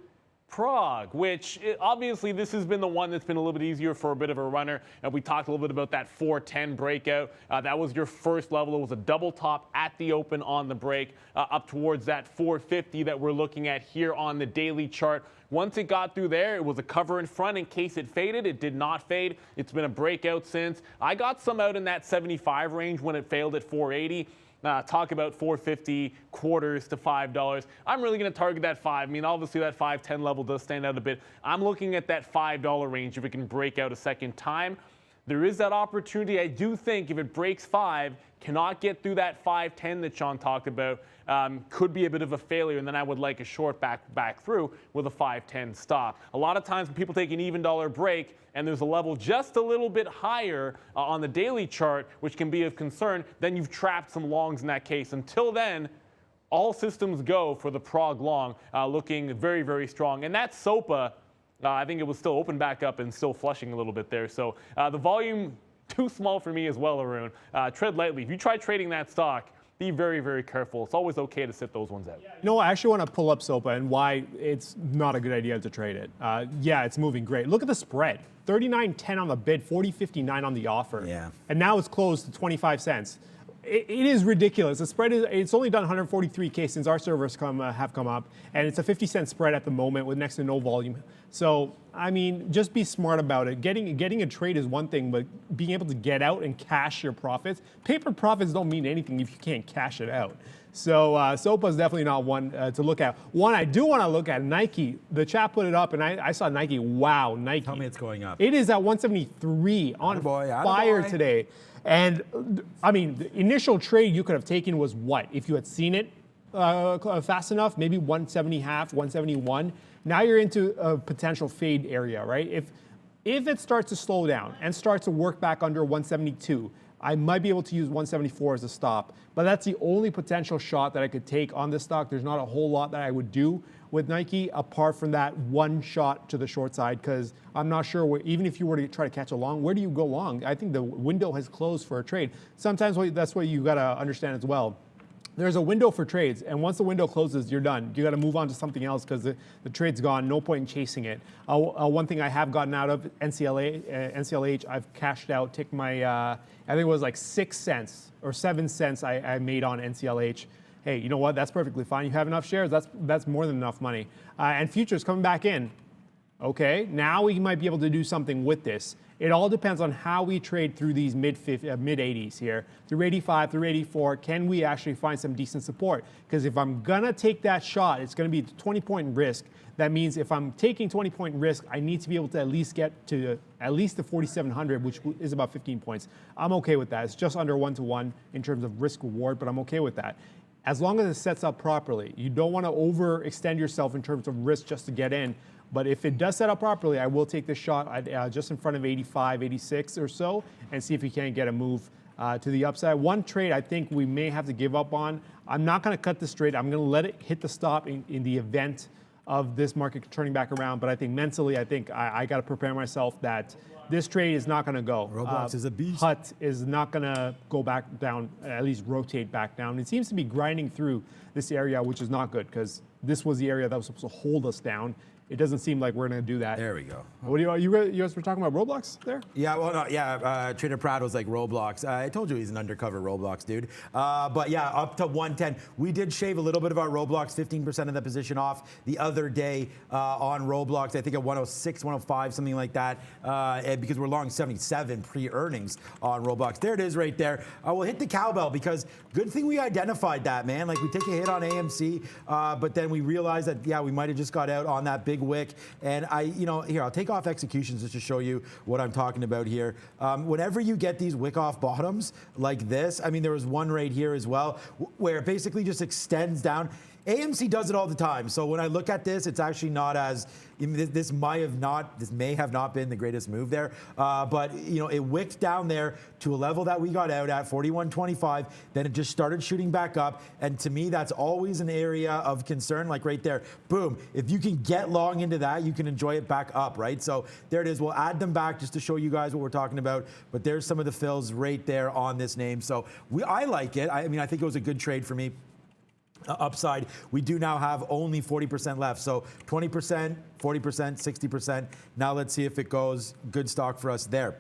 Prague, which obviously this has been the one that's been a little bit easier for a bit of a runner. And we talked a little bit about that 410 breakout. That was your first level. It was a double top at the open on the break up towards that 450 that we're looking at here on the daily chart. Once it got through there, it was a cover in front in case it faded. It did not fade. It's been a breakout since. I got some out in that 75 range when it failed at 480. Talk about 450 quarters to $5. I'm really going to target that 5. I mean, obviously that 510 level does stand out a bit. I'm looking at that $5 range if it can break out a second time. There is that opportunity. I do think if it breaks 5, cannot get through that 510 that Sean talked about, could be a bit of a failure, and then I would like a short back through with a 510 stop. A lot of times when people take an even dollar break and there's a level just a little bit higher on the daily chart, which can be of concern, then you've trapped some longs in that case. Until then, all systems go for the Prague long, looking very, very strong. And that SOPA, I think it was still open back up and still flushing a little bit there. So the volume, too small for me as well, Arun. Tread lightly. If you try trading that stock, be very, very careful. It's always okay to sit those ones out. No, I actually want to pull up SOPA and why it's not a good idea to trade it. Yeah, it's moving great. Look at the spread. 39.10 on the bid, 40.59 on the offer. Yeah. And now it's closed to 25 cents. It is ridiculous. The spread it's only done 143K since our servers have come up, and it's a 50-cent spread at the moment with next to no volume. So, I mean, just be smart about it. Getting a trade is one thing, but being able to get out and cash your profits, paper profits don't mean anything if you can't cash it out. So SOPA is definitely not one to look at. One I do want to look at, Nike. The chat put it up, and I saw Nike. Wow, Nike. Tell me it's going up. It is at 173 on fire today. And I mean, the initial trade you could have taken was what? If you had seen it fast enough, maybe 170 half, 171. Now you're into a potential fade area, right? If it starts to slow down and starts to work back under 172, I might be able to use 174 as a stop. But that's the only potential shot that I could take on this stock. There's not a whole lot that I would do with Nike apart from that one shot to the short side, because I'm not sure where, even if you were to try to catch a long, where do you go long? I think the window has closed for a trade. Sometimes that's what you got to understand as well. There's a window for trades, and once the window closes, you're done. You got to move on to something else because the trade's gone. No point in chasing it. One thing I have gotten out of NCLH, I've cashed out. Take my, I think it was like 6 cents or 7 cents I made on NCLH. Hey, you know what? That's perfectly fine. You have enough shares. That's more than enough money. And futures coming back in. Okay, now we might be able to do something with this. It all depends on how we trade through these mid 80s here, through 85, through 84. Can we actually find some decent support? Because if I'm gonna take that shot, it's gonna be 20-point risk. That means if I'm taking 20-point risk, I need to be able to at least get to at least the 4,700, which is about 15 points. I'm okay with that. It's just under 1-to-1 in terms of risk reward, but I'm okay with that. As long as it sets up properly. You don't want to overextend yourself in terms of risk just to get in. But if it does set up properly, I will take this shot just in front of 85, 86 or so, and see if we can't get a move to the upside. One trade I think we may have to give up on. I'm not going to cut this trade. I'm going to let it hit the stop in the event of this market turning back around. But I think mentally, I got to prepare myself that this trade is not going to go. Roblox is a beast. HUT is not going to go back down, at least rotate back down. It seems to be grinding through this area, which is not good because this was the area that was supposed to hold us down. It doesn't seem like we're going to do that. There we go. What do you guys were talking about Roblox there? Yeah, well, no, yeah, Trader Prad was like Roblox. I told you he's an undercover Roblox dude. But yeah, up to 110. We did shave a little bit of our Roblox, 15% of the position off the other day on Roblox. I think at 106, 105, something like that, because we're long 77 pre-earnings on Roblox. There it is right there. We'll hit the cowbell because good thing we identified that, man. Like we take a hit on AMC, but then we realized that, yeah, we might have just got out on that big wick. And here, I'll take off executions just to show you what I'm talking about here. Whenever you get these wick off bottoms like this, I mean, there was one right here as well, where it basically just extends down. AMC does it all the time. So when I look at this, it's actually not as, this may have not been the greatest move there. But it wicked down there to a level that we got out at 41.25. Then it just started shooting back up. And to me, that's always an area of concern, like right there. Boom. If you can get long into that, you can enjoy it back up, right? So there it is. We'll add them back just to show you guys what we're talking about. But there's some of the fills right there on this name. So I like it. I mean, I think it was a good trade for me. Upside, we do now have only 40% left. So 20%, 40%, 60%. Now let's see if it goes. Good stock for us there.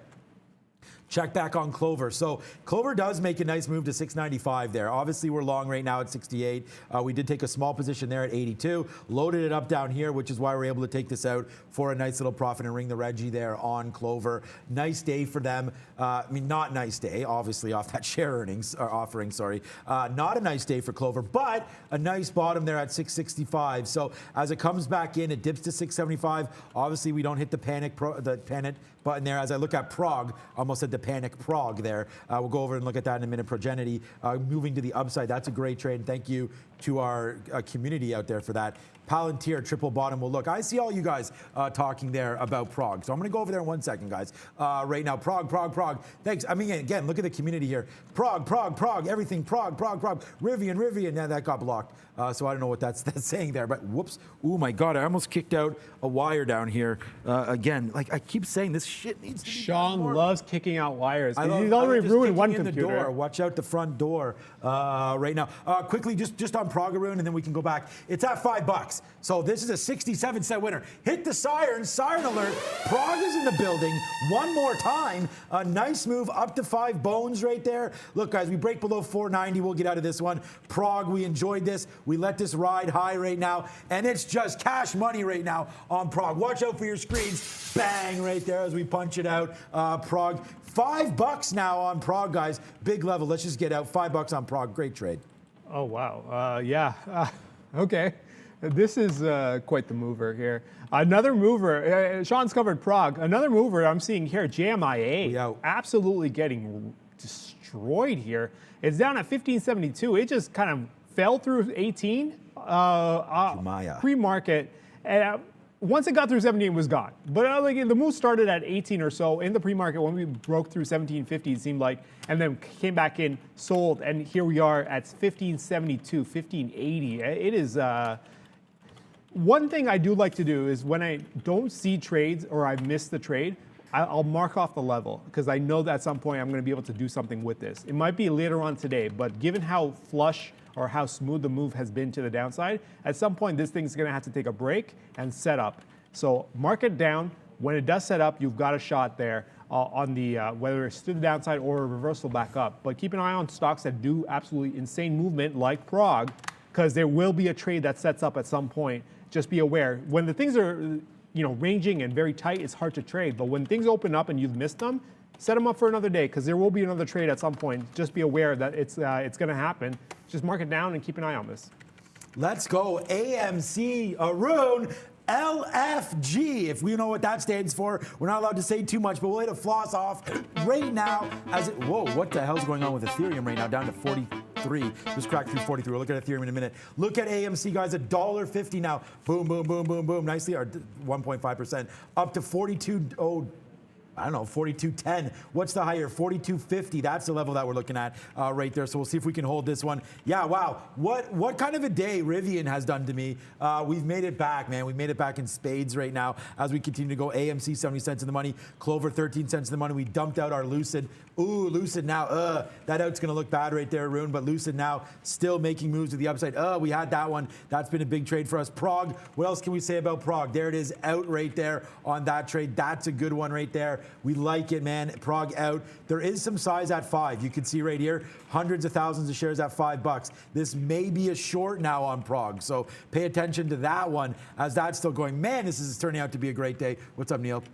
Check back on Clover. So Clover does make a nice move to 695 there. Obviously, we're long right now at 68. We did take a small position there at 82. Loaded it up down here, which is why we're able to take this out for a nice little profit and ring the Reggie there on Clover. Nice day for them. I mean, not nice day, obviously, off that share earnings or offering, sorry. Not a nice day for Clover, but a nice bottom there at 665. So as it comes back in, it dips to 675. Obviously, we don't hit the panic button there. As I look at Prague, almost said the panic Prague there. We'll go over and look at that in a minute. Progenity moving to the upside. That's a great trade. And thank you to our community out there for that. Palantir, triple bottom will look. I see all you guys talking there about Prague. So I'm going to go over there in 1 second, guys. Right now, Prague. Thanks. I mean, again, look at the community here. Prague, everything. Prague. Rivian. Now that got blocked. So I don't know what that's saying there, but whoops. Oh my God, I almost kicked out a wire down here. Again, like I keep saying, this shit needs to be Sean loves kicking out outliers. I He's love already just ruined one kicking in computer. the door. Watch out the front door right now. Quickly, just on Pragaroon, and then we can go back. It's at $5. So this is a 67-cent winner. Hit the siren alert. Prague is in the building one more time. A nice move up to 5 bones right there. Look, guys, we break below 490. We'll get out of this one. Prague, we enjoyed this. We let this ride high right now, and it's just cash money right now on Prague. Watch out for your screens. Bang right there as we punch it out. Prague, $5 now on Prague, guys. Big level. Let's just get out. $5 on Prague. Great trade. Oh, wow. Yeah. Okay. This is quite the mover here. Another mover. Sean's covered Prague. Another mover I'm seeing here, JMIA. Absolutely getting destroyed here. It's down at 1572. It just kind of fell through 18. Pre-market. And once it got through 17, it was gone. But like the move started at 18 or so in the pre-market when we broke through 1750, it seemed like, and then came back in, sold, and here we are at 1572, 1580. It is one thing I do like to do is when I don't see trades or I miss the trade, I'll mark off the level because I know that at some point I'm going to be able to do something with this. It might be later on today, but given how flush or how smooth the move has been to the downside, at some point this thing's gonna have to take a break and set up. So mark it down. When it does set up, you've got a shot there on the, whether it's to the downside or a reversal back up. But keep an eye on stocks that do absolutely insane movement like Prague, because there will be a trade that sets up at some point. Just be aware. When the things are ranging and very tight, it's hard to trade. But when things open up and you've missed them, set them up for another day because there will be another trade at some point. Just be aware that it's going to happen. Just mark it down and keep an eye on this. Let's go. AMC, Arun, LFG. If we know what that stands for, we're not allowed to say too much, but we'll hit a floss off right now. Whoa, what the hell's going on with Ethereum right now? Down to 43. Just cracked through 43. We'll look at Ethereum in a minute. Look at AMC, guys, $1.50 now. Boom, boom, boom, boom, boom. Nicely, or 1.5%. Up to 42. I don't know, 42.10. What's the higher? 42.50. That's the level that we're looking at right there. So we'll see if we can hold this one. Yeah, wow. What kind of a day Rivian has done to me. We've made it back, man. We made it back in spades right now as we continue to go. AMC 70 cents in the money. Clover 13 cents in the money. We dumped out our Lucid. Ooh, Lucid now. That out's going to look bad right there, Arun. But Lucid now still making moves to the upside. We had that one. That's been a big trade for us. Prague. What else can we say about Prague? There it is, out right there on that trade. That's a good one right there. We like it, man. Prague out. There is some size at 5. You can see right here, hundreds of thousands of shares at $5. This may be a short now on Prague. So pay attention to that one as that's still going. Man, this is turning out to be a great day. What's up, Neil?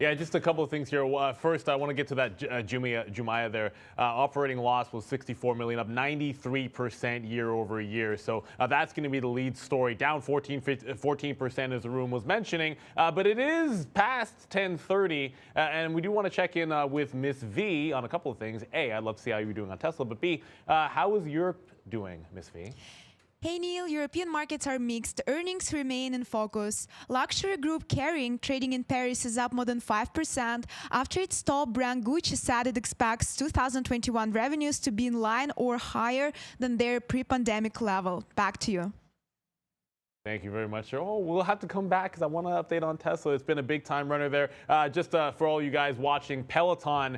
Yeah, just a couple of things here. First, I want to get to that Jumaya there. Operating loss was $64 million, up 93% year over year. So that's going to be the lead story, down 14% as Arun was mentioning. But it is past 10:30, and we do want to check in with Miss V on a couple of things. A, I'd love to see how you're doing on Tesla. But B, how is Europe doing, Miss V? Hey Neil, European markets are mixed. Earnings remain in focus. Luxury group Kering, trading in Paris, is up more than 5% after its top brand Gucci said it expects 2021 revenues to be in line or higher than their pre-pandemic level. Back to you. Thank you very much, sir. We'll have to come back because I want to update on Tesla. It's been a big time runner there. Just for all you guys watching, Peloton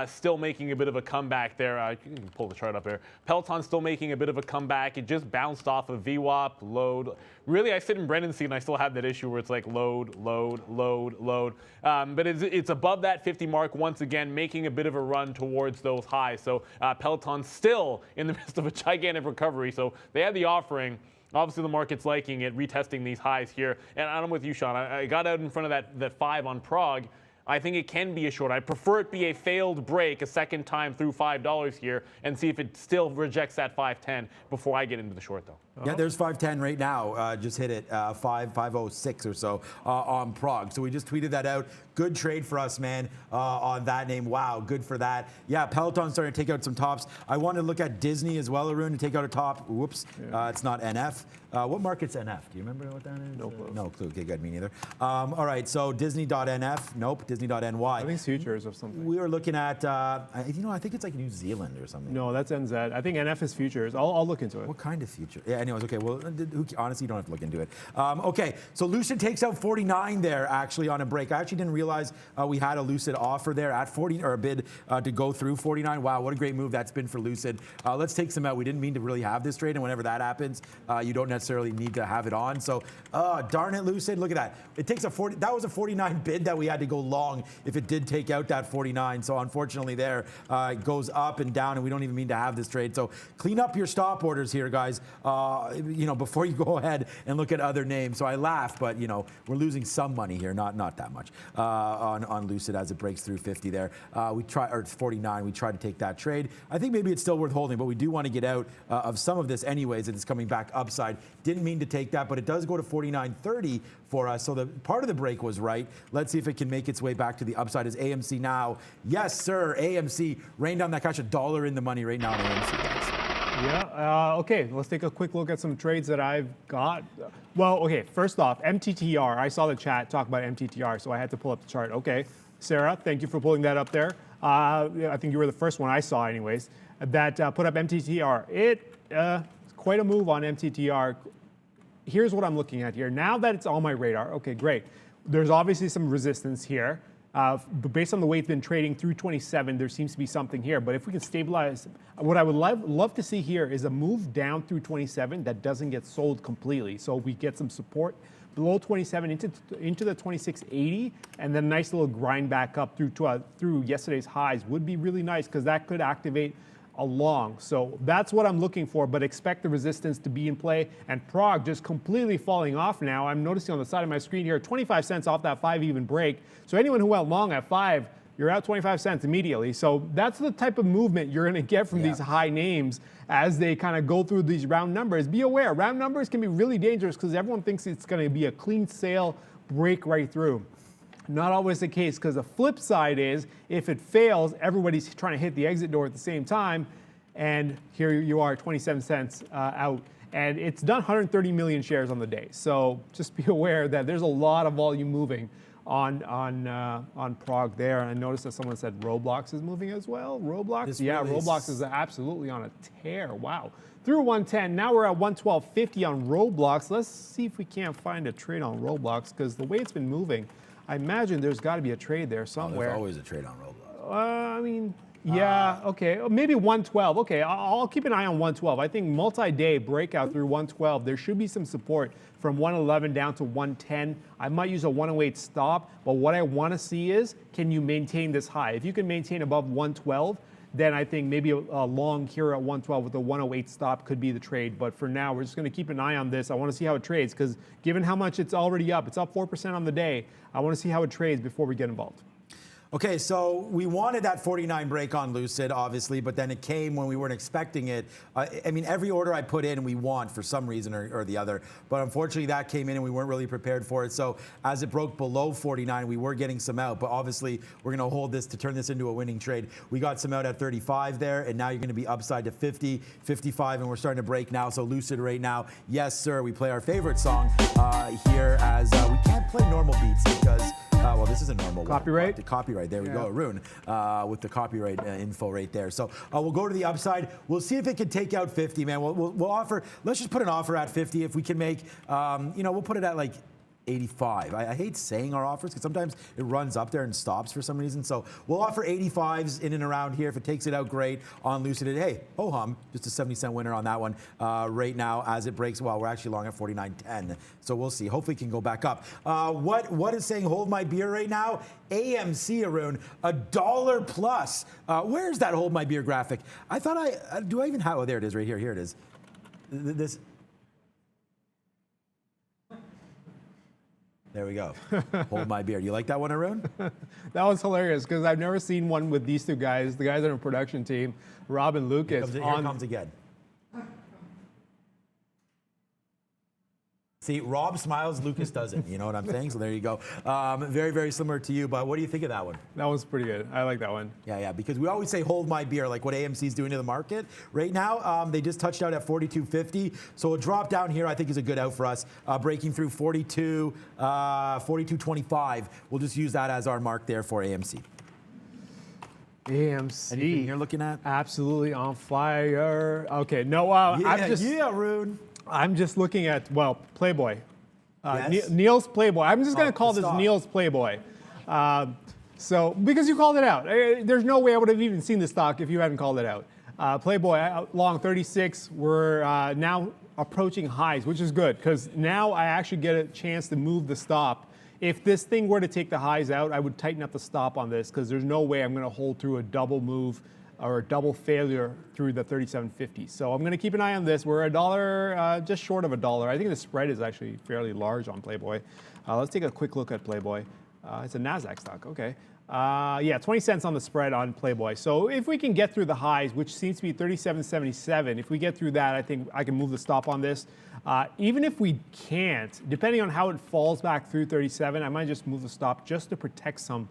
still making a bit of a comeback there. You can pull the chart up here. Peloton still making a bit of a comeback. It just bounced off of VWAP, load. Really, I sit in Brendan's seat and I still have that issue where it's like load, load, load, load. But it's above that 50 mark once again, making a bit of a run towards those highs. So Peloton still in the midst of a gigantic recovery. So they had the offering. Obviously, the market's liking it, retesting these highs here. And I'm with you, Sean. I got out in front of that 5 on Prague. I think it can be a short. I prefer it be a failed break a second time through $5 here and see if it still rejects that 510 before I get into the short, though. Yeah, there's 510 right now. Just hit it 506 or so on Prague. So we just tweeted that out. Good trade for us, man, on that name. Wow, good for that. Yeah, Peloton's starting to take out some tops. I want to look at Disney as well, Arun, to take out a top. Whoops, it's not NF. What market's NF? Do you remember what that is? No clue. No clue. Okay, good. Me neither. All right, so Disney.NF. Nope. Disney.NY. I think it's futures or something. We were looking at, you know, I think it's like New Zealand or something. No, that's NZ. I think NF is futures. I'll look into it. What kind of future? Yeah, anyways, okay. Well, honestly, you don't have to look into it. Okay, so Lucid takes out 49 there, actually, on a break. I actually didn't realize we had a Lucid offer there at 40, or a bid to go through 49. Wow, what a great move that's been for Lucid. Let's take some out. We didn't mean to really have this trade, and whenever that happens, you don't necessarily need to have it on. So, darn it, Lucid, look at that. It takes a 40. That was a 49 bid that we had to go long if it did take out that 49. So unfortunately, there it goes up and down, and we don't even mean to have this trade. So clean up your stop orders here, guys. You know, before you go ahead and look at other names. So I laugh, but you know, we're losing some money here, not that much on Lucid as it breaks through 50 there. We try, or 49. We try to take that trade. I think maybe it's still worth holding, but we do want to get out of some of this anyways. It's coming back upside. Didn't mean to take that, but it does go to 49.30 for us. So the part of the break was right. Let's see if it can make its way back to the upside. Is AMC now? Yes, sir. AMC rained down that cash, $1 in the money right now on AMC, guys. Yeah, okay, let's take a quick look at some trades that I've got. Well, okay, first off, MTTR. I saw the chat talk about MTTR, so I had to pull up the chart. Okay, Sarah, thank you for pulling that up there. I think you were the first one I saw anyways, that put up MTTR. It's quite a move on MTTR. Here's what I'm looking at here. Now that it's on my radar, okay, great. There's obviously some resistance here. But based on the way it's been trading through 27, there seems to be something here. But if we can stabilize, what I would love to see here is a move down through 27 that doesn't get sold completely. So we get some support below 27 into the 2680, and then a nice little grind back up through yesterday's highs would be really nice, because that could activate a long. So that's what I'm looking for, but expect the resistance to be in play. And Prague just completely falling off now. I'm noticing on the side of my screen here, 25 cents off that 5 even break. So anyone who went long at 5, you're out 25 cents immediately. So that's the type of movement you're going to get from these high names as they kind of go through these round numbers. Be aware, round numbers can be really dangerous because everyone thinks it's going to be a clean sale, break right through. Not always the case, because the flip side is if it fails, everybody's trying to hit the exit door at the same time, and here you are, 27 cents out. And it's done 130 million shares on the day. So just be aware that there's a lot of volume moving on Prague there. And I noticed that someone said Roblox is moving as well. Roblox? Yeah, Roblox is absolutely on a tear. Wow. Through 110. Now we're at 112.50 on Roblox. Let's see if we can't find a trade on Roblox, because the way it's been moving, I imagine there's got to be a trade there somewhere. There's always a trade on Roblox. I mean, yeah, okay. Maybe 112. Okay, I'll keep an eye on 112. I think multi-day breakout through 112. There should be some support from 111 down to 110. I might use a 108 stop, but what I want to see is, can you maintain this high? If you can maintain above 112, then I think maybe a long here at 112 with a 108 stop could be the trade. But for now, we're just going to keep an eye on this. I want to see how it trades, because given how much it's already up, it's up 4% on the day. I want to see how it trades before we get involved. Okay, so we wanted that 49 break on Lucid, obviously, but then it came when we weren't expecting it. I mean, every order I put in, we want for some reason or the other. But unfortunately, that came in and we weren't really prepared for it. So as it broke below 49, we were getting some out. But obviously, we're going to hold this to turn this into a winning trade. We got some out at 35 there, and now you're going to be upside to 50, 55, and we're starting to break now. So Lucid right now, yes, sir, we play our favorite song here, as we can't play normal beats because... well, this is a normal copyright. one. The copyright. There we go, Arun, with the copyright info right there. So we'll go to the upside. We'll see if it can take out 50, man. We'll offer. Let's just put an offer at 50. If we can make, you know, we'll put it at like 85. I hate saying our offers because sometimes it runs up there and stops for some reason. So we'll offer 85s in and around here. If it takes it out, great. On Lucid, hey, ho-hum, just a 70-cent winner on that one right now as it breaks. Well, we're actually long at 49.10. So we'll see. Hopefully it can go back up. What is saying hold my beer right now? AMC, Arun, $1 plus. Where's that hold my beer graphic? I thought do I even have, oh, there it is right here. Here it is. This. There we go. Hold my beer. You like that one, Arun? That was hilarious because I've never seen one with these two guys, the guys that are in production team, Rob and Lucas. Here comes again. See, Rob smiles, Lucas doesn't. You know what I'm saying? So there you go. Very, very similar to you, but what do you think of that one? That one's pretty good. I like that one. Yeah, because we always say hold my beer, like what AMC's doing to the market. Right now, they just touched out at 42.50. So a drop down here, I think, is a good out for us. Breaking through 42.25. We'll just use that as our mark there for AMC. AMC. Anything you're looking at? Absolutely on fire. Okay, no, Rune. I'm just looking at, well, Playboy. Yes? Neil's Playboy. I'm just going to call this stop. Neil's Playboy. So, because you called it out. There's no way I would have even seen the stock if you hadn't called it out. Playboy, long 36. We're now approaching highs, which is good because now I actually get a chance to move the stop. If this thing were to take the highs out, I would tighten up the stop on this because there's no way I'm going to hold through a double move or a double failure through the 37.50. So I'm going to keep an eye on this. We're $1, just short of $1. I think the spread is actually fairly large on Playboy. Let's take a quick look at Playboy. It's a NASDAQ stock, okay. Yeah, 20 cents on the spread on Playboy. So if we can get through the highs, which seems to be 37.77, if we get through that, I think I can move the stop on this. Even if we can't, depending on how it falls back through 37, I might just move the stop just to protect some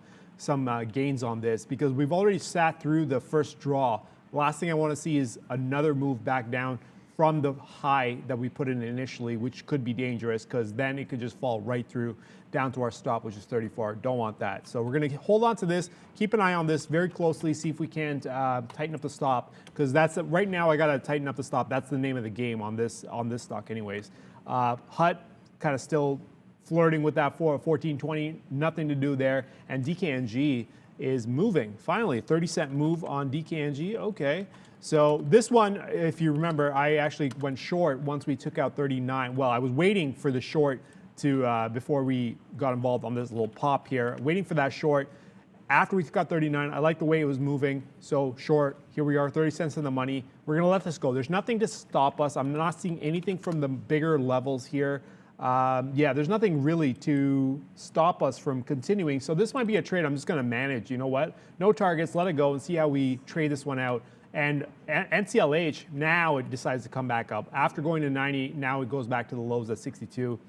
gains on this because we've already sat through the first draw. Last thing I want to see is another move back down from the high that we put in initially, which could be dangerous because then it could just fall right through down to our stop, which is 34. Don't want that. So we're going to hold on to this, keep an eye on this very closely, see if we can tighten up the stop because that's right now I got to tighten up the stop. That's the name of the game on this stock anyways. HUT kind of still flirting with that 14.20, nothing to do there. And DKNG is moving. Finally, 30-cent move on DKNG. Okay. So this one, if you remember, I actually went short once we took out 39. Well, I was waiting for the short to before we got involved on this little pop here, waiting for that short. After we got 39, I like the way it was moving. So short, here we are, 30 cents in the money. We're going to let this go. There's nothing to stop us. I'm not seeing anything from the bigger levels here. Yeah, there's nothing really to stop us from continuing. So this might be a trade I'm just going to manage. You know what? No targets, let it go and see how we trade this one out. And NCLH, now it decides to come back up. After going to 90, now it goes back to the lows at 62.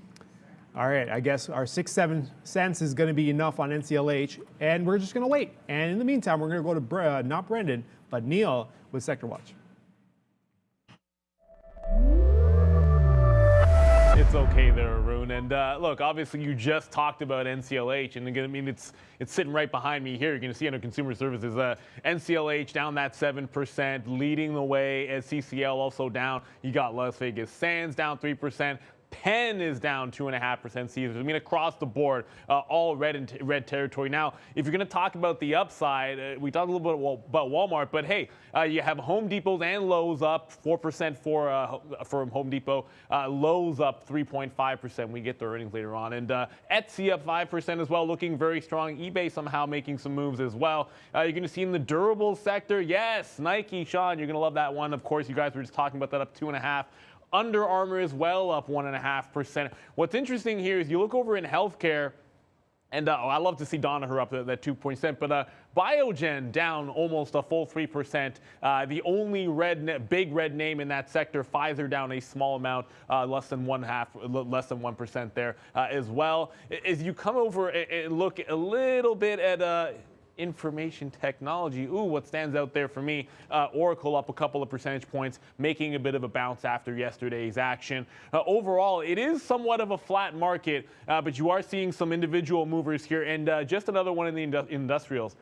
All right, I guess our 6-7 cents is going to be enough on NCLH, and we're just going to wait. And in the meantime, we're going to go to, not Brendan, but Neil with Sector Watch. It's okay there, Arun. And look, obviously you just talked about NCLH, and again, I mean, it's sitting right behind me here. You're going to see under consumer services, NCLH down that 7%, leading the way as CCL also down. You got Las Vegas Sands down 3%. Penn is down 2.5%. Caesars. I mean, across the board, all red territory. Now, if you're going to talk about the upside, we talked a little bit about Walmart, but hey, you have Home Depot and Lowe's up 4% for Home Depot. Lowe's up 3.5%. We get the earnings later on, and Etsy up 5% as well, looking very strong. eBay somehow making some moves as well. You're going to see in the durable sector, yes, Nike, Sean, you're going to love that one. Of course, you guys were just talking about that, up 2.5%. Under Armour as well, up 1.5%. What's interesting here is you look over in healthcare, and I love to see Danaher up that 2%, but Biogen down almost a full 3%. The only big red name in that sector, Pfizer, down a small amount, less than 1% there as well. As you come over and look a little bit at information technology. Ooh, what stands out there for me, Oracle up a couple of percentage points, making a bit of a bounce after yesterday's action. Overall, it is somewhat of a flat market, but you are seeing some individual movers here, and just another one in the industrials.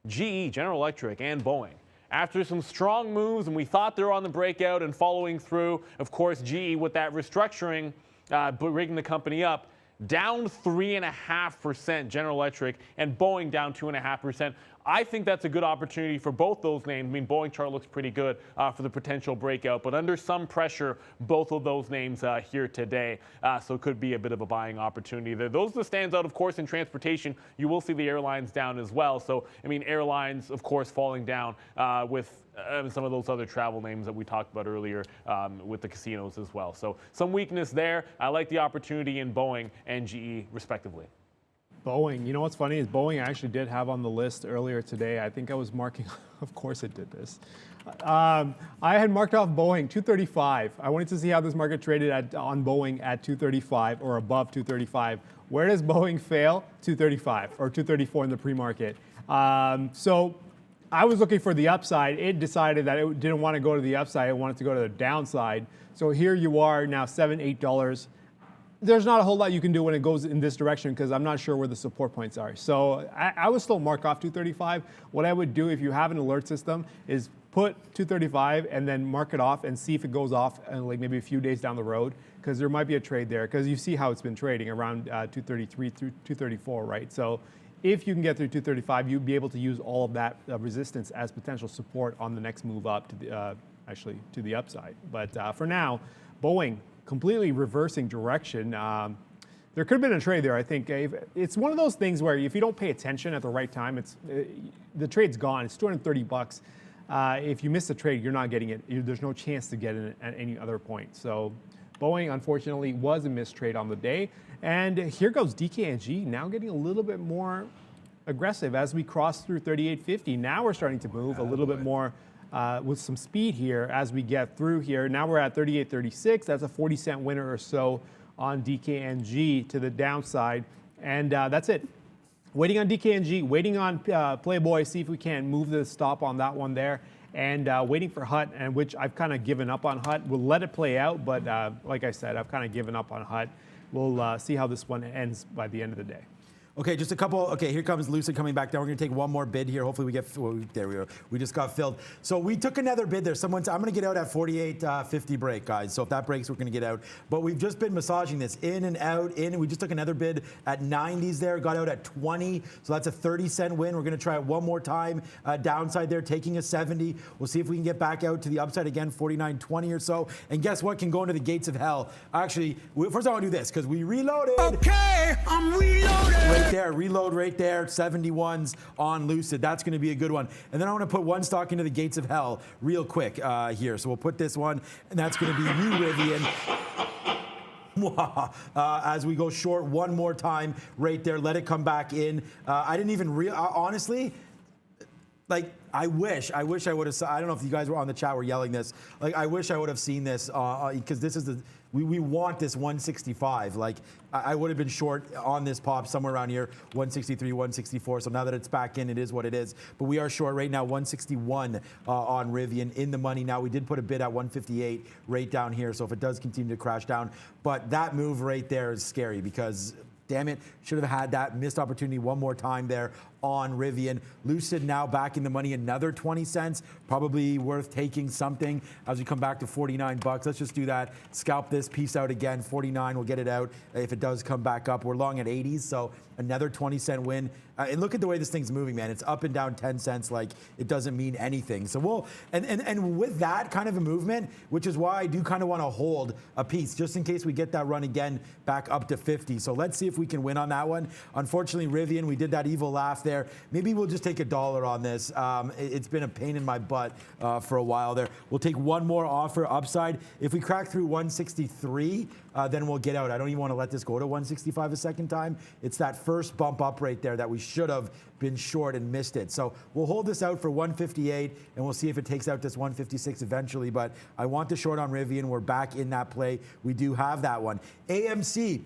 GE, General Electric, and Boeing. After some strong moves, and we thought they were on the breakout and following through, of course, GE with that restructuring, rigging the company up, down 3.5%, General Electric, and Boeing down 2.5%. I think that's a good opportunity for both those names. I mean, Boeing chart looks pretty good for the potential breakout, but under some pressure, both of those names here today. So it could be a bit of a buying opportunity there. Those are the stands out, of course, in transportation. You will see the airlines down as well. So, I mean, airlines, of course, falling down with some of those other travel names that we talked about earlier with the casinos as well. So some weakness there. I like the opportunity in Boeing and GE, respectively. Boeing. You know what's funny is Boeing I actually did have on the list earlier today. I think I was marking, of course it did this. I had marked off Boeing 235. I wanted to see how this market traded on Boeing at 235 or above 235. Where does Boeing fail? 235 or 234 in the pre-market. So I was looking for the upside. It decided that it didn't want to go to the upside. It wanted to go to the downside. So here you are now, $7, $8. There's not a whole lot you can do when it goes in this direction because I'm not sure where the support points are. So I would still mark off 235. What I would do if you have an alert system is put 235 and then mark it off and see if it goes off like maybe a few days down the road, because there might be a trade there, because you see how it's been trading around 233 through 234, right? So if you can get through 235, you'd be able to use all of that resistance as potential support on the next move up to the actually to the upside. But for now, Boeing completely reversing direction. There could have been a trade there, I think. It's one of those things where if you don't pay attention at the right time, the trade's gone. It's $230. If you miss the trade, you're not getting it. There's no chance to get it at any other point. So Boeing, unfortunately, was a missed trade on the day. And here goes DKNG, now getting a little bit more aggressive as we cross through 38.50. Now we're starting to move a little bit more with some speed here as we get through here. Now we're at 38.36. That's a 40-cent winner or so on DKNG to the downside. And that's it. Waiting on DKNG, waiting on Playboy, see if we can move the stop on that one there. And waiting for HUT, and which I've kind of given up on HUT. We'll let it play out, but like I said, I've kind of given up on HUT. We'll see how this one ends by the end of the day. Okay, just a couple. Okay, here comes Lucid coming back down. We're going to take one more bid here. Hopefully we get, there we go. We just got filled. So we took another bid there. I'm going to get out at 48.50 break, guys. So if that breaks, we're going to get out. But we've just been massaging this in and out, in. And we just took another bid at 90s there, got out at 20. So that's a 30-cent win. We're going to try it one more time. Downside there, taking a 70. We'll see if we can get back out to the upside again, 49.20 or so. And guess what? Can go into the gates of hell. Actually, first I want to do this because we reloaded. Okay, I'm reloaded. Right there, reload right there, 71s on Lucid. That's going to be a good one. And then I want to put one stock into the gates of hell real quick here. So we'll put this one, and that's going to be you, Rivian. As we go short one more time right there, let it come back in. I didn't even honestly, like, I wish I would have. I don't know if you guys were on the chat were yelling this. Like, I wish I would have seen this because this is the. We want this 165. Like, I would have been short on this pop somewhere around here, 163, 164. So now that it's back in, it is what it is. But we are short right now, 161 on Rivian in the money. Now, we did put a bid at 158 right down here. So if it does continue to crash down, but that move right there is scary because, damn it, should have had that missed opportunity one more time there on Rivian. Lucid now back in the money, another 20 cents, probably worth taking something as we come back to 49 bucks. Let's just do that. Scalp this piece out again. 49, we'll get it out if it does come back up. We're long at 80s, so another 20-cent win. And look at the way this thing's moving, man. It's up and down 10 cents like it doesn't mean anything. So we'll, and with that kind of a movement, which is why I do kind of want to hold a piece just in case we get that run again back up to 50. So let's see if we can win on that one. Unfortunately, Rivian, we did that evil laugh there. Maybe we'll just take $1 on this. It's been a pain in my butt for a while there. We'll take one more offer upside. If we crack through 163, then we'll get out. I don't even want to let this go to 165 a second time. It's that first bump up right there that we should have been short and missed it. So we'll hold this out for 158 and we'll see if it takes out this 156 eventually. But I want the short on Rivian. We're back in that play. We do have that one. AMC.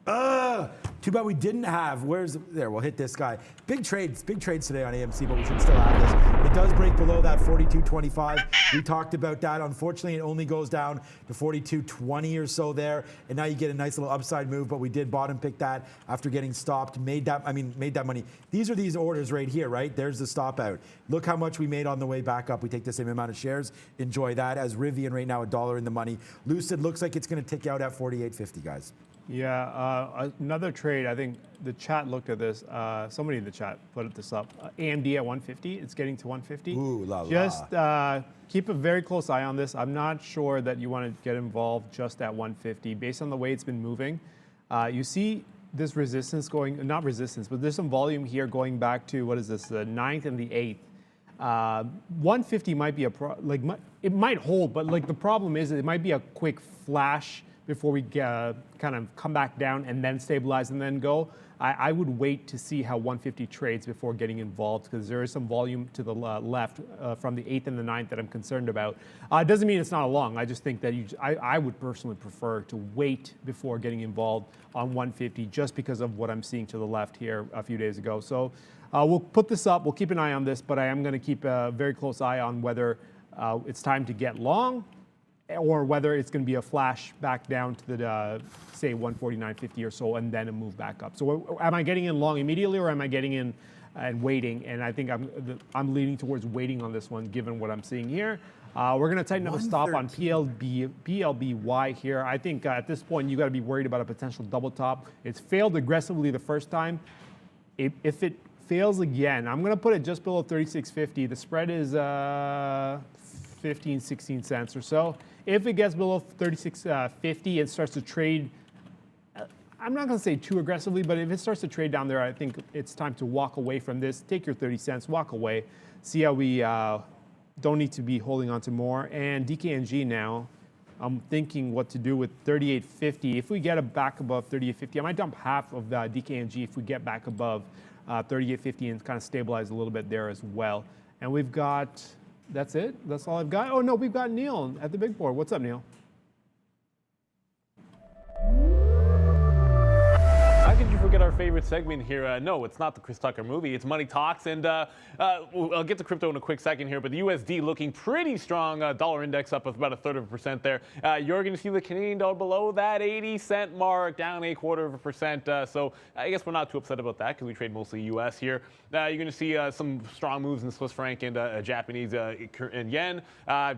Too bad we didn't have. There, we'll hit this guy. Big trades today on AMC, but we should still have this. It does break below that 42.25. We talked about that. Unfortunately, it only goes down to 42.20 or so there, and now you get a nice little upside move. But we did bottom pick that after getting stopped. Made that money. These are these orders right here, right? There's the stop out. Look how much we made on the way back up. We take the same amount of shares. Enjoy that. As Rivian right now, $1 in the money. Lucid looks like it's going to tick out at 48.50, guys. Yeah, another trade. I think the chat looked at this. Somebody in the chat put this up. AMD at 150. It's getting to 150. Ooh, la la. Just keep a very close eye on this. I'm not sure that you want to get involved just at 150 based on the way it's been moving. You see this resistance going, not resistance, but there's some volume here going back to, what is this, the 9th and the 8th. 150 might be it might hold, but like the problem is it might be a quick flash before we kind of come back down and then stabilize and then go. I would wait to see how 150 trades before getting involved, because there is some volume to the left from the 8th and the 9th that I'm concerned about. It doesn't mean it's not a long. I just think that I would personally prefer to wait before getting involved on 150, just because of what I'm seeing to the left here a few days ago. So we'll put this up. We'll keep an eye on this, but I am going to keep a very close eye on whether it's time to get long, or whether it's going to be a flash back down to the, say, 149.50 or so, and then a move back up. So am I getting in long immediately, or am I getting in and waiting? And I think I'm leaning towards waiting on this one, given what I'm seeing here. We're going to tighten up a stop on PLBY here. I think at this point, you got to be worried about a potential double top. It's failed aggressively the first time. If it fails again, I'm going to put it just below 36.50. The spread is 15, 16 cents or so. If it gets below 36.50 and starts to trade, I'm not going to say too aggressively, but if it starts to trade down there, I think it's time to walk away from this. Take your 30 cents, walk away, see how we don't need to be holding on to more. And DKNG now, I'm thinking what to do with 38.50. If we get it back above 38.50, I might dump half of the DKNG if we get back above 38.50 and kind of stabilize a little bit there as well. And we've got, that's it? That's all I've got? Oh, no, we've got Neil at the big board. What's up, Neil? How could you forget our favorite segment here? No, it's not the Chris Tucker movie. It's Money Talks, and I'll get to crypto in a quick second here, but the USD looking pretty strong. Dollar index up with about 1/3% there. You're going to see the Canadian dollar below that 80-cent mark, down 0.25%. So I guess we're not too upset about that, because we trade mostly US here. You're going to see some strong moves in Swiss franc and Japanese and yen.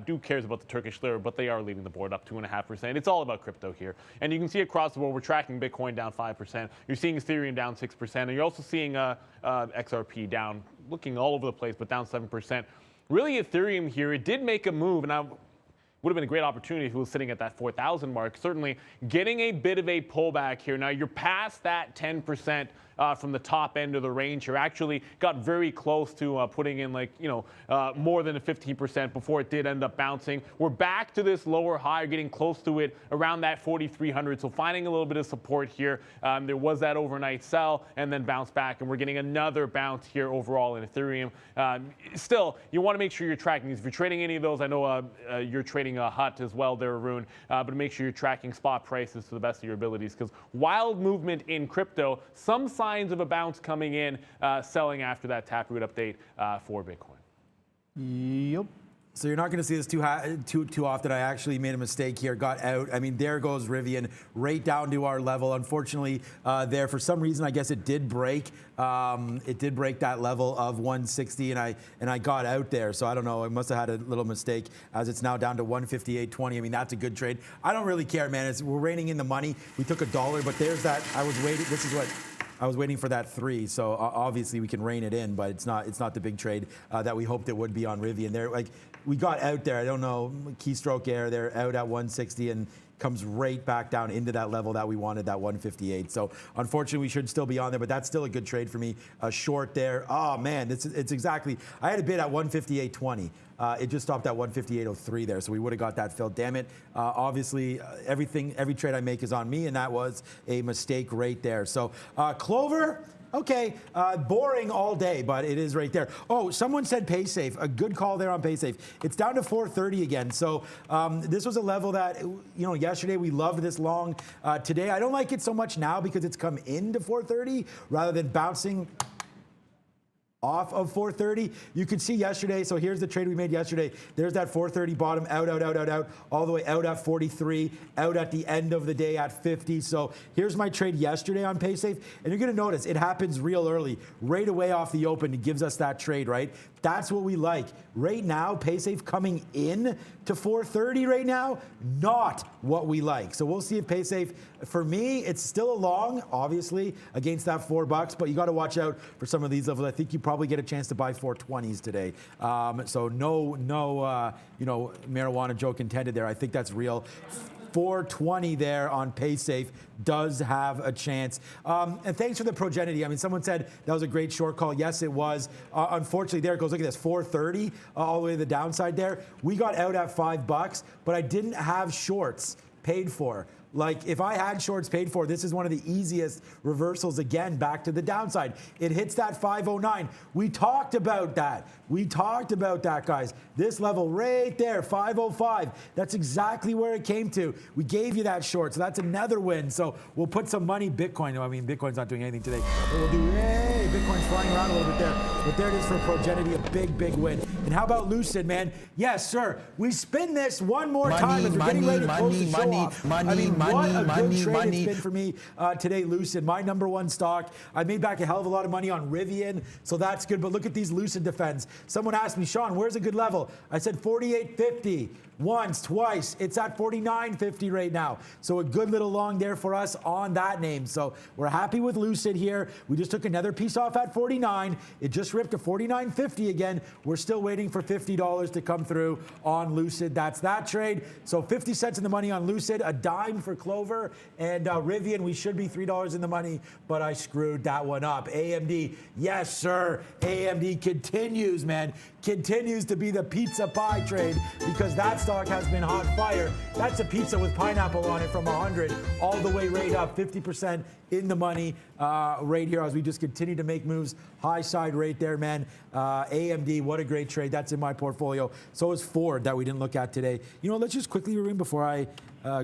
Who cares about the Turkish lira, but they are leading the board up 2.5%. It's all about crypto here. And you can see across the board, we're tracking Bitcoin down 5%. You're seeing Ethereum down 6%, and you're also seeing XRP down, looking all over the place, but down 7%. Really, Ethereum here, it did make a move, and would have been a great opportunity if it was sitting at that 4,000 mark. Certainly getting a bit of a pullback here. Now you're past that 10% from the top end of the range here. Actually got very close to putting in more than a 15% before it did end up bouncing. We're back to this lower high, getting close to it around that 4,300. So finding a little bit of support here. There was that overnight sell and then bounce back, and we're getting another bounce here overall in Ethereum. Still, you want to make sure you're tracking these. If you're trading any of those, I know you're trading a HUT as well there, Arun, but make sure you're tracking spot prices to the best of your abilities, because wild movement in crypto, some signs of a bounce coming in, selling after that Taproot update for Bitcoin. Yep. So you're not going to see this too often. I actually made a mistake here, got out. I mean, there goes Rivian right down to our level. Unfortunately, there for some reason, I guess it did break. It did break that level of 160, and I got out there. So I don't know. I must have had a little mistake, as it's now down to 158.20. I mean, that's a good trade. I don't really care, man. We're reining in the money. We took $1, but there's that. I was waiting. This is what. I was waiting for that 3, so obviously we can rein it in, but it's not the big trade that we hoped it would be on Rivian. There, we got out there. I don't know, keystroke error. They're out at 160 and comes right back down into that level that we wanted, that 158. So unfortunately, we should still be on there, but that's still a good trade for me. A short there. Oh man, it's exactly. I had a bid at 158.20. It just stopped at 158.03 there, so we would have got that filled. Damn it. Obviously, every trade I make is on me, and that was a mistake right there. So Clover, okay, boring all day, but it is right there. Oh, someone said PaySafe. A good call there on PaySafe. It's down to 430 again. So this was a level that, yesterday we loved this long. Today, I don't like it so much now because it's come into 430 rather than bouncing off of 430. You could see yesterday, so here's the trade we made yesterday. There's that 430 bottom, out, all the way out at 43, out at the end of the day at 50. So here's my trade yesterday on PaySafe, and you're gonna notice it happens real early. Right away off the open, it gives us that trade, right? That's what we like. Right now, PaySafe coming in to 430 right now, not what we like. So we'll see if PaySafe, for me, it's still a long, obviously, against that $4, but you got to watch out for some of these levels. I think you probably get a chance to buy 420s today. So no, marijuana joke intended there. I think that's real. 420 there on PaySafe does have a chance. And thanks for the progenity. I mean, someone said that was a great short call. Yes, it was. Unfortunately, there it goes. Look at this, 430 all the way to the downside there. We got out at $5, but I didn't have shorts paid for. Like, if I had shorts paid for, this is one of the easiest reversals again back to the downside. It hits that 509. We talked about that. We talked about that, guys. This level right there, 505. That's exactly where it came to. We gave you that short, so that's another win. So we'll put some money, Bitcoin. I mean, Bitcoin's not doing anything today. But we'll do, hey, Bitcoin's flying around a little bit there. But there it is for Progenity, a big, big win. And how about Lucid, man? Yes, sir. We spin this one more time as we're getting ready to close the show off. What a good trade it's been for me today, Lucid. My number one stock. I made back a hell of a lot of money on Rivian, so that's good. But look at these Lucid defends. Someone asked me, Sean, where's a good level? I said 48.50. Once, twice. It's at 49.50 right now. So a good little long there for us on that name. So we're happy with Lucid here. We just took another piece off at 49. It just ripped to 49.50 again. We're still waiting for $50 to come through on Lucid. That's that trade. So 50 cents in the money on Lucid, a dime for Clover, and Rivian, we should be $3 in the money, but I screwed that one up. AMD, yes, sir. AMD continues, man. Continues to be the pizza pie trade because that stock has been hot fire. That's a pizza with pineapple on it from 100 all the way right up, 50% in the money right here as we just continue to make moves. High side right there, man. AMD, what a great trade. That's in my portfolio. So is Ford that we didn't look at today. You know, let's just quickly review before I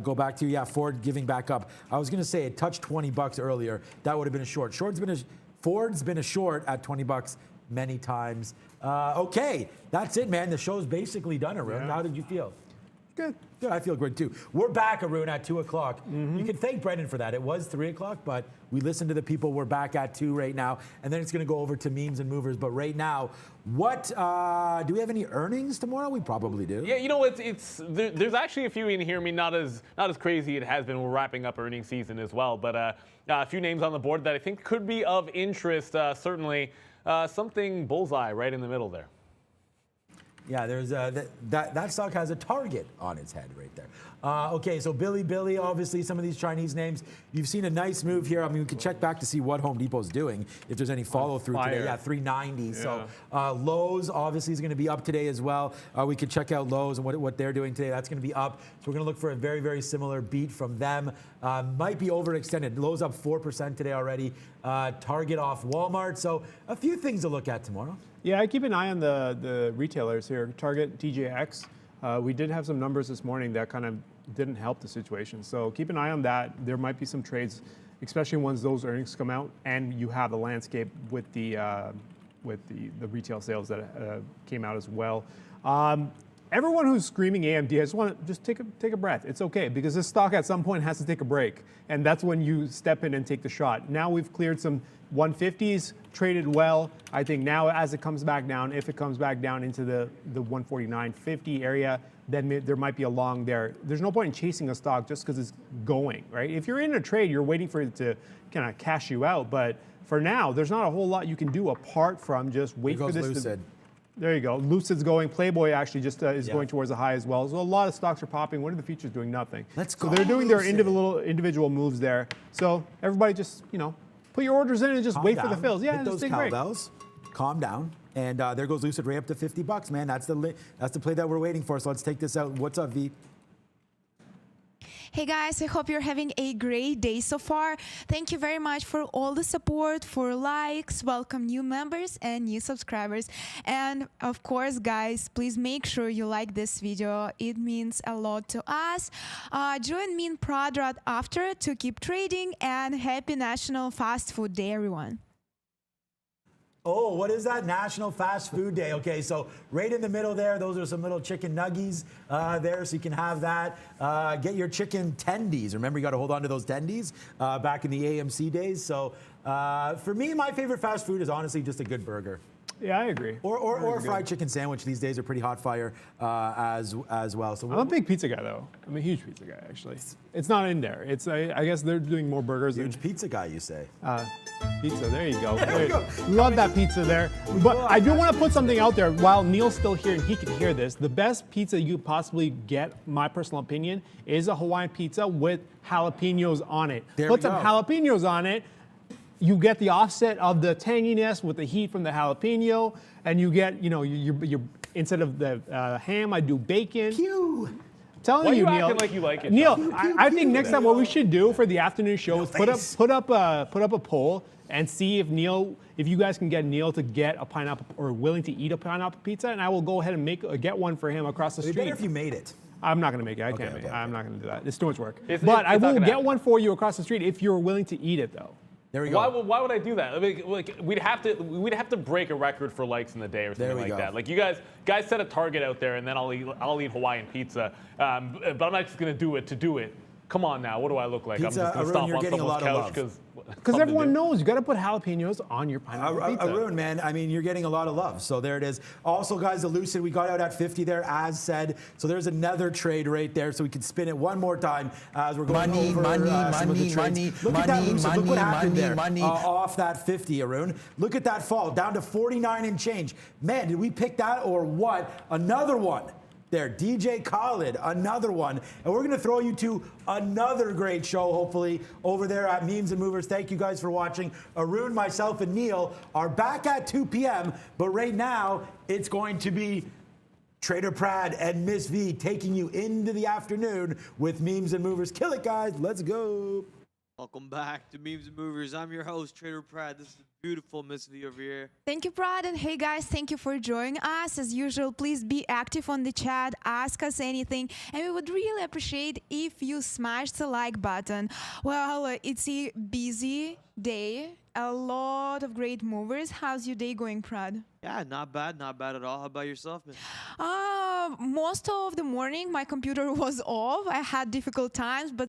go back to, yeah, Ford giving back up. I was going to say it touched 20 bucks earlier. That would have been a short. Ford's been a short at 20 bucks many times. Okay, that's it, man. The show's basically done, Arun. Yeah. How did you feel? Good. Good, I feel good too. We're back, Arun, at 2 o'clock. You can thank Brendan for that. It was 3 o'clock, but we listened to the people. We're back at 2 right now. And then it's going to go over to memes and movers. But right now, what, do we have any earnings tomorrow? We probably do. Yeah, you know, there's actually a few in here. I mean, not as crazy it has been. We're wrapping up earnings season as well. But a few names on the board that I think could be of interest. Certainly something bullseye right in the middle there. Yeah, there's that stock has a target on its head right there. Okay, so Billy, obviously some of these Chinese names. You've seen a nice move here. I mean, we can check back to see what Home Depot's doing if there's any follow through today. Yeah, 390. Yeah. So Lowe's obviously is going to be up today as well. We could check out Lowe's and what they're doing today. That's going to be up. So we're going to look for a very, very similar beat from them. Might be overextended. Lowe's up 4% today already. Target off Walmart. So a few things to look at tomorrow. Yeah, I keep an eye on the retailers here. Target, TJX. We did have some numbers this morning that kind of didn't help the situation. So keep an eye on that. There might be some trades, especially once those earnings come out and you have the landscape with the retail sales that came out as well. Everyone who's screaming AMD, I just want to take a breath. It's okay, because this stock at some point has to take a break, and that's when you step in and take the shot. Now we've cleared some 150s, traded well. I think now as it comes back down, if it comes back down into the 149.50 area, then there might be a long there. There's no point in chasing a stock just because it's going, right? If you're in a trade, you're waiting for it to kind of cash you out, but for now, there's not a whole lot you can do apart from just wait for this Lucid. There you go. Lucid's going. Playboy actually just is going towards the high as well. So a lot of stocks are popping. What are the futures doing? Nothing. Let's go. So they're doing their Lucid. individual moves there. So everybody just, put your orders in and just wait for the fills. Yeah, hit just those take a break. cowbells. Calm down. And there goes Lucid Ray up to 50 bucks, man. That's the play that we're waiting for. So let's take this out. What's up, V? Hey guys, I hope you're having a great day so far. Thank you very much for all the support, for likes, welcome new members and new subscribers. And of course, guys, please make sure you like this video. It means a lot to us. Join me in Pradrad after to keep trading, and happy National Fast Food Day, everyone. Oh, what is that? National Fast Food Day. Okay, so right in the middle there, those are some little chicken nuggies there, so you can have that. Get your chicken tendies. Remember, you got to hold on to those tendies back in the AMC days. So for me, my favorite fast food is honestly just a good burger. Yeah, I agree. Or a fried chicken sandwich these days are pretty hot fire as well. So I'm a big pizza guy, though. I'm a huge pizza guy, actually. It's not in there. It's I guess they're doing more burgers. Huge pizza guy, you say? Pizza, there you go. Love that pizza there. But I do want to put something out there while Neil's still here and he can hear this. The best pizza you could possibly get, my personal opinion, is a Hawaiian pizza with jalapenos on it. Put some jalapenos on it. You get the offset of the tanginess with the heat from the jalapeno, and you get, your instead of the ham, I do bacon. Pew! Telling Why are you, you Neil. acting like you like it, Neil, Sean? I think next time what we should do for the afternoon show is put face. up a poll and see if you guys can get Neil to get a pineapple or willing to eat a pineapple pizza, and I will go ahead and get one for him across the It'd be street. better if you made it. I'm not gonna make it. I can't Okay, make it. okay. I'm not gonna do that. It's too much work. It's I not will gonna get happen. one for you across the street if you're willing to eat it, though. There we go. Why would I do that? I mean, like, we'd have to break a record for likes in the day or something we like go. that. Like you guys set a target out there, and then I'll eat Hawaiian pizza. But I'm not just gonna do it to do it. Come on now, what do I look like? Pizza, I'm just gonna Arun, stomp you're on getting a someone's lot of couch love. Because everyone knows you got to put jalapenos on your pineapple pizza. Arun, man, I mean, you're getting a lot of love. So there it is. Also, guys, the Lucid, we got out at 50 there, as said. So there's another trade right there. So we can spin it one more time as we're going over some of the trades. Look at that, Lucid. Look what happened there off that 50, Arun. Look at that fall, down to 49 and change. Man, did we pick that or what? Another one. There, DJ Khaled, another one. And we're going to throw you to another great show, hopefully, over there at Memes and Movers. Thank you guys for watching. Arun, myself, and Neil are back at 2 p.m., but right now, it's going to be Trader Prad and Miss V taking you into the afternoon with Memes and Movers. Kill it, guys. Let's go. Welcome back to Memes and Movers. I'm your host, Trader Prad. This is the beautiful Miss V over here. Thank you, Brad. And hey, guys, thank you for joining us. As usual, please be active on the chat. Ask us anything. And we would really appreciate if you smash the like button. Well, it's a busy day. A lot of great movers. How's your day going, Prad? Yeah, not bad at all. How about yourself, man? Most of the morning, my computer was off. I had difficult times, but